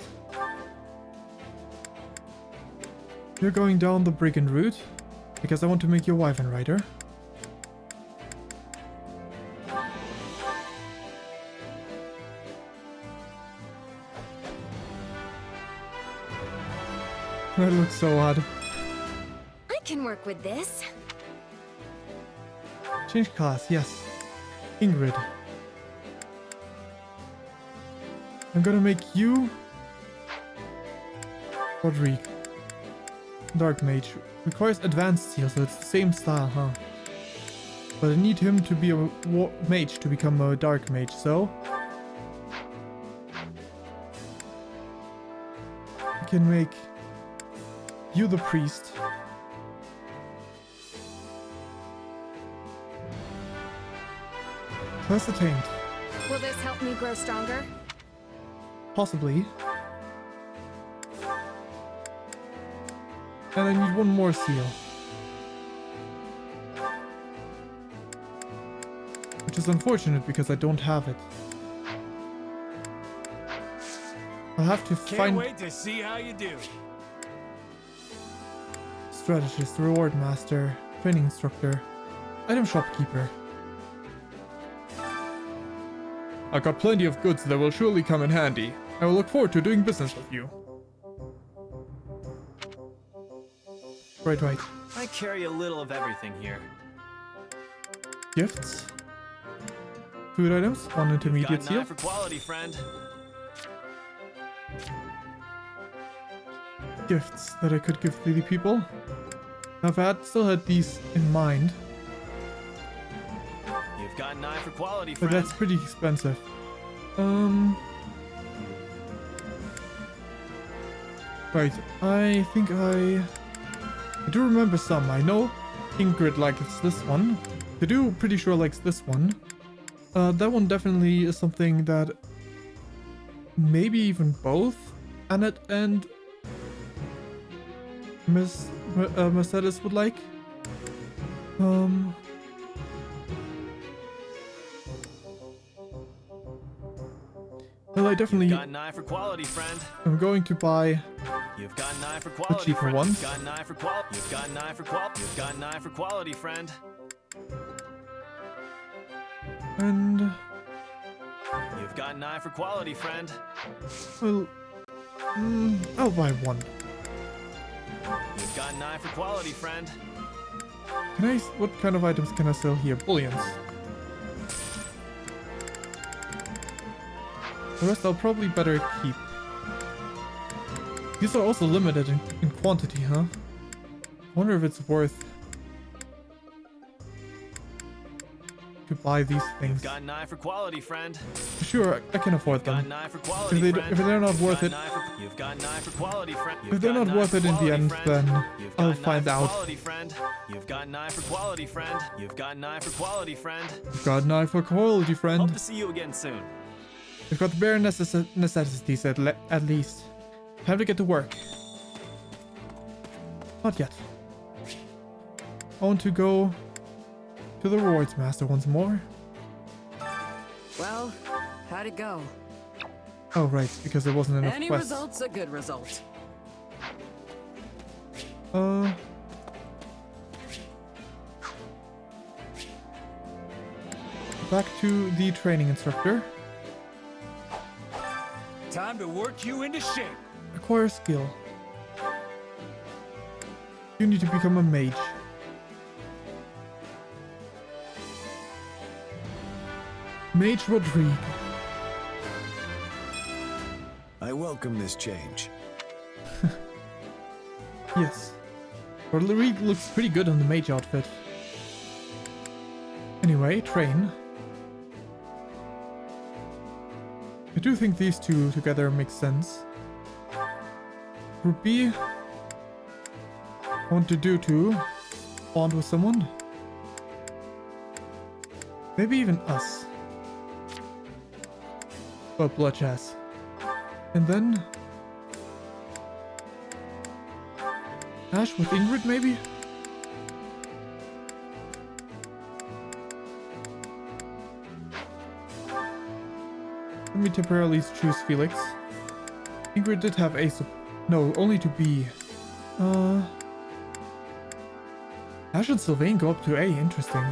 You're going down the brigand route, because I want to make you a wyvern rider. That looks so odd. I can work with this. Change class, yes. Ingrid. I'm gonna make you Rodrigue. Dark Mage. Requires advanced seal, so it's the same style, huh? But I need him to be a mage to become a dark mage, so I can make you the priest. Quest attained. Will this help me grow stronger? Possibly. And I need one more seal. Which is unfortunate because I don't have it. I'll have to Can't find wait to see how you do. strategist, reward master, training instructor, item shopkeeper. I got plenty of goods that will surely come in handy. I will look forward to doing business with you. Right. I carry a little of everything here. Gifts. Food items, one intermediate Got an seal. eye for quality, friend. Gifts that I could give to the people. Still had these in mind, You've got an eye for quality, but friend. that's pretty expensive. Right, I think I do remember some. I know Ingrid likes this one. Kadu pretty sure likes this one. That one definitely is something that maybe even both Annette and Mercedes would like. Well, I definitely. You've got an eye for quality, friend. I'm going to buy You've got an eye for the quality, cheaper friend. ones. You've got an eye for quality. You've got an eye for quality. You've got an eye for quality, friend. And You've got an eye for quality, friend. well, I'll buy one. You've got an eye for quality, friend. Can I? What kind of items can I sell here? Bullions. The rest I'll probably better keep. These are also limited in quantity, huh? I wonder if it's worth to buy these things. You've got an eye for quality, friend. Sure, I can afford them. Got an eye for quality, If they're not worth it, You've got an eye for quality, friend. if they're not worth it in the end, then I'll find out. You've got an eye for quality, friend. You've got an eye for quality, friend. You've got an eye for quality, friend. Hope to see you again soon. We've got the bare necessities at least. Time to get to work. Not yet. I want to go to the rewards master once more. Well, how'd it go? Oh right, because there wasn't enough Any quests. result's a good result. Back to the training instructor. Time to work you into shape. Acquire skill. You need to become a mage. Mage Rodrigue. I welcome this change. Yes. Rodrigue looks pretty good on the mage outfit. Anyway, train. I do think these two together make sense. Group B. Want to do to bond with someone. Maybe even us. Well, Blood Chess. And then Ash with Ingrid, maybe? Let me temporarily choose Felix. Ingrid did have A, no, only to B. Ash and Sylvain go up to A, interesting.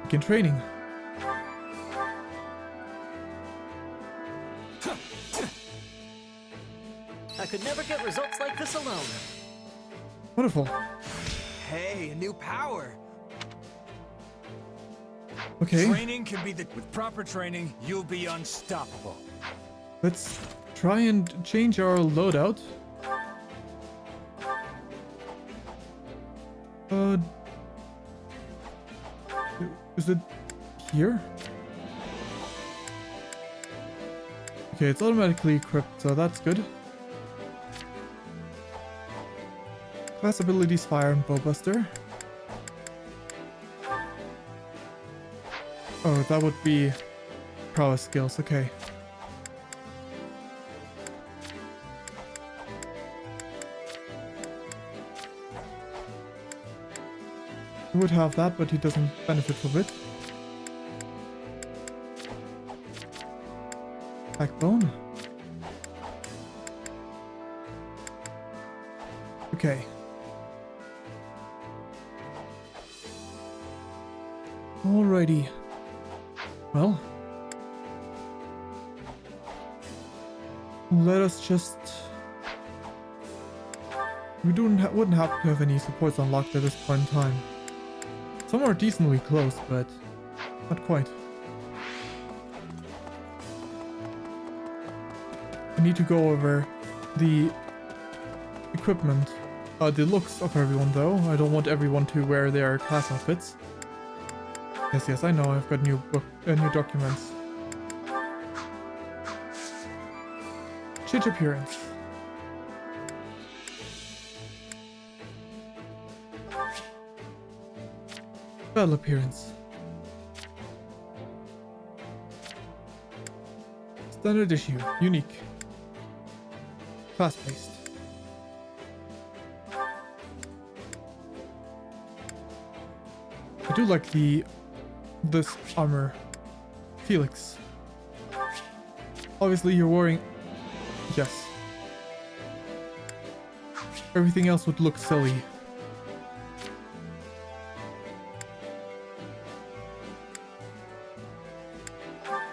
Begin training. I could never get results like this alone. Wonderful. Hey, a new power. Okay. Training can be with proper training, you'll be unstoppable. Let's try and change our loadout. Is it here? Okay, it's automatically equipped, so that's good. Class abilities: Fire and Bowbuster. Oh, that would be prowess skills, okay. He would have that, but he doesn't benefit from it. Backbone. Okay. Alrighty. Well, let us just... We wouldn't have to have any supports unlocked at this point in time. Some are decently close, but not quite. I need to go over the equipment, the looks of everyone though. I don't want everyone to wear their class outfits. Yes, I know, I've got new documents. Change appearance. Battle appearance. Standard issue. Unique. Fast-paced. I do like this armor. Felix. Obviously you're wearing... Yes. Everything else would look silly.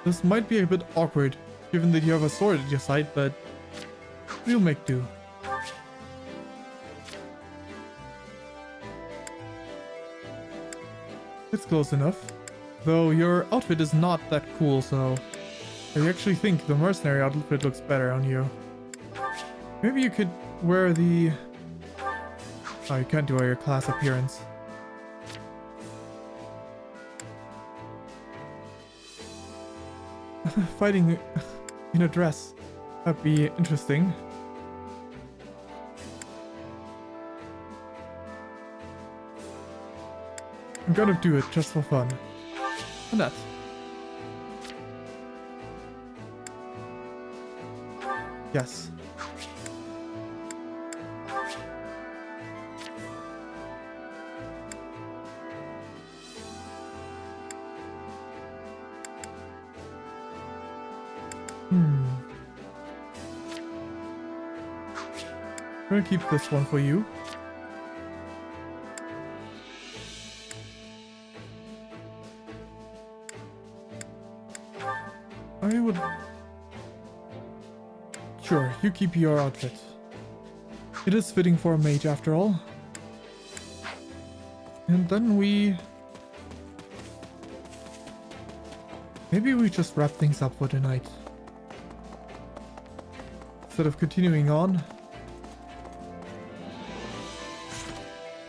This might be a bit awkward, given that you have a sword at your side, but we'll make do. It's close enough. Though your outfit is not that cool, so I actually think the mercenary outfit looks better on you. Maybe you could wear the... Oh, you can't wear your class appearance. fighting in a dress. That'd be interesting. I'm gonna do it just for fun. And that. Yes. I'm gonna keep this one for you. I would... Sure, you keep your outfit. It is fitting for a mage after all. And then maybe we just wrap things up for tonight. Instead of continuing on.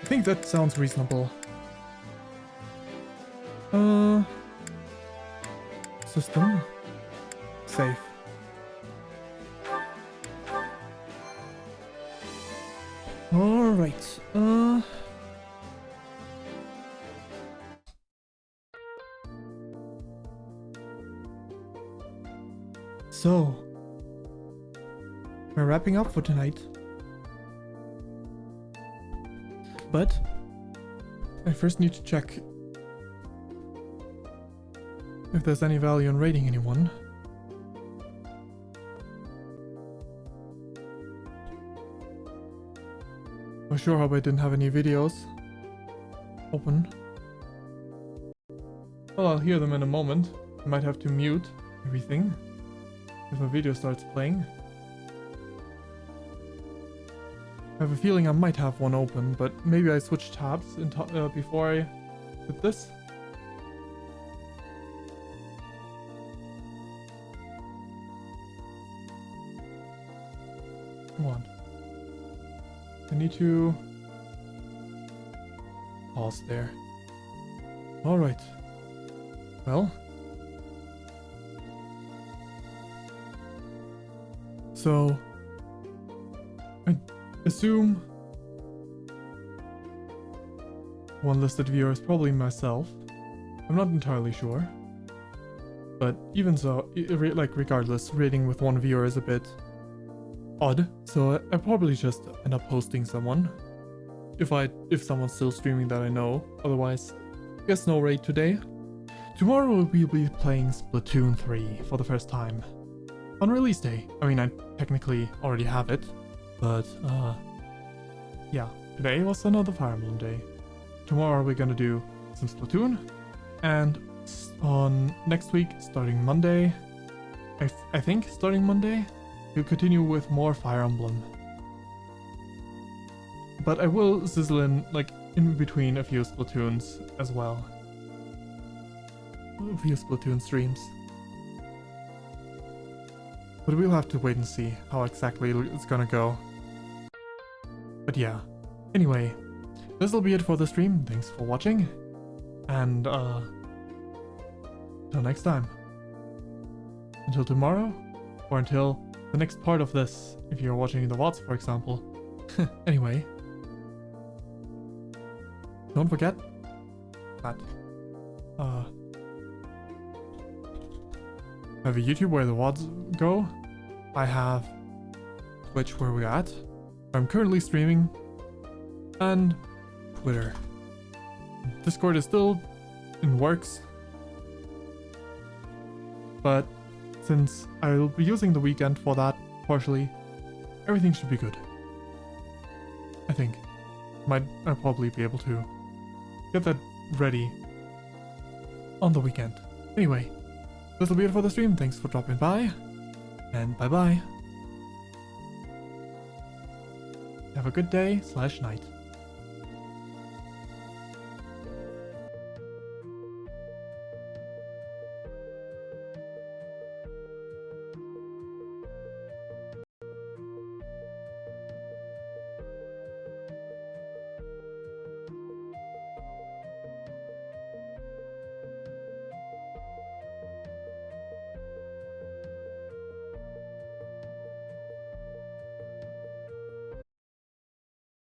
I think that sounds reasonable. System. Safe. Alright, so, we're wrapping up for tonight. But, I first need to check if there's any value in raiding anyone. I sure hope I didn't have any videos open. Well, I'll hear them in a moment. I might have to mute everything if my video starts playing. I have a feeling I might have one open, but maybe I switch tabs before I did this. Come on. I need to pause there. Alright. Well. So, I assume one listed viewer is probably myself. I'm not entirely sure. But even so, regardless, raiding with one viewer is a bit odd, so I probably just end up hosting someone. If someone's still streaming that I know. Otherwise, I guess no raid today. Tomorrow we'll be playing Splatoon 3 for the first time. On release day. I mean, I technically already have it, but yeah. Today was another Fire Emblem day. Tomorrow we're gonna do some Splatoon, and on next week, starting Monday, I think starting Monday, we'll continue with more Fire Emblem. But I will sizzle in between a few Splatoons as well. A few Splatoon streams. But we'll have to wait and see how exactly it's gonna go. But yeah. Anyway, this'll be it for the stream. Thanks for watching. And until next time. Until tomorrow, or until the next part of this, if you're watching the VODs, for example. Anyway. Don't forget that I have a YouTube where the VODs go. I have Twitch where we're at. I'm currently streaming. And Twitter. Discord is still in works. But since I'll be using the weekend for that partially, everything should be good. I think. I'll probably be able to get that ready on the weekend. Anyway, this will be it for the stream. Thanks for dropping by, and bye bye. Have a good day / night.